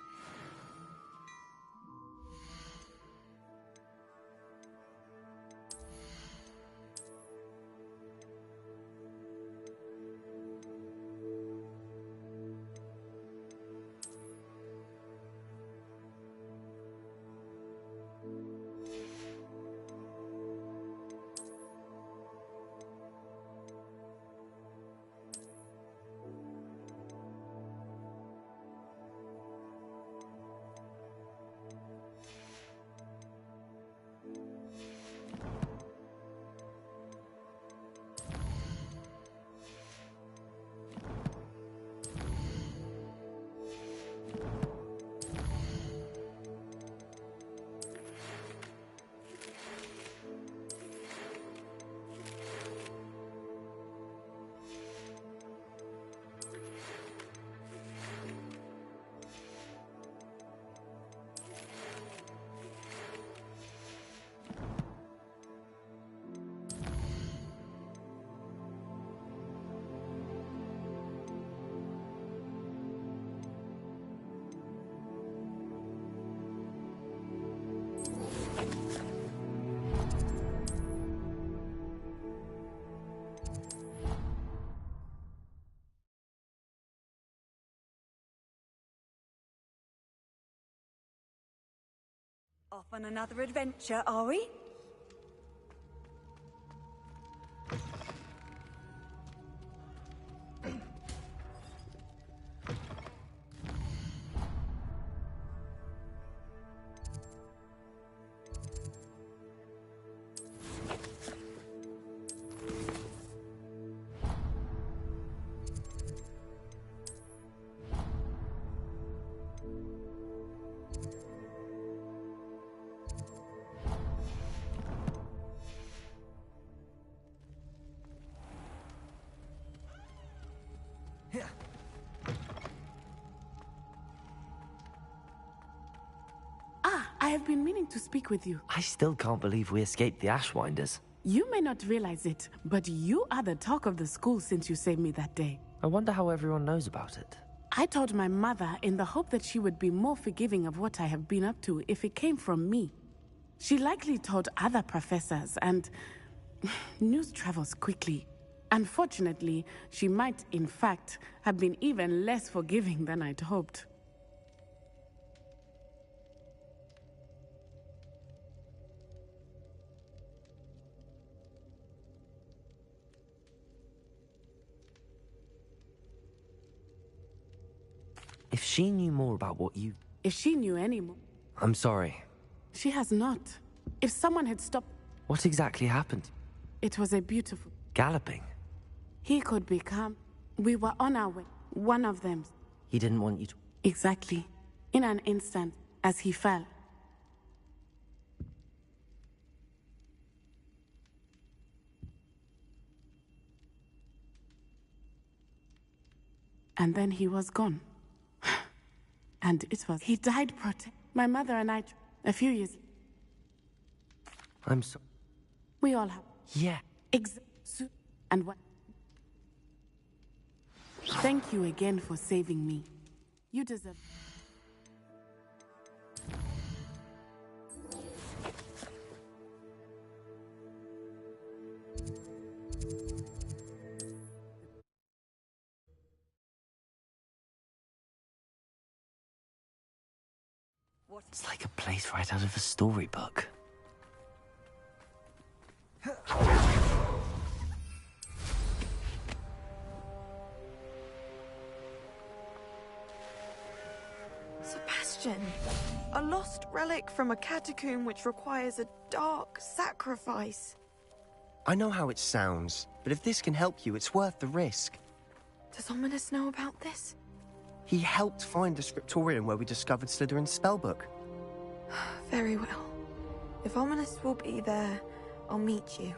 Off on another adventure, are we? I have been meaning to speak with you. I still can't believe we escaped the Ashwinders. You may not realize it, but you are the talk of the school since you saved me that day. I wonder how everyone knows about it. I told my mother in the hope that she would be more forgiving of what I have been up to if it came from me. She likely told other professors, and news travels quickly. Unfortunately, she might, in fact, have been even less forgiving than I'd hoped. If she knew more about what you... If she knew any more... I'm sorry. She has not. If someone had stopped... What exactly happened? It was a beautiful... Galloping? He could become... We were on our way. One of them. He didn't want you to... Exactly. In an instant, as he fell. And then he was gone. And it was... He died my mother and I, a few years... I'm so... We all have... Yeah. And what... Thank you again for saving me. You deserve... It's like a place right out of a storybook. Sebastian, a lost relic from a catacomb which requires a dark sacrifice. I know how it sounds, but if this can help you, it's worth the risk. Does Ominous know about this? He helped find the scriptorium where we discovered Slytherin's spellbook. Very well. If Ominous will be there, I'll meet you.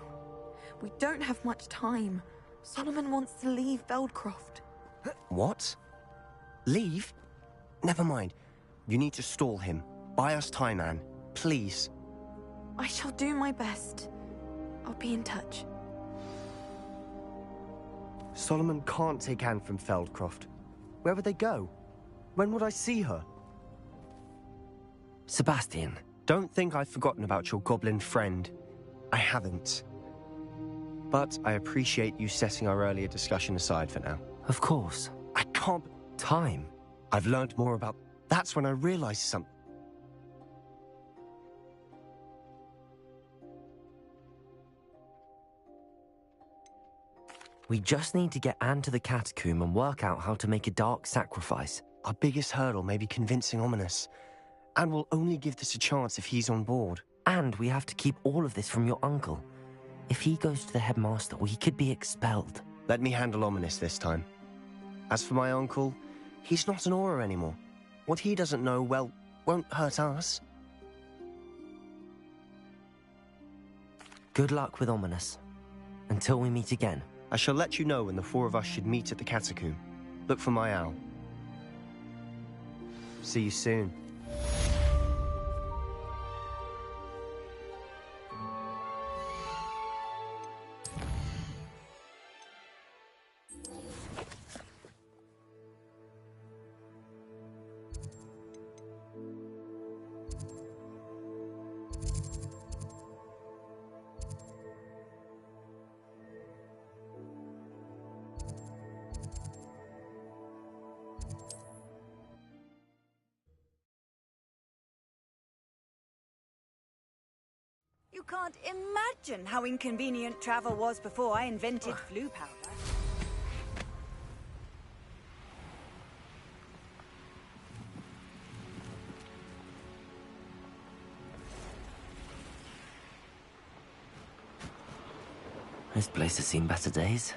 We don't have much time. Solomon wants to leave Veldcroft. What? Leave? Never mind. You need to stall him. Buy us time, Anne. Please. I shall do my best. I'll be in touch. Solomon can't take Anne from Feldcroft. Where would they go? When would I see her? Sebastian. Don't think I've forgotten about your goblin friend. I haven't. But I appreciate you setting our earlier discussion aside for now. Of course. I can't... Time. I've learned more about... That's when I realized something. We just need to get Anne to the catacomb and work out how to make a dark sacrifice. Our biggest hurdle may be convincing Ominous. And we'll only give this a chance if he's on board. And we have to keep all of this from your uncle. If he goes to the headmaster, we could be expelled. Let me handle Ominous this time. As for my uncle, he's not an Auror anymore. What he doesn't know, well, won't hurt us. Good luck with Ominous. Until we meet again. I shall let you know when the four of us should meet at the catacomb. Look for my owl. See you soon. You can't imagine how inconvenient travel was before I invented flu powder. This place has seen better days.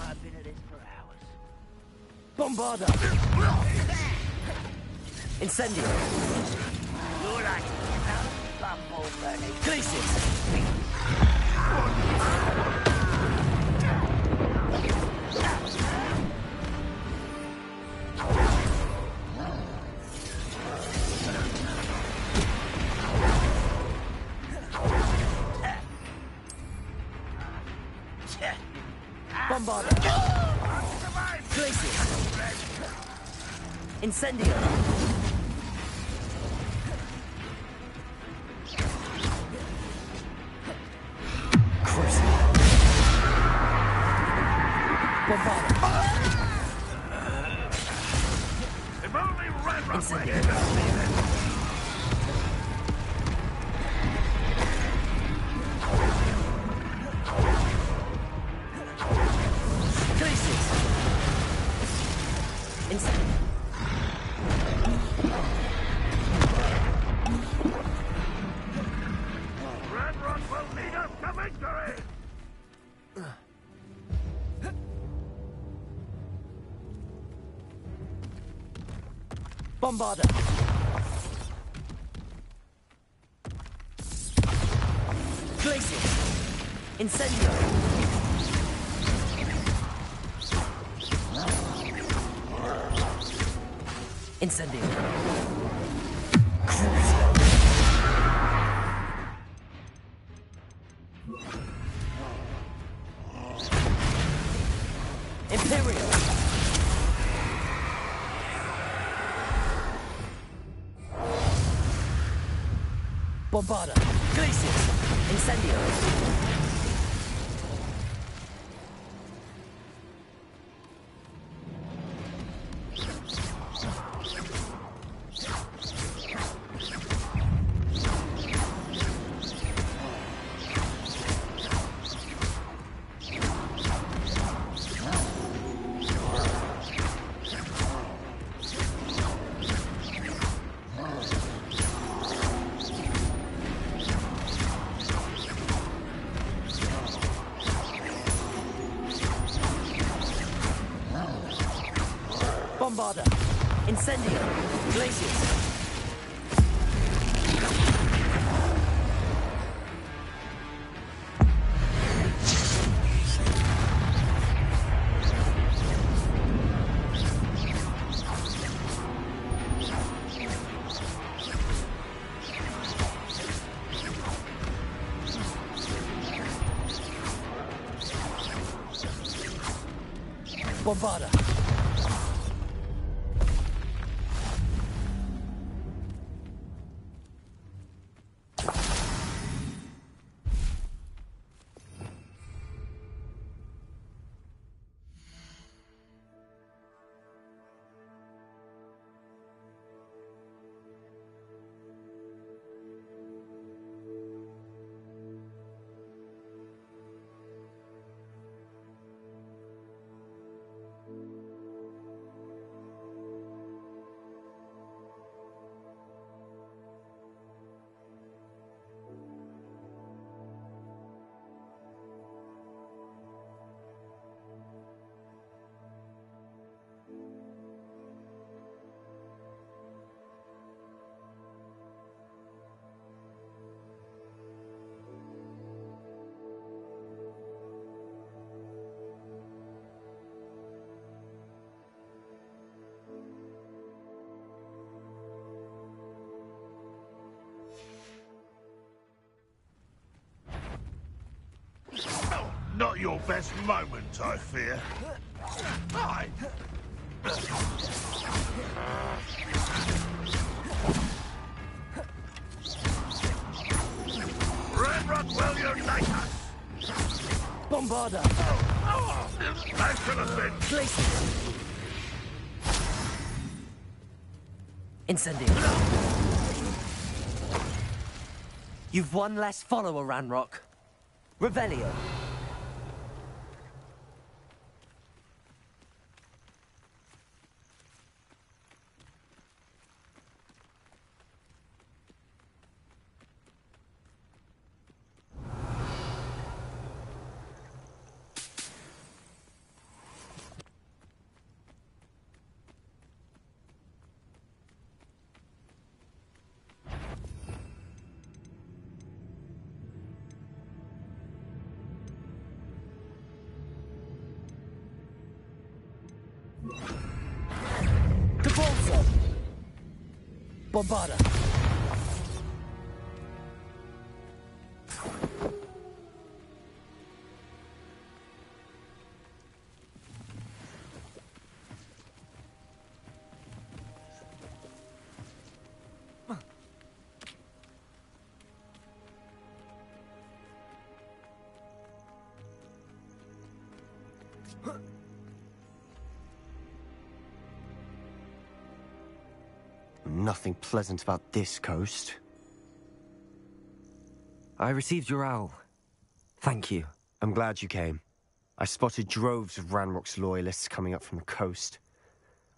I've been at this for hours. Bombarda! Incendio! You're like bumble burning. Glacius! Bombarda! Glacius! Incendio! If only Red Rock were here Incendio! to see this. Glacius! Incendio! Red Rock will lead us to victory! Bombarda! Glacius! Incendio! Incendio! Imperial! Bombarda! Glacius! Incendio! Bombarda! Incendio! Glacius! Bombarda! your best moment, I fear. Aye. Ranrock will unite us! Bombarda! I should have been... Place Incendio. You've one less follower, Ranrock. Revelio. Bombarda. Nothing pleasant about this coast. I received your owl. Thank you. I'm glad you came. I spotted droves of Ranrock's loyalists coming up from the coast.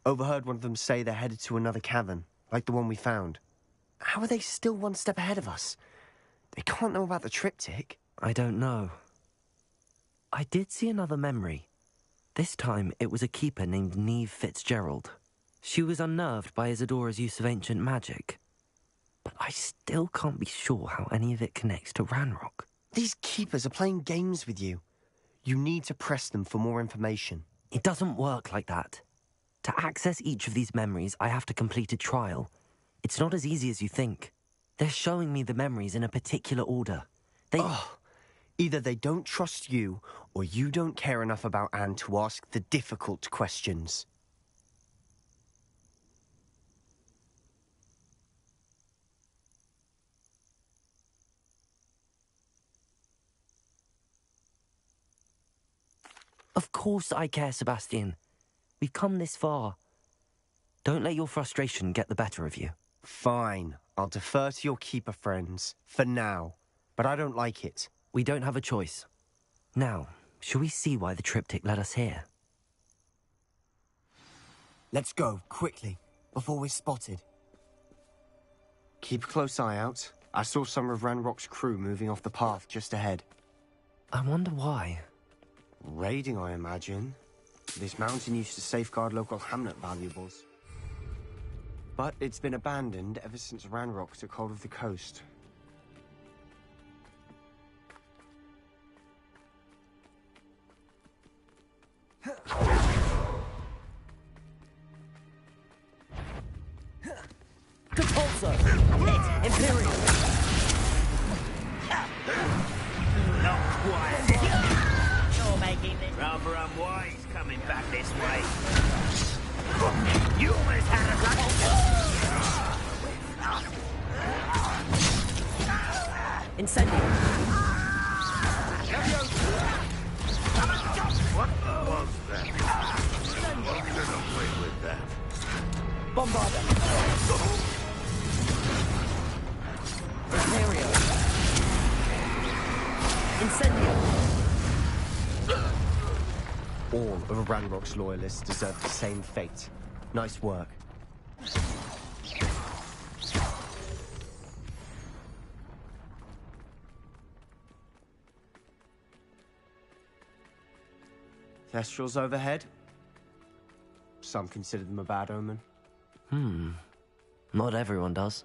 Overheard one of them say they're headed to another cavern, like the one we found. How are they still one step ahead of us? They can't know about the triptych. I don't know. I did see another memory. This time, it was a keeper named Neve Fitzgerald. She was unnerved by Isadora's use of ancient magic. But I still can't be sure how any of it connects to Ranrock. These keepers are playing games with you. You need to press them for more information. It doesn't work like that. To access each of these memories, I have to complete a trial. It's not as easy as you think. They're showing me the memories in a particular order. Either they don't trust you, or you don't care enough about Anne to ask the difficult questions. Of course I care, Sebastian. We've come this far. Don't let your frustration get the better of you. Fine. I'll defer to your keeper friends. For now. But I don't like it. We don't have a choice. Now, shall we see why the triptych led us here? Let's go, quickly, before we're spotted. Keep a close eye out. I saw some of Ranrock's crew moving off the path just ahead. I wonder why. Raiding, I imagine. This mountain used to safeguard local hamlet valuables. But it's been abandoned ever since Ranrock took hold of the coast. Compulso! Hit! Imperial! Not quiet. You're making this rather unwise coming back this way. You almost had us Incendio! What was that? What did I play with that? Bombarda! Imperio! Incendio! All of Ranrock's loyalists deserve the same fate. Nice work. Thestrals overhead. Some consider them a bad omen. Not everyone does.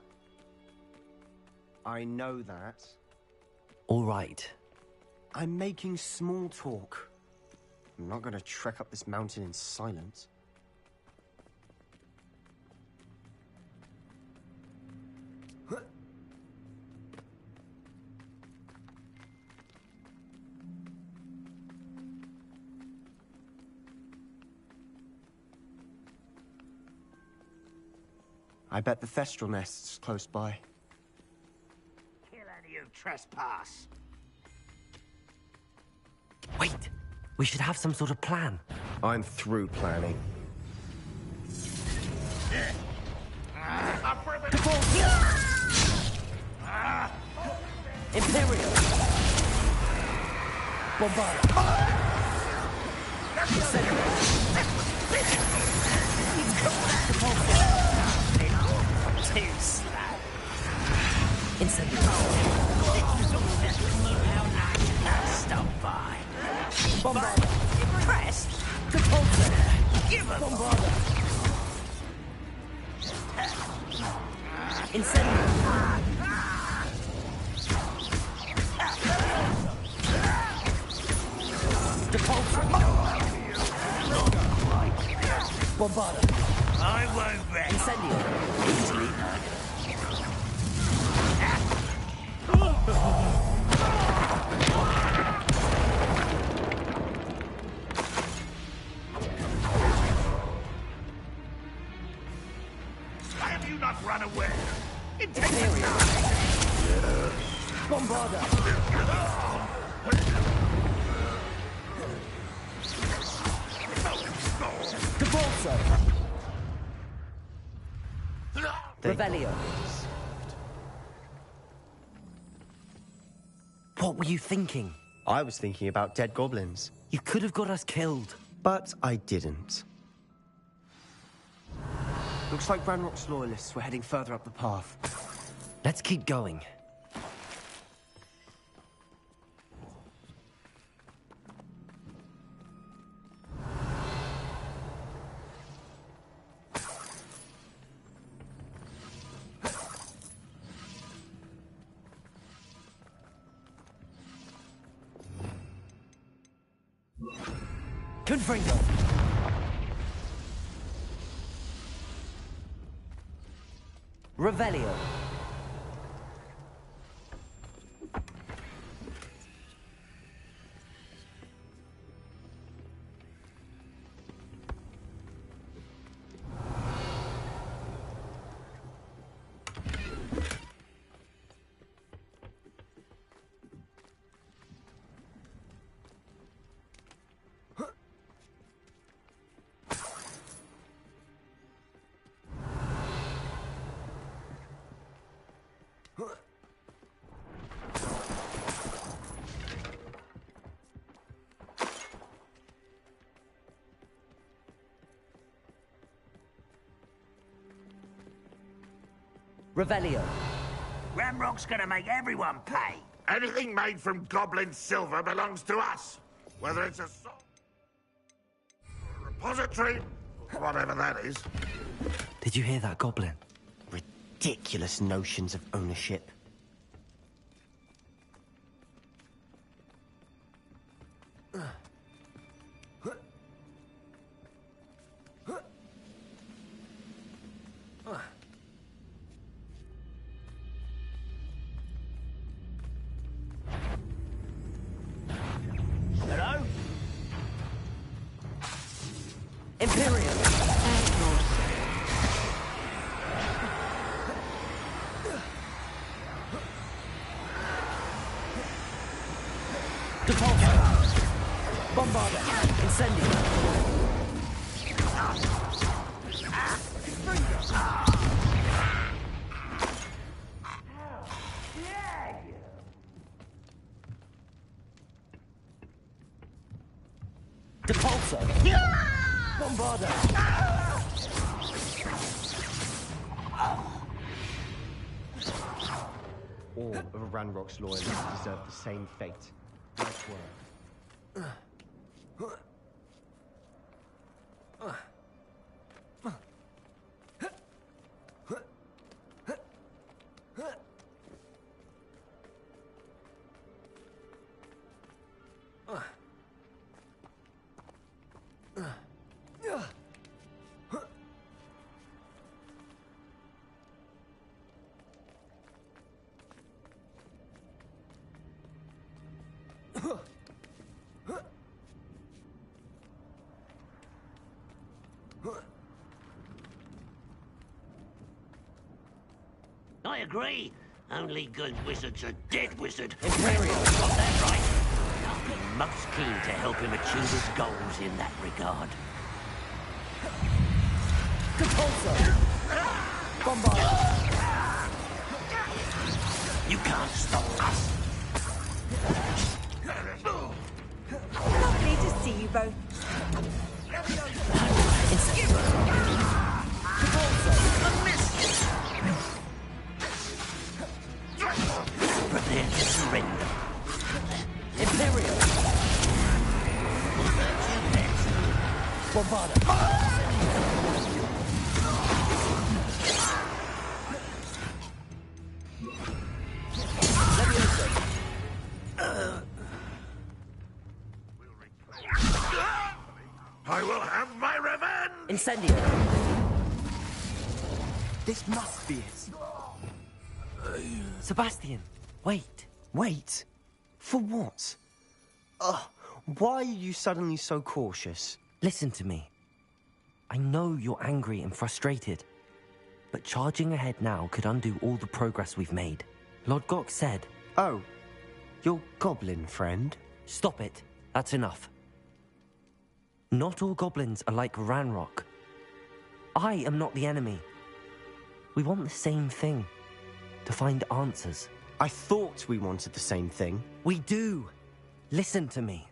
I know that. All right. I'm making small talk. I'm not going to trek up this mountain in silence. I bet the Thestral nest's close by. Kill any who trespass. Wait! We should have some sort of plan. I'm through planning. Imperial! Bombard! Too slow. Incendiary! Stop by. Bombarder! Impressed? Repulsor! Give him Bombarder! Incendiary! Bombarder! I won't rest. Incendiary! Easily Why have you not run away? Imperial! Bombarder! Repulsor! Revelio! What were you thinking? I was thinking about dead goblins. You could have got us killed. But I didn't. Looks like Ranrock's loyalists were heading further up the path. Let's keep going. Confringo! Revelio! Revelio. Ramrock's gonna make everyone pay. Anything made from goblin silver belongs to us. Whether it's a repository, or whatever that is. Did you hear that, Goblin? Ridiculous notions of ownership. Hello? Imperial! Default! Bombarder! Incendio! Depulso! Bombarder! All of Ranrock's loyalists deserve the same fate. Nice work. I agree. Only good wizards are dead wizard. Imperial. Got that right. I'll be most keen to help him achieve his goals in that regard. Compulso! Bombard! You can't stop us. Lovely to see you both. Prepare to surrender. Imperial! Bombarda! I will have my revenge! Incendio! This must be it. Sebastian, wait. Wait? For what? Ugh, why are you suddenly so cautious? Listen to me. I know you're angry and frustrated, but charging ahead now could undo all the progress we've made. Lodgok said... Oh, your goblin friend? Stop it. That's enough. Not all goblins are like Ranrock. I am not the enemy. We want the same thing. To find answers. I thought we wanted the same thing. We do. Listen to me.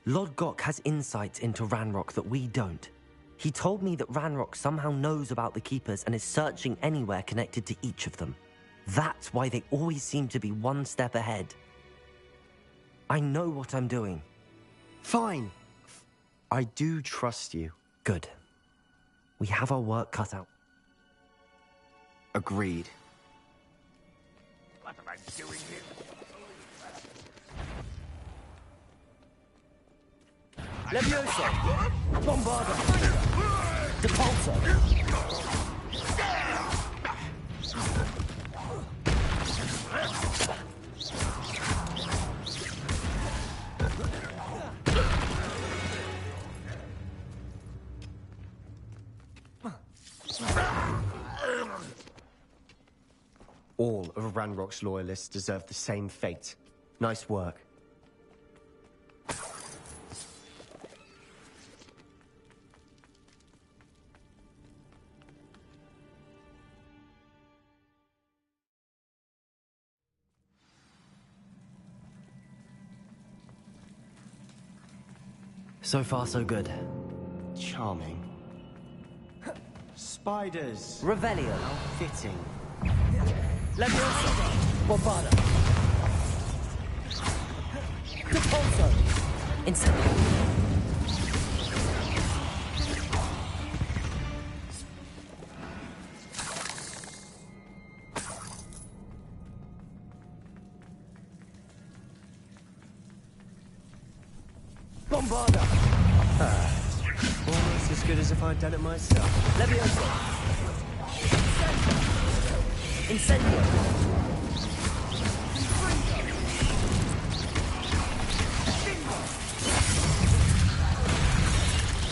Lodgok has insights into Ranrock that we don't. He told me that Ranrock somehow knows about the Keepers and is searching anywhere connected to each of them. That's why they always seem to be one step ahead. I know what I'm doing. Fine. I do trust you. Good. We have our work cut out. Agreed. What am I doing here? Levioso! Bombarda! Depulso! All of Ranrock's loyalists deserve the same fate. Nice work. So far, so good. Charming. Spiders. Revelio. How fitting. Levioso! Bombarda! Depulso! Incendio! Bombarda! Almost as good as if I'd done it myself. Levioso! Incendio!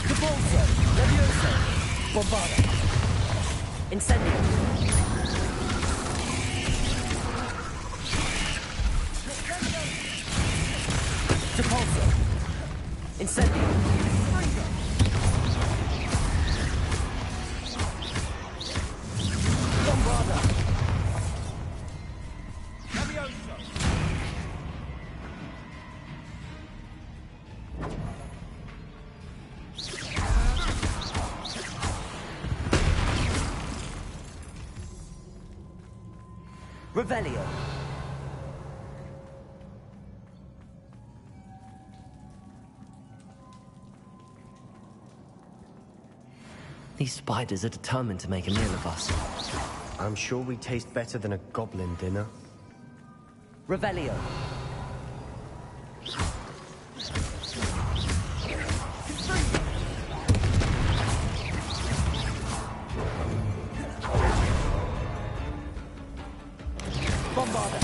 Depulso! Levioso! Bombarda! Incendio! Depulso! Incendio! Bombarda! Revelio. These spiders are determined to make a meal of us. I'm sure we taste better than a goblin dinner. Revelio. Bombarda.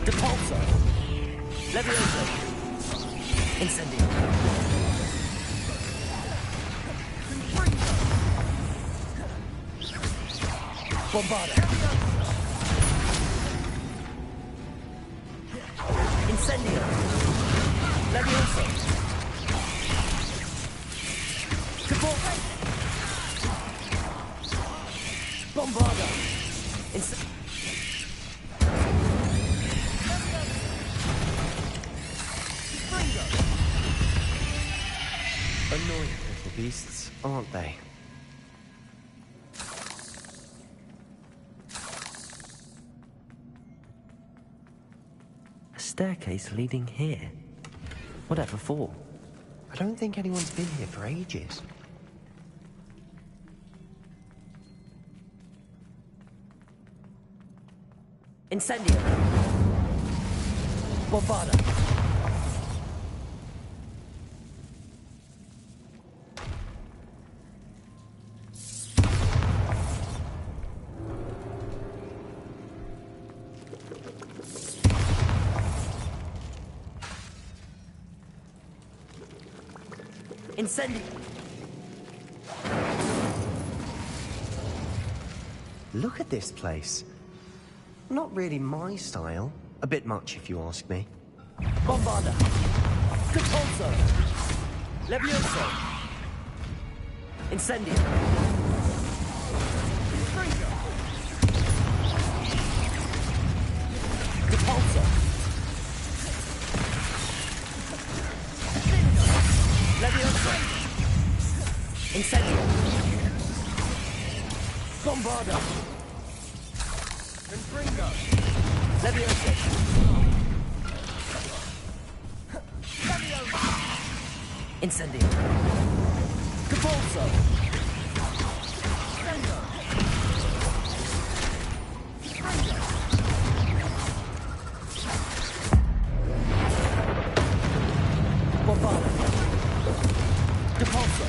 Depulso. Levioso. Incendio. Bombarda! Incendio! Levioso! Capote! Bombarda! Annoying little beasts, aren't they? A staircase leading here. Whatever for? I don't think anyone's been here for ages. Incendio! Bombarda! Incendio! Look at this place. Not really my style. A bit much, if you ask me. Bombarda! Capolso! Levioso! Incendio! Capolso! Levioso! Incendio! Bombarda! Confringo! Levioso! Incendio! Capolso! Bombarda! Capolso!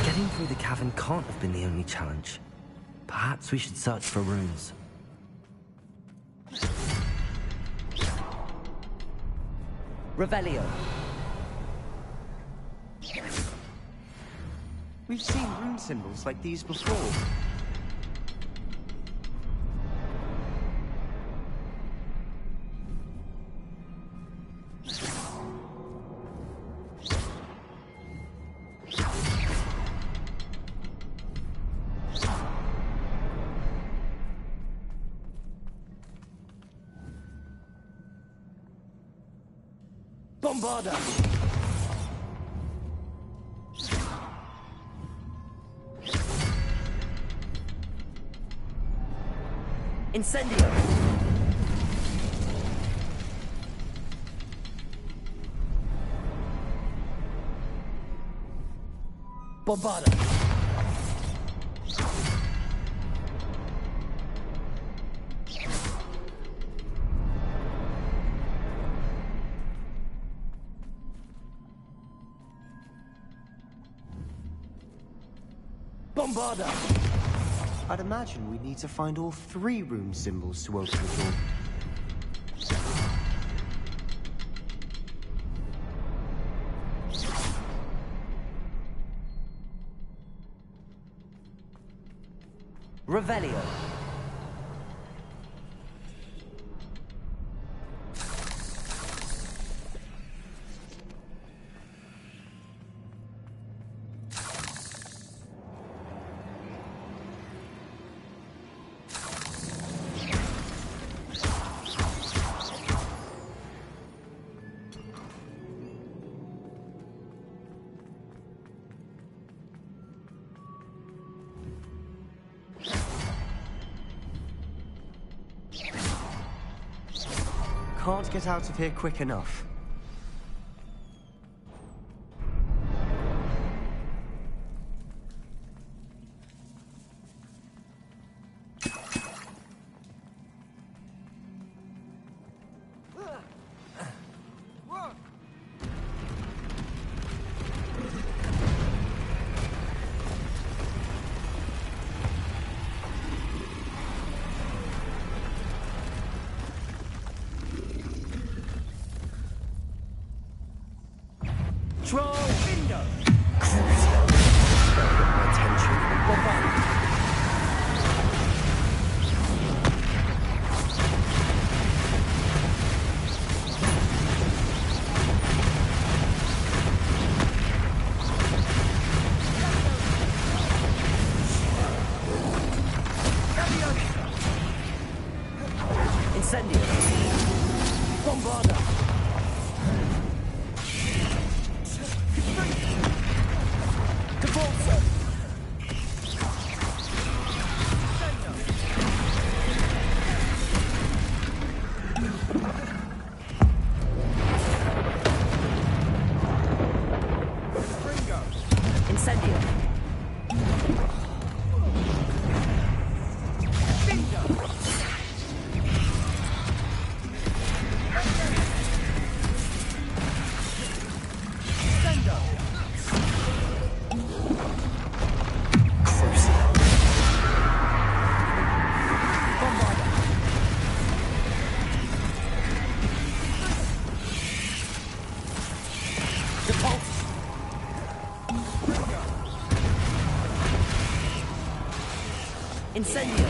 Getting through the cavern can't have been the only challenge. Perhaps we should search for runes. Revelio. We've seen rune symbols like these before. Bombarda! Incendio! Bombarda! Bombarda! I'd imagine we need to find all 3 rune symbols to open the door. Revelio. Can't get out of here quick enough. Bombarda! Incendio. Bombarda. Convulso. Incendio. Incendio.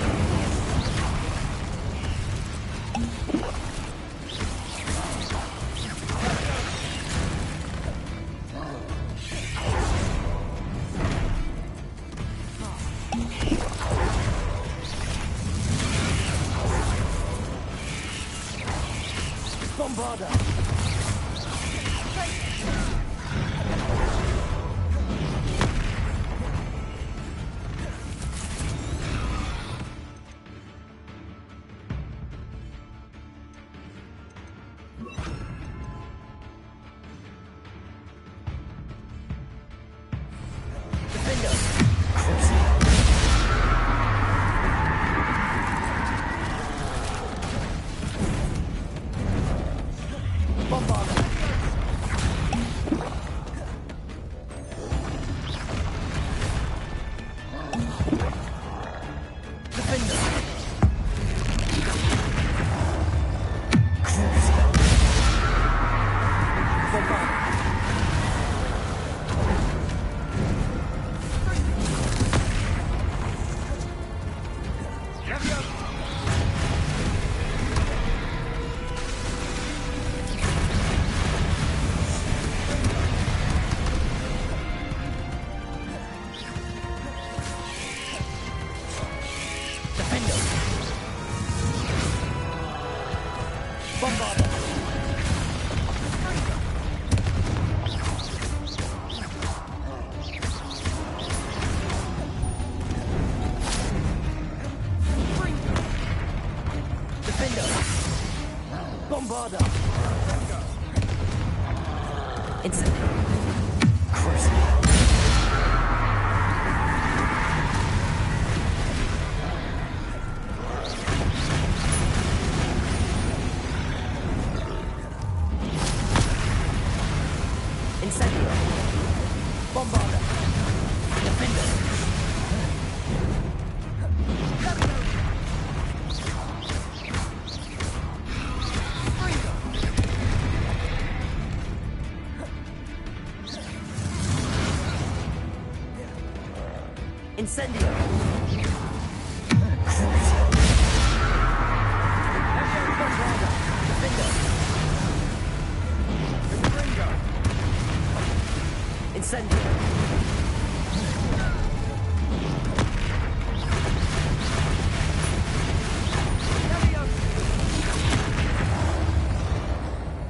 Bombarda. Bombarda. Incendio. Incendio. Bombarda. Defender. Incendio. Incendio.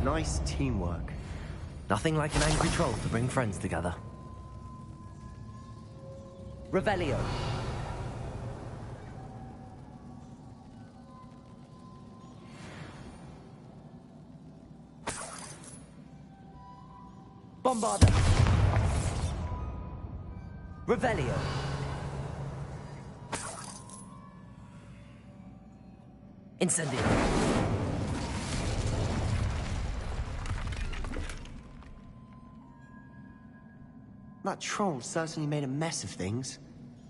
Nice teamwork. Nothing like an angry troll to bring friends together. Revelio. Bombarda. Revelio. Incendio. That troll certainly made a mess of things.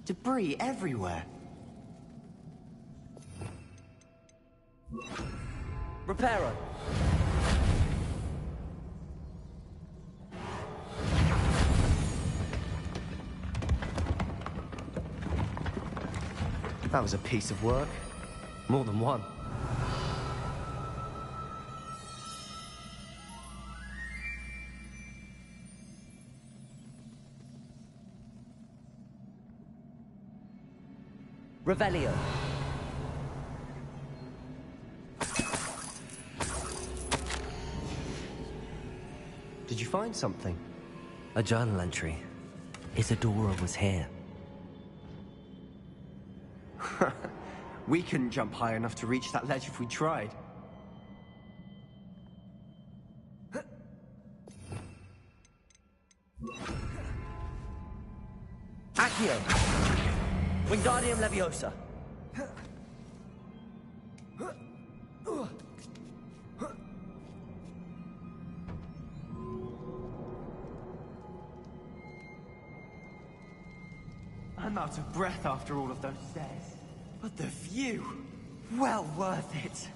Debris everywhere. Reparo. That was a piece of work. More than one. Revelio. Did you find something? A journal entry. Isadora was here. We couldn't jump high enough to reach that ledge if we tried. Accio! Wingardium Leviosa! I'm out of breath after all of those stairs. But the view! Well worth it!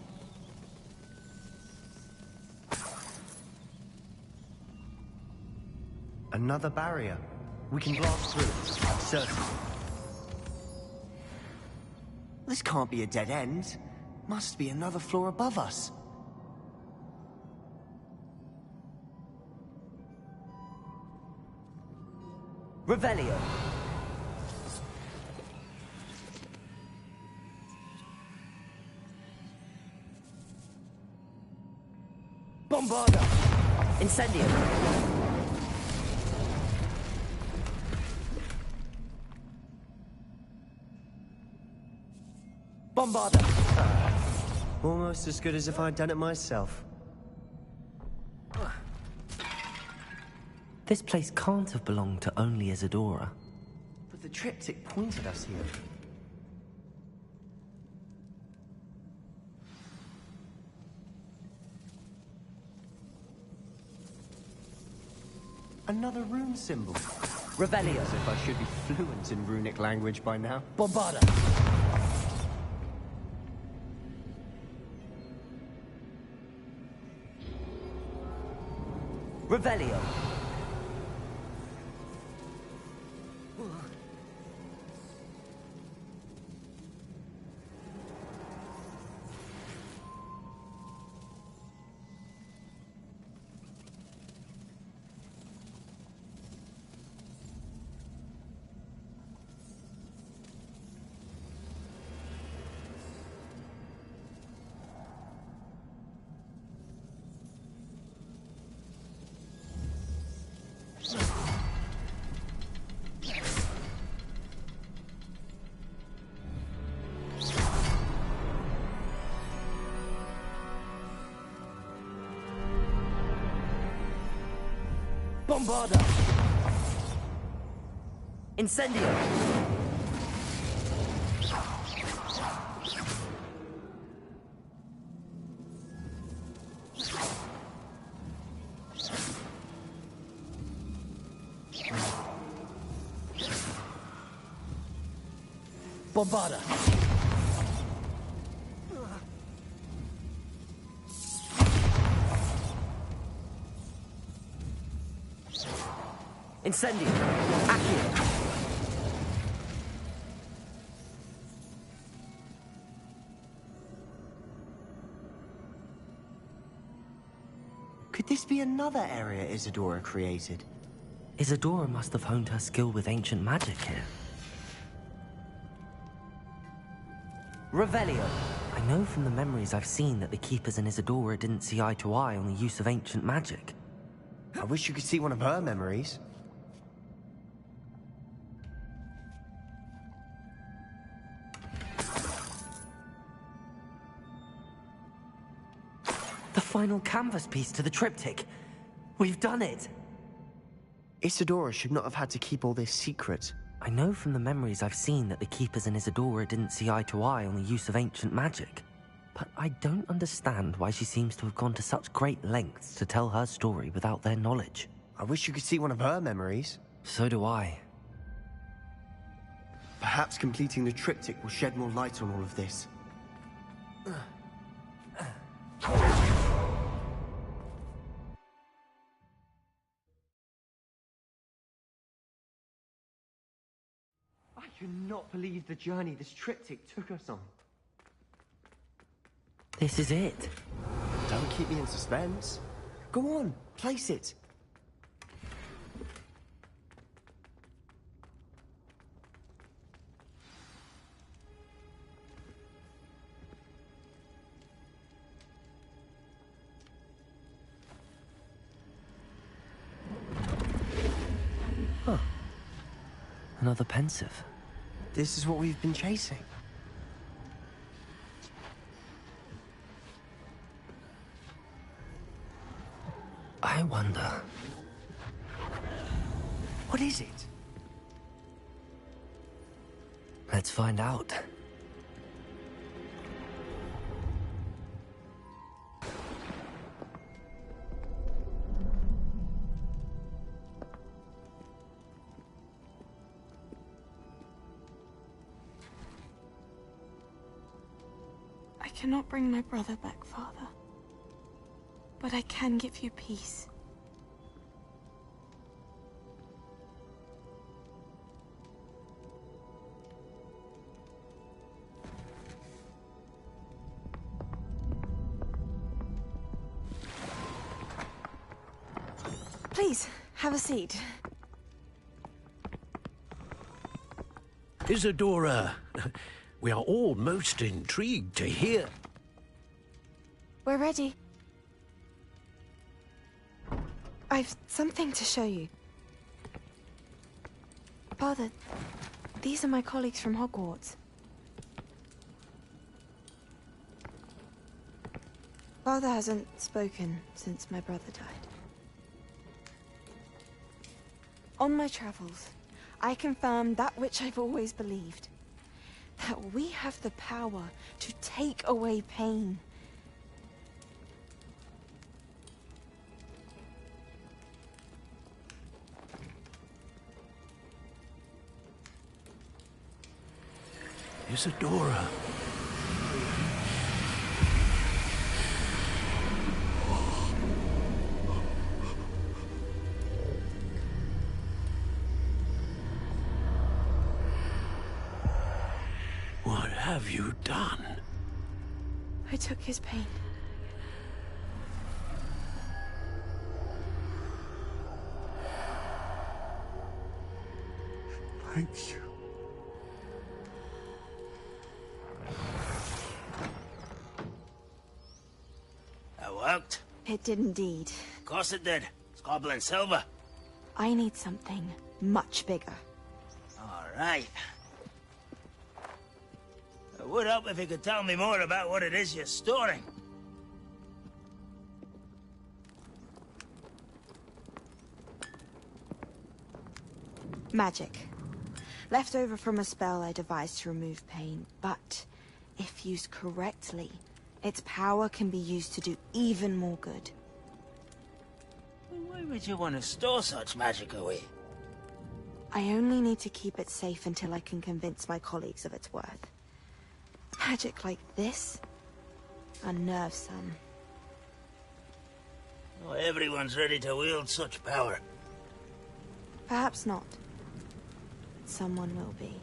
Another barrier. We can blast through it. Certainly. This can't be a dead end. Must be another floor above us. Revelio. Bombarda! Incendio! Bombarda! Almost as good as if I'd done it myself. This place can't have belonged to only Isadora. But the triptych pointed us here. Another rune symbol. Revelio. As if I should be fluent in runic language by now. Bombarda. Revelio. Bombarda! Incendio! Bombarda! Incendio! Accio! Could this be another area Isadora created? Isadora must have honed her skill with ancient magic here. Revelio. I know from the memories I've seen that the Keepers and Isadora didn't see eye to eye on the use of ancient magic. I wish you could see one of her memories. The final canvas piece to the triptych. We've done it! Isadora should not have had to keep all this secret. I know from the memories I've seen that the Keepers and Isadora didn't see eye to eye on the use of ancient magic. But I don't understand why she seems to have gone to such great lengths to tell her story without their knowledge. I wish you could see one of her memories. So do I. Perhaps completing the triptych will shed more light on all of this. I cannot believe the journey this triptych took us on. This is it. Don't keep me in suspense. Go on, place it. Another pensive. This is what we've been chasing. I wonder... What is it? Let's find out. I cannot bring my brother back, Father. But I can give you peace. Please, have a seat. Isadora, we are all most intrigued to hear. We're ready. I've something to show you. Father, these are my colleagues from Hogwarts. Father hasn't spoken since my brother died. On my travels, I confirmed that which I've always believed. That we have the power to take away pain. Isadora. What have you done? I took his pain. Thank you. That worked. It did indeed. Of course it did. It's goblin silver. I need something much bigger. All right. It would help if you could tell me more about what it is you're storing. Magic. Left over from a spell I devised to remove pain, but if used correctly, its power can be used to do even more good. Why would you want to store such magic away? I only need to keep it safe until I can convince my colleagues of its worth. Magic like this unnerves some. Not everyone's ready to wield such power. Perhaps not. Someone will be.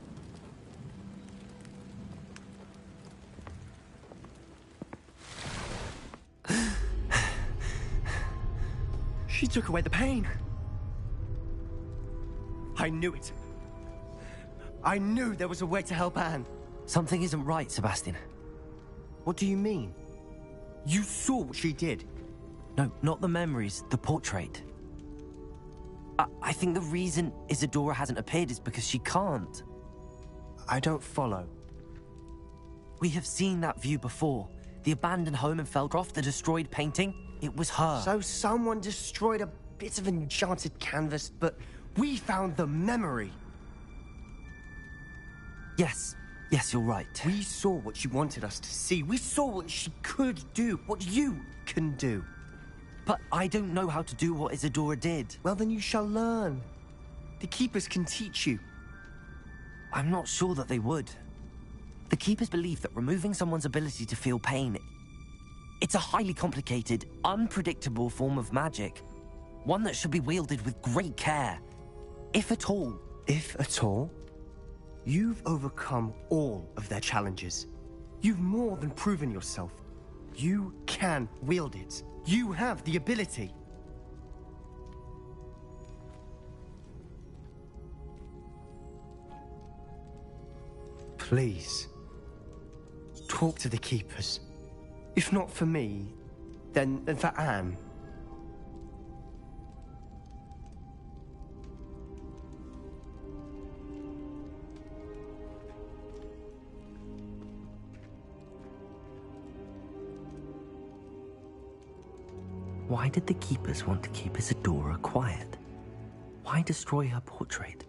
She took away the pain. I knew it. I knew there was a way to help Anne. Something isn't right, Sebastian. What do you mean? You saw what she did. No, not the memories, the portrait. I think the reason Isadora hasn't appeared is because she can't. I don't follow. We have seen that view before. The abandoned home in Feldcroft, the destroyed painting. It was her. So someone destroyed a bit of enchanted canvas, but we found the memory. Yes, you're right. We saw what she wanted us to see. We saw what she could do, what you can do. But I don't know how to do what Isadora did. Well, then you shall learn. The Keepers can teach you. I'm not sure that they would. The Keepers believe that removing someone's ability to feel pain, it's a highly complicated, unpredictable form of magic. One that should be wielded with great care. If at all. If at all? You've overcome all of their challenges. You've more than proven yourself. You can wield it. You have the ability. Please, talk to the Keepers. If not for me, then for Anne. Why did the keepers want to keep Isadora quiet? Why destroy her portrait?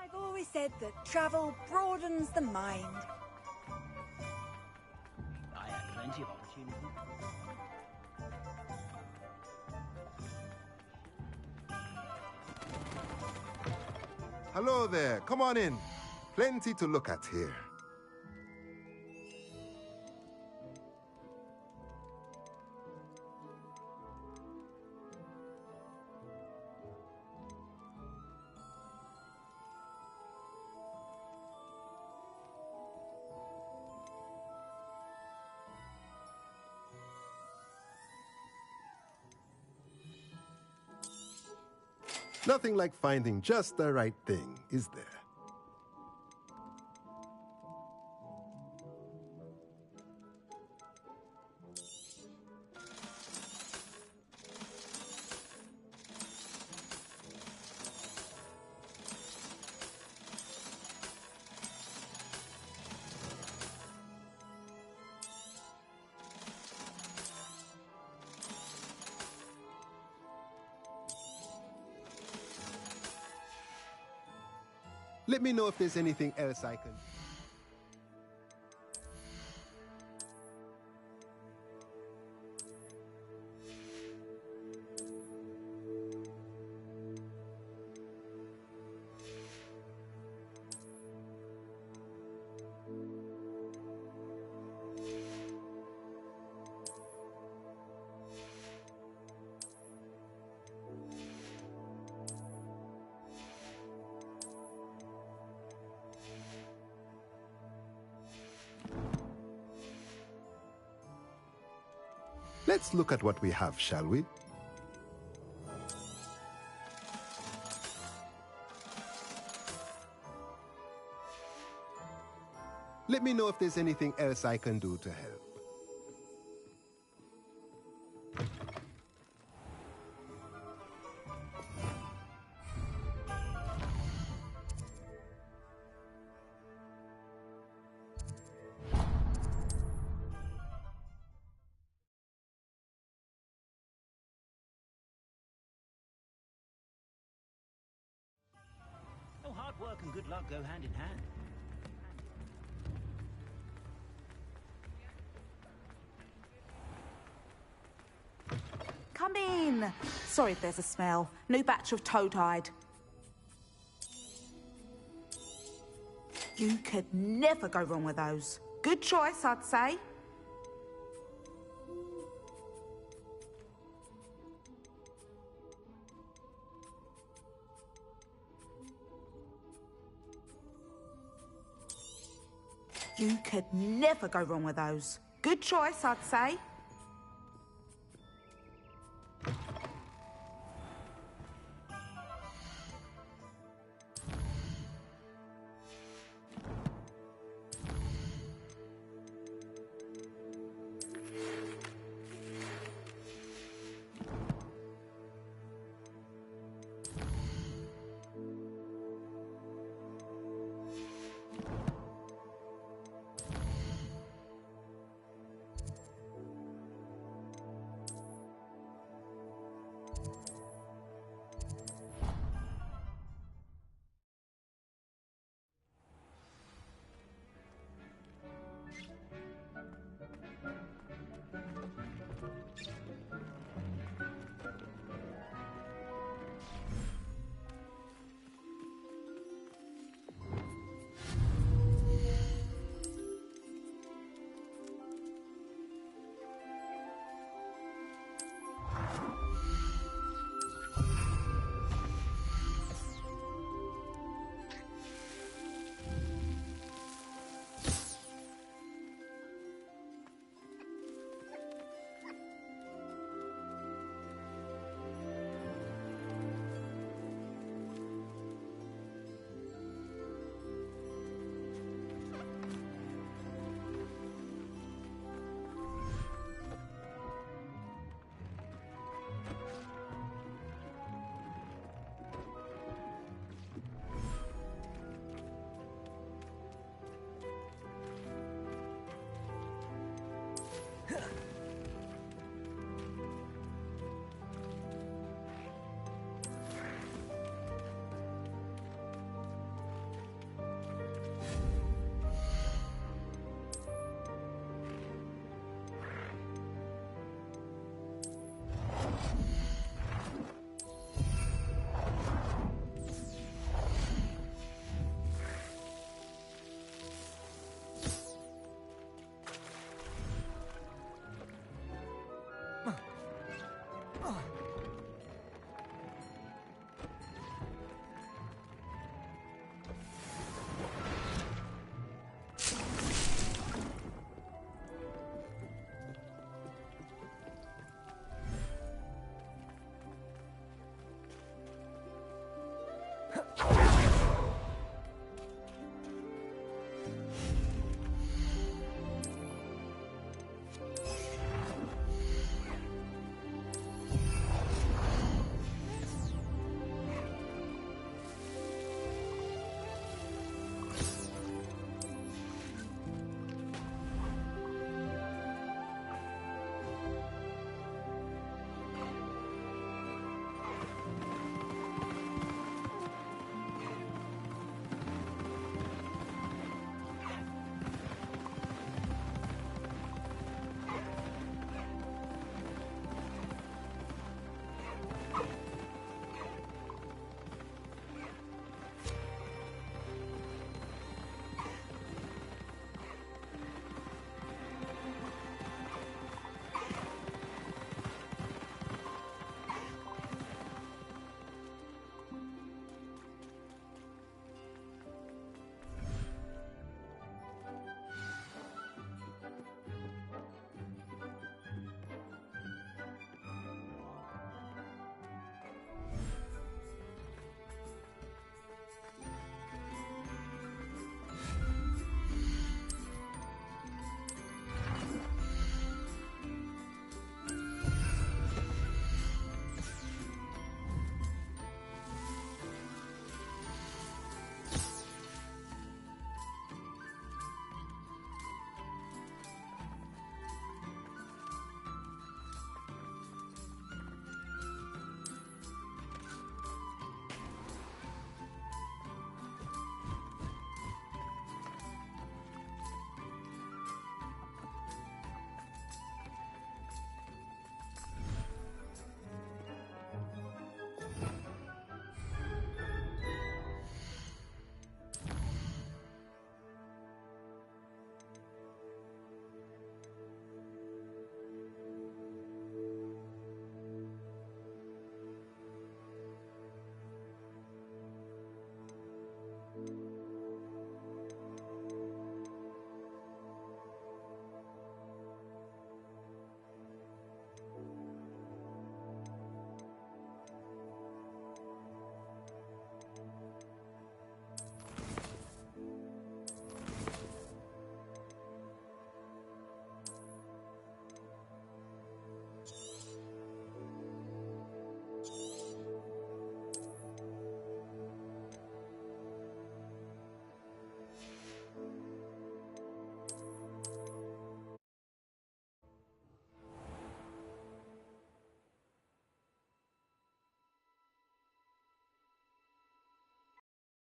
I've always said that travel broadens the mind. I had plenty of opportunity. Hello there. Come on in. Plenty to look at here. Nothing like finding just the right thing, is there? Let me know if there's anything else I can... Let's look at what we have, shall we? Let me know if there's anything else I can do to help. Oh, hard work and good luck go hand in hand. Come in. Sorry if there's a smell. New batch of toad-hide. You could never go wrong with those. Good choice, I'd say. You could never go wrong with those. Good choice, I'd say.